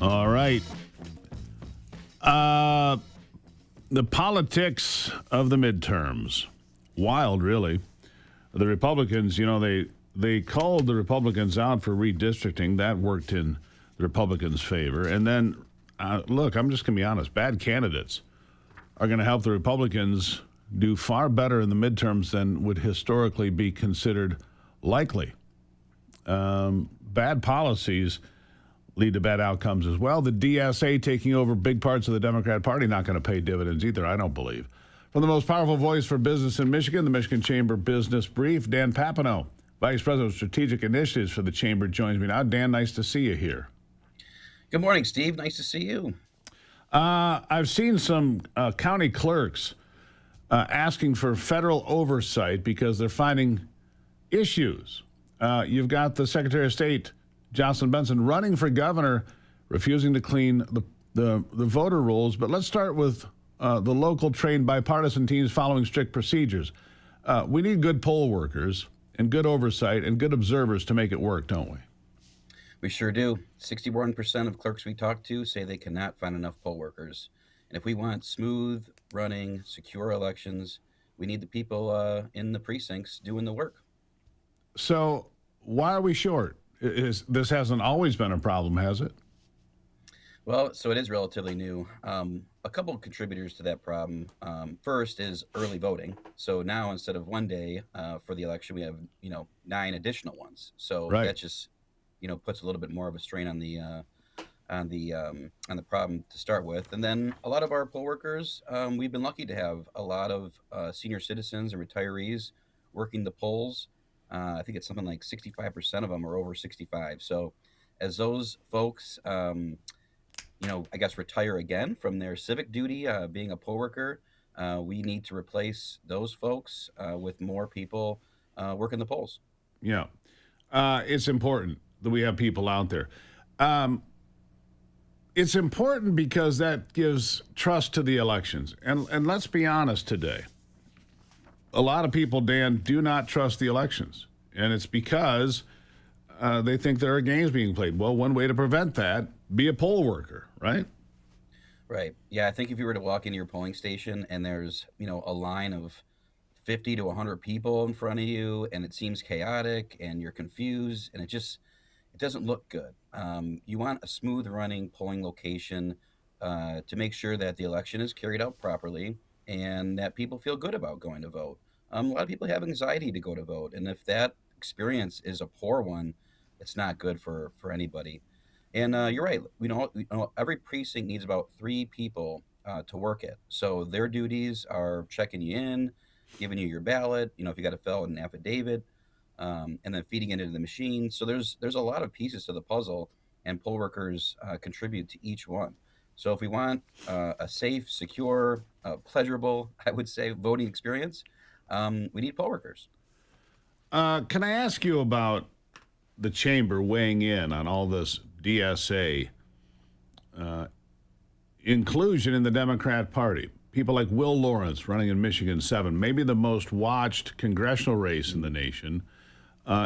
All right. The politics of the midterms. Wild, really. The Republicans, you know, they called the Republicans out for redistricting. That worked in the Republicans' favor. And then, look, I'm just going to be honest. Bad candidates are going to help the Republicans do far better in the midterms than would historically be considered likely. Bad policies lead to bad outcomes as well. The DSA taking over big parts of the Democrat Party, not going to pay dividends either, I don't believe. From the most powerful voice for business in Michigan, the Michigan Chamber Business Brief, Dan Papineau, Vice President of Strategic Initiatives for the Chamber, joins me now. Dan, nice to see you here. Good morning, Steve. Nice to see you. I've seen some county clerks asking for federal oversight because they're finding issues. You've got the Secretary of State, Jocelyn Benson, running for governor, refusing to clean the voter rolls. But let's start with the local trained bipartisan teams following strict procedures. We need good poll workers and good oversight and good observers to make it work, don't we? We sure do. 61% of clerks we talk to say they cannot find enough poll workers. And if we want smooth running, secure elections, we need the people in the precincts doing the work. So why are we short? This hasn't always been a problem, has it? Well, so it is relatively new. A couple of contributors to that problem. First is early voting. So now instead of 1 day for the election, we have 9 additional ones. So that just puts a little bit more of a strain on the problem to start with. And then a lot of our poll workers, we've been lucky to have a lot of senior citizens and retirees working the polls. I think it's something like 65% of them are over 65. So as those folks, I guess retire again from their civic duty, being a poll worker, we need to replace those folks with more people working the polls. Yeah, it's important that we have people out there. It's important because that gives trust to the elections. And let's be honest today. A lot of people, Dan, do not trust the elections. And it's because they think there are games being played. Well, one way to prevent that, be a poll worker, right? Right. Yeah, I think if you were to walk into your polling station and there's, a line of 50 to 100 people in front of you and it seems chaotic and you're confused and it doesn't look good. You want a smooth running polling location to make sure that the election is carried out properly and that people feel good about going to vote. A lot of people have anxiety to go to vote. And if that experience is a poor one, it's not good for anybody. And you're right. Every precinct needs about 3 people to work it. So their duties are checking you in, giving you your ballot, if you got to fill out an affidavit, and then feeding it into the machine. So there's a lot of pieces to the puzzle, and poll workers contribute to each one. So if we want a safe, secure, pleasurable, I would say, voting experience, we need poll workers. Can I ask you about the chamber weighing in on all this DSA inclusion in the Democrat Party? People like Will Lawrence running in Michigan 7, maybe the most watched congressional race in the nation.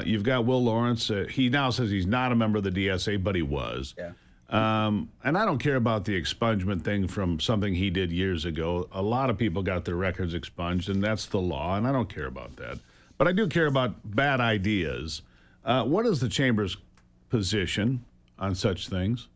You've got Will Lawrence. He now says he's not a member of the DSA, but he was. Yeah. And I don't care about the expungement thing from something he did years ago. A lot of people got their records expunged, and that's the law, and I don't care about that. But I do care about bad ideas. What is the chamber's position on such things?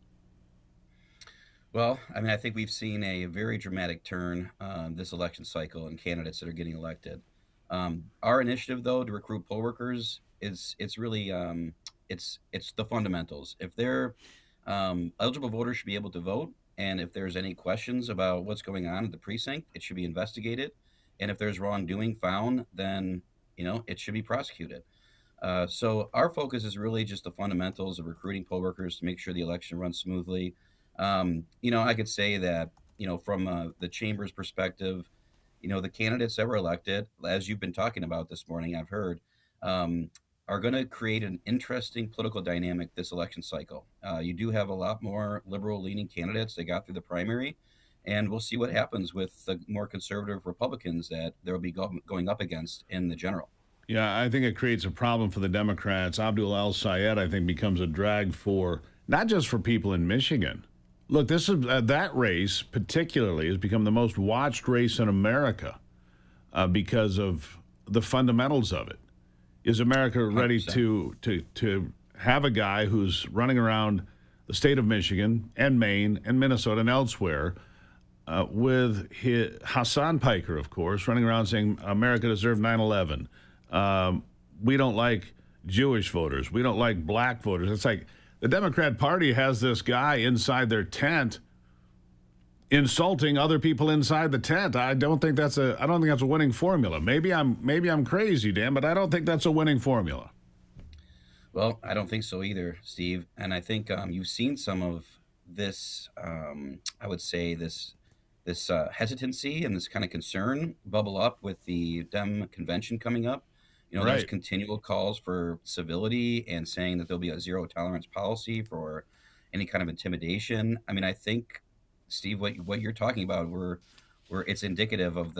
Well, I think we've seen a very dramatic turn this election cycle in candidates that are getting elected. Our initiative, though, to recruit poll workers it's really it's the fundamentals. If they're eligible voters should be able to vote, and if there's any questions about what's going on at the precinct, it should be investigated. And if there's wrongdoing found, then it should be prosecuted. So our focus is really just the fundamentals of recruiting poll workers to make sure the election runs smoothly. I could say that, from the chamber's perspective, the candidates that were elected, as you've been talking about this morning, I've heard, are going to create an interesting political dynamic this election cycle. You do have a lot more liberal-leaning candidates that got through the primary, and we'll see what happens with the more conservative Republicans that they'll be going up against in the general. Yeah, I think it creates a problem for the Democrats. Abdul El-Sayed, I think, becomes a drag for not just for people in Michigan. Look, this is that race particularly has become the most watched race in America because of the fundamentals of it. Is America ready to have a guy who's running around the state of Michigan and Maine and Minnesota and elsewhere with Hassan Piker, of course, running around saying America deserved 9/11. We don't like Jewish voters. We don't like black voters. It's like the Democrat Party has this guy inside their tent insulting other people inside the tent. I don't think that's a winning formula. Maybe I'm crazy, Dan, but I don't think that's a winning formula. Well, I don't think so either, Steve. And I think you've seen some of this. I would say this hesitancy and this kind of concern bubble up with the Dem convention coming up. There's Right. continual calls for civility and saying that there'll be a zero tolerance policy for any kind of intimidation. I mean, I think, Steve, what you're talking about, it's indicative of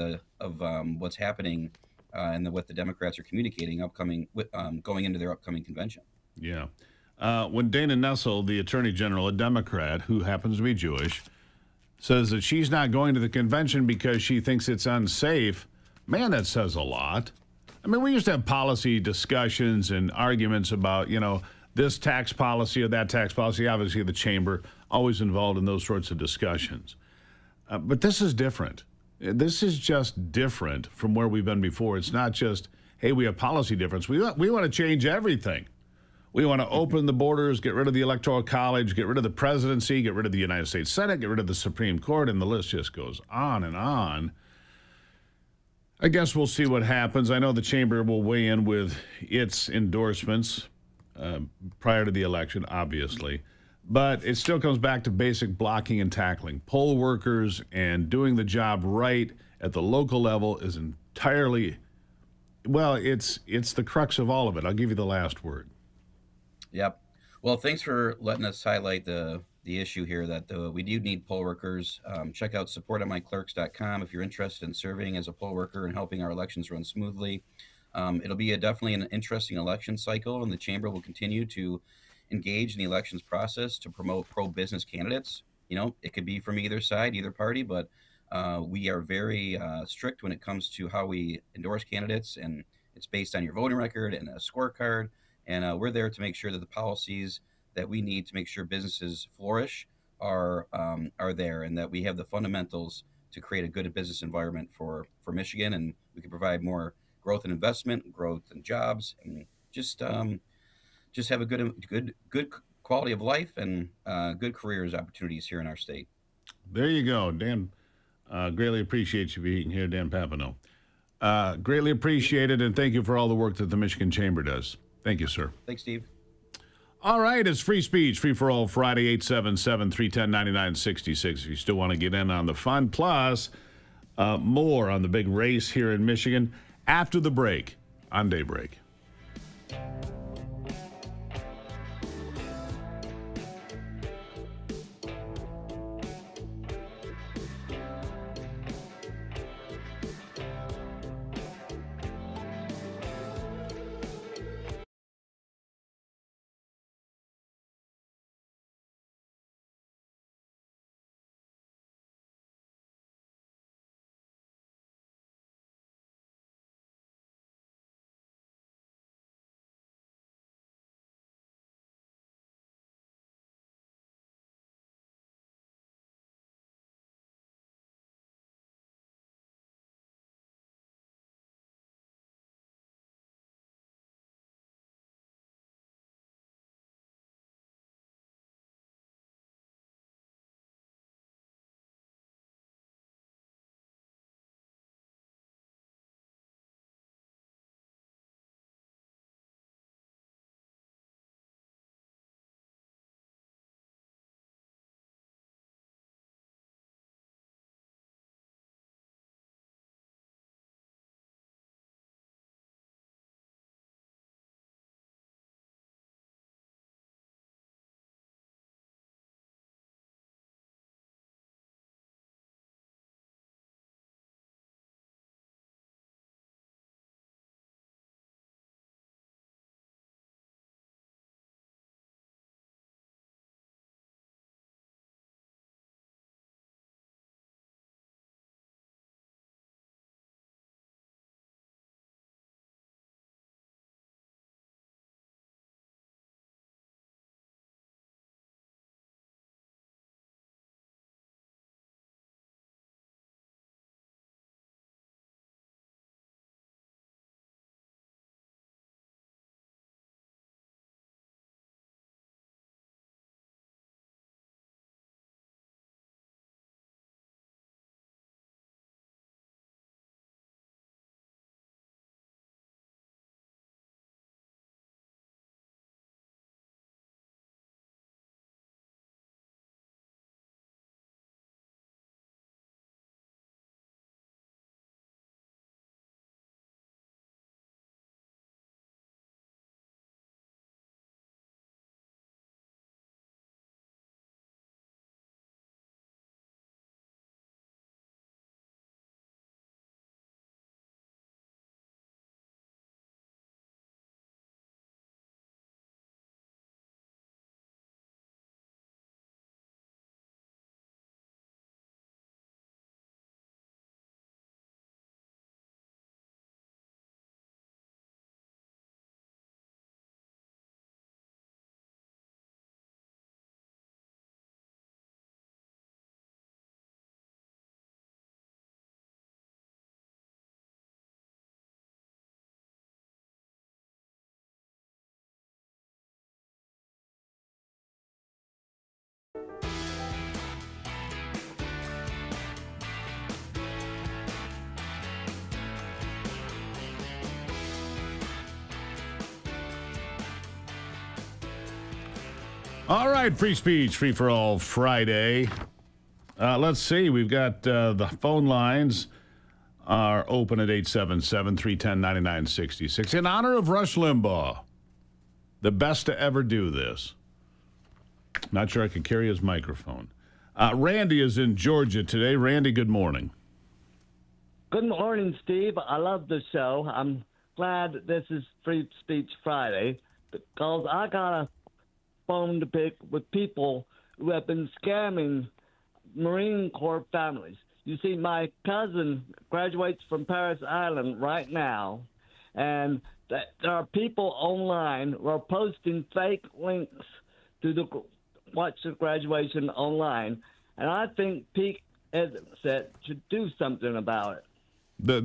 what's happening and what the Democrats are communicating going into their upcoming convention. Yeah. When Dana Nessel, the Attorney General, a Democrat who happens to be Jewish, says that she's not going to the convention because she thinks it's unsafe, man, that says a lot. I mean, we used to have policy discussions and arguments about, this tax policy or that tax policy. Obviously, the chamber always involved in those sorts of discussions. But this is different. This is just different from where we've been before. It's not just, hey, we have policy difference. We want to change everything. We want to open the borders, get rid of the Electoral College, get rid of the presidency, get rid of the United States Senate, get rid of the Supreme Court, and the list just goes on and on. I guess we'll see what happens. I know the chamber will weigh in with its endorsements prior to the election, obviously. But it still comes back to basic blocking and tackling. Poll workers and doing the job right at the local level is entirely, well, it's the crux of all of it. I'll give you the last word. Yep. Well, thanks for letting us highlight the issue here that we do need poll workers. Check out supportatmyclerks.com if you're interested in serving as a poll worker and helping our elections run smoothly. It'll be definitely an interesting election cycle, and the chamber will continue to engage in the elections process to promote pro-business candidates. It could be from either side, either party, but we are very strict when it comes to how we endorse candidates, and it's based on your voting record and a scorecard. And we're there to make sure that the policies that we need to make sure businesses flourish are there, and that we have the fundamentals to create a good business environment for Michigan, and we can provide more growth and investment, growth and jobs, and just have a good quality of life and good careers opportunities here in our state. There you go, Dan. Greatly appreciate you being here, Dan Papineau. Greatly appreciate it, and thank you for all the work that the Michigan Chamber does. Thank you, sir. Thanks, Steve. All right, it's Free Speech, Free for All Friday, 877-310-9966. If you still want to get in on the fun, plus more on the big race here in Michigan after the break on Daybreak. All right, free speech, free for all Friday. Let's see. We've got the phone lines are open at 877-310-9966. In honor of Rush Limbaugh, the best to ever do this. Not sure I could carry his microphone. Randy is in Georgia today. Randy, good morning. Good morning, Steve. I love the show. I'm glad this is Free Speech Friday because I got a phone to pick with people who have been scamming Marine Corps families. You see, my cousin graduates from Paris Island right now, and there are people online who are posting fake links to watch the graduation online, and I think Pete Hegseth should do something about it.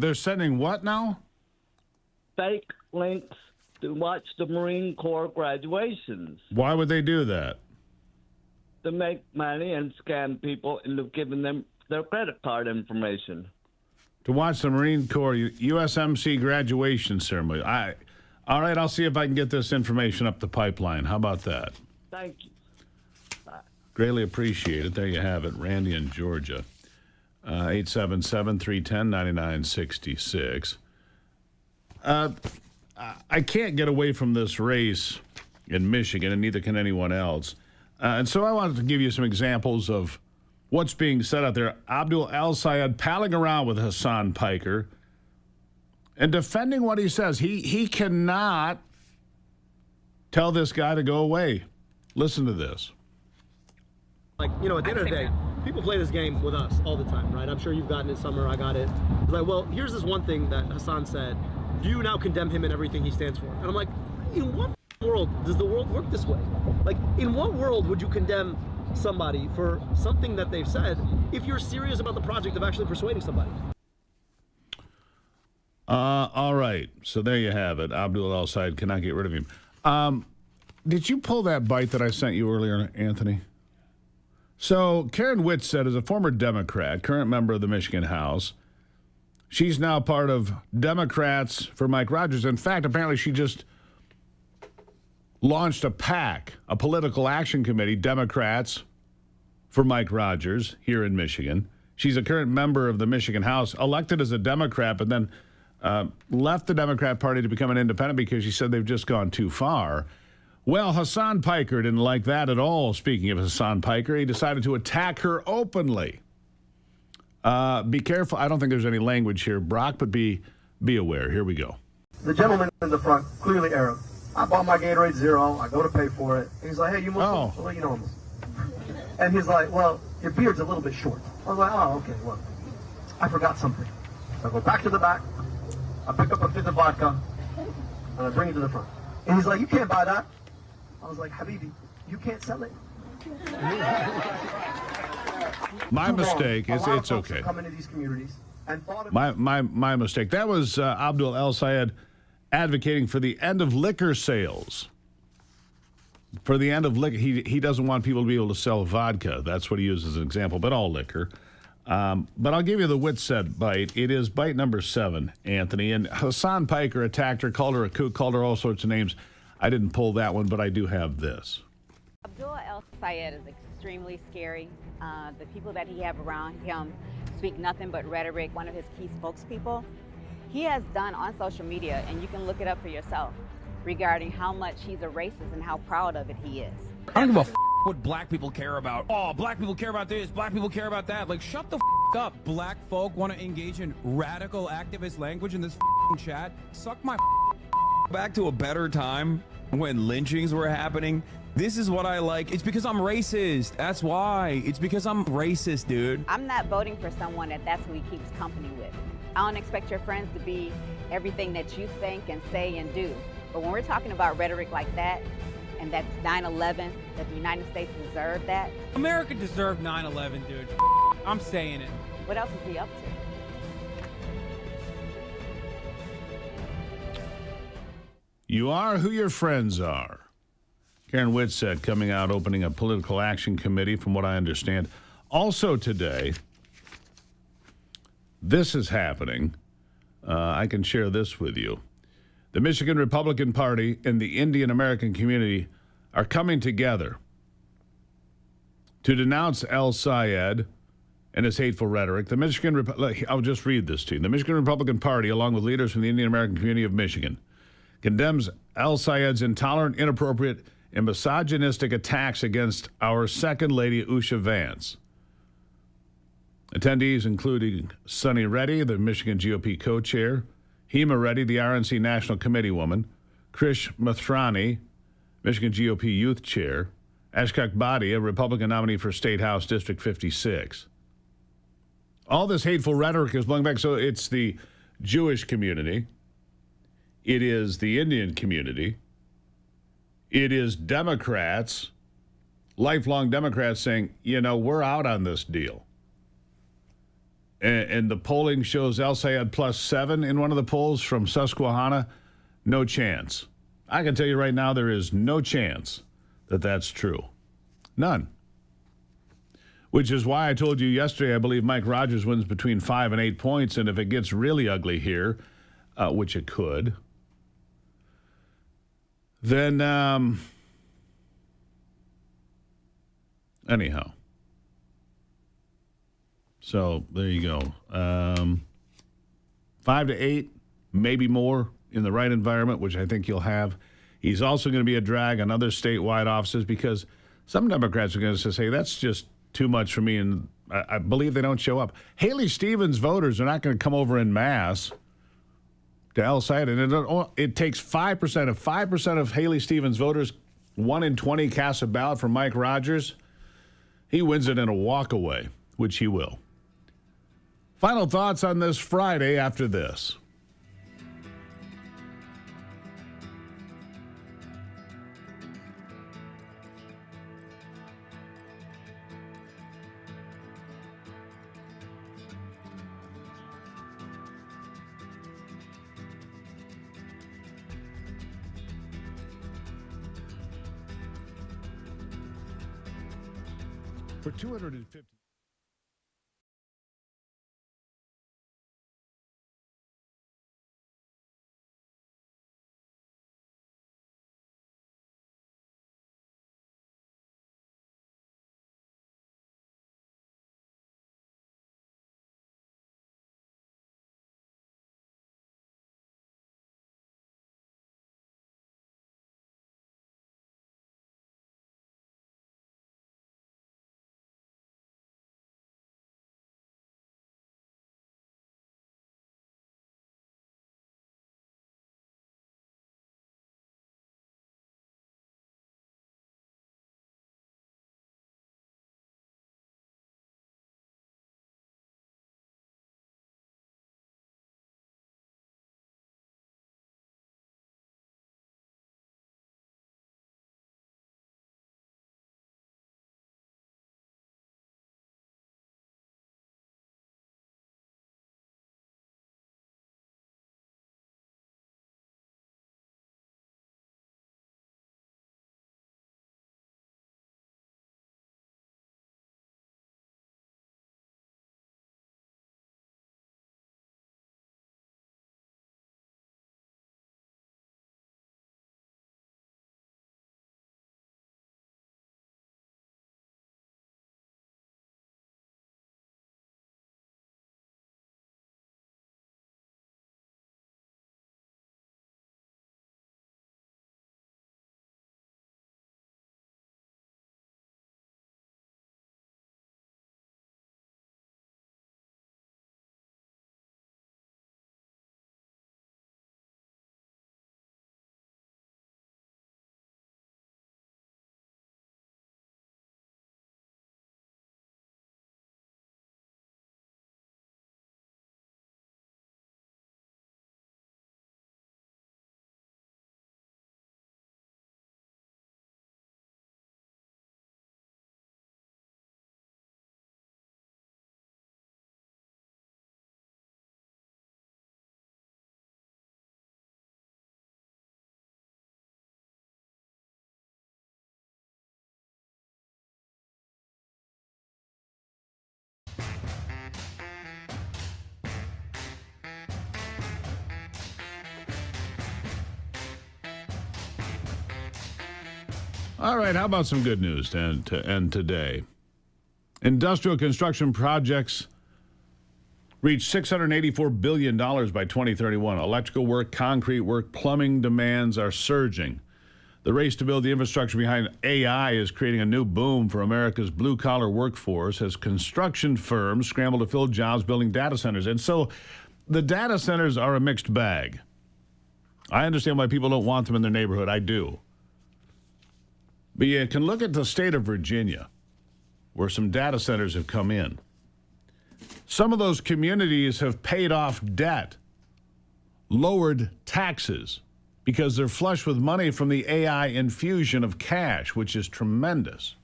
They're sending what now? Fake links to watch the Marine Corps graduations. Why would they do that? To make money and scam people into giving them their credit card information. To watch the Marine Corps USMC graduation ceremony. All right, I'll see if I can get this information up the pipeline. How about that? Thank you. Greatly appreciate it. There you have it. Randy in Georgia. 877-310-9966. I can't get away from this race in Michigan, and neither can anyone else. And so I wanted to give you some examples of what's being said out there. Abdul El-Sayed palling around with Hassan Piker and defending what he says. He cannot tell this guy to go away. Listen to this. Like, you know, at the end of the day, people play this game with us all the time, right? I'm sure you've gotten it, Summer, I got it. It's like, well, here's this one thing that Hassan said. Do you now condemn him in everything he stands for? And I'm like, in what world does the world work this way? Like, in what world would you condemn somebody for something that they've said if you're serious about the project of actually persuading somebody? All right. So there you have it. Abdul El-Sayed cannot get rid of him. Did you pull that bite that I sent you earlier, Anthony? So Karen Whitsett is a former Democrat, current member of the Michigan House. She's now part of Democrats for Mike Rogers. In fact, apparently she just launched a PAC, a political action committee, Democrats for Mike Rogers here in Michigan. She's a current member of the Michigan House, elected as a Democrat, but then left the Democrat Party to become an independent because she said they've just gone too far. Well, Hassan Piker didn't like that at all. Speaking of Hassan Piker, he decided to attack her openly. Be careful. I don't think there's any language here, Brock, but be aware. Here we go. The gentleman in the front, clearly Arab. I bought my Gatorade Zero. I go to pay for it. He's like, hey, you Muslim? Oh. Well, you know I'm Muslim. And he's like, well, your beard's a little bit short. I was like, oh, okay, well, I forgot something. So I go back to the back. I pick up a fifth of vodka, and I bring it to the front. And he's like, you can't buy that. I was like, Habibi, you can't sell it. My mistake. It's okay. Come into these communities and thought of My mistake. That was Abdul El-Sayed advocating for the end of liquor sales. For the end of liquor, he doesn't want people to be able to sell vodka. That's what he uses as an example, but all liquor. But I'll give you the Whitsett bite. It is bite number 7, Anthony. And Hassan Piker attacked her, called her a kook, called her all sorts of names. I didn't pull that one, but I do have this. Abdul El-Sayed is extremely scary. The people that he have around him speak nothing but rhetoric. One of his key spokespeople, he has done on social media, and you can look it up for yourself, regarding how much he's a racist and how proud of it he is. I don't give a what black people care about. Oh, black people care about this, black people care about that. Like, shut the up. Black folk want to engage in radical activist language in this chat. Suck my back to a better time when lynchings were happening. This is what I like. It's because I'm racist. That's why. It's because I'm racist, dude. I'm not voting for someone that's who he keeps company with. I don't expect your friends to be everything that you think and say and do. But when we're talking about rhetoric like that, and that 9/11, that the United States deserved that. America deserved 9/11, dude. I'm saying it. What else is he up to? You are who your friends are. Karen Whitsett coming out, opening a political action committee, from what I understand. Also today, this is happening. I can share this with you. The Michigan Republican Party and the Indian American community are coming together to denounce El Sayed and his hateful rhetoric. The Michigan, I'll just read this to you. The Michigan Republican Party, along with leaders from the Indian American community of Michigan, condemns El Sayed's intolerant, inappropriate, and misogynistic attacks against our Second Lady, Usha Vance. Attendees including Sunny Reddy, the Michigan GOP co-chair, Hema Reddy, the RNC National Committee woman, Krish Mathrani, Michigan GOP Youth Chair, Ashkak Badi, a Republican nominee for State House District 56. All this hateful rhetoric is blowing back. So it's the Jewish community. It is the Indian community. It is Democrats, lifelong Democrats saying, we're out on this deal. And the polling shows El Sayed +7 in one of the polls from Susquehanna. No chance. I can tell you right now, there is no chance that that's true. None. Which is why I told you yesterday, I believe Mike Rogers wins between 5 and 8 points. And if it gets really ugly here, which it could, then anyhow. So there you go. 5 to 8, maybe more in the right environment, which I think you'll have. He's also going to be a drag on other statewide offices because some Democrats are going to say, hey, that's just too much for me, and I believe they don't show up. Haley Stevens voters are not going to come over en masse to El Sayed, and it takes 5%. If 5% of Haley Stevens voters, 1 in 20, cast a ballot for Mike Rogers, he wins it in a walkaway, which he will. Final thoughts on this Friday after this. For 250. All right, how about some good news to end today? Industrial construction projects reach $684 billion by 2031. Electrical work, concrete work, plumbing demands are surging. The race to build the infrastructure behind AI is creating a new boom for America's blue-collar workforce as construction firms scramble to fill jobs building data centers. And so the data centers are a mixed bag. I understand why people don't want them in their neighborhood. I do. But you can look at the state of Virginia, where some data centers have come in. Some of those communities have paid off debt, lowered taxes, because they're flush with money from the AI infusion of cash, which is tremendous.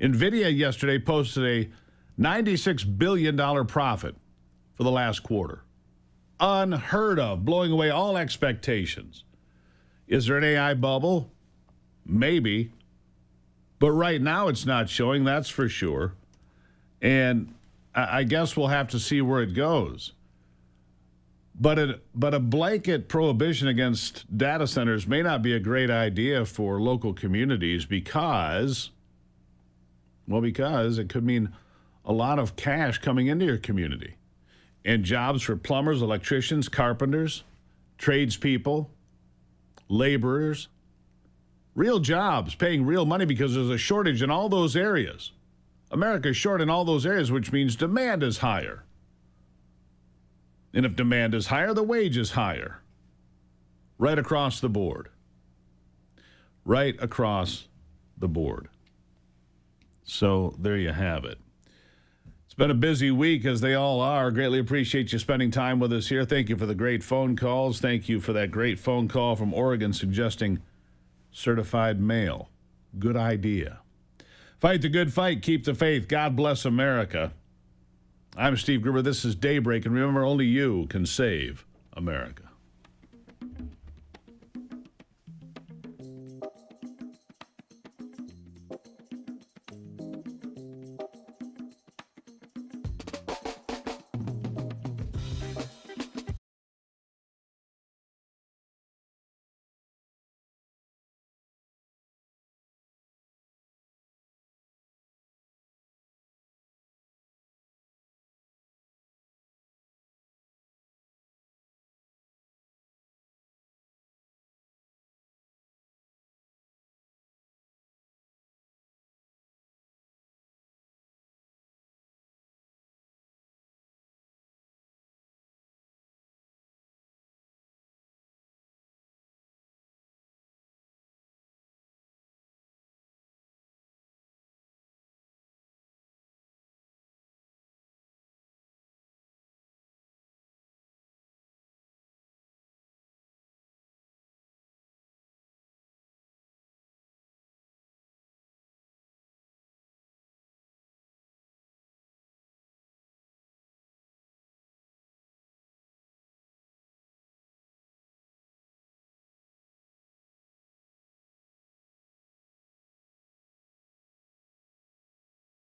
NVIDIA yesterday posted a $96 billion profit for the last quarter. Unheard of, blowing away all expectations. Is there an AI bubble? Maybe. But right now it's not showing, that's for sure. And I guess we'll have to see where it goes. But a blanket prohibition against data centers may not be a great idea for local communities because it could mean a lot of cash coming into your community and jobs for plumbers, electricians, carpenters, tradespeople, laborers, real jobs paying real money because there's a shortage in all those areas. America's short in all those areas, which means demand is higher. And if demand is higher, the wage is higher. Right across the board. Right across the board. So there you have it. It's been a busy week, as they all are. Greatly appreciate you spending time with us here. Thank you for the great phone calls. Thank you for that great phone call from Oregon suggesting certified mail. Good idea. Fight the good fight. Keep the faith. God bless America. I'm Steve Gruber. This is Daybreak. And remember, only you can save America.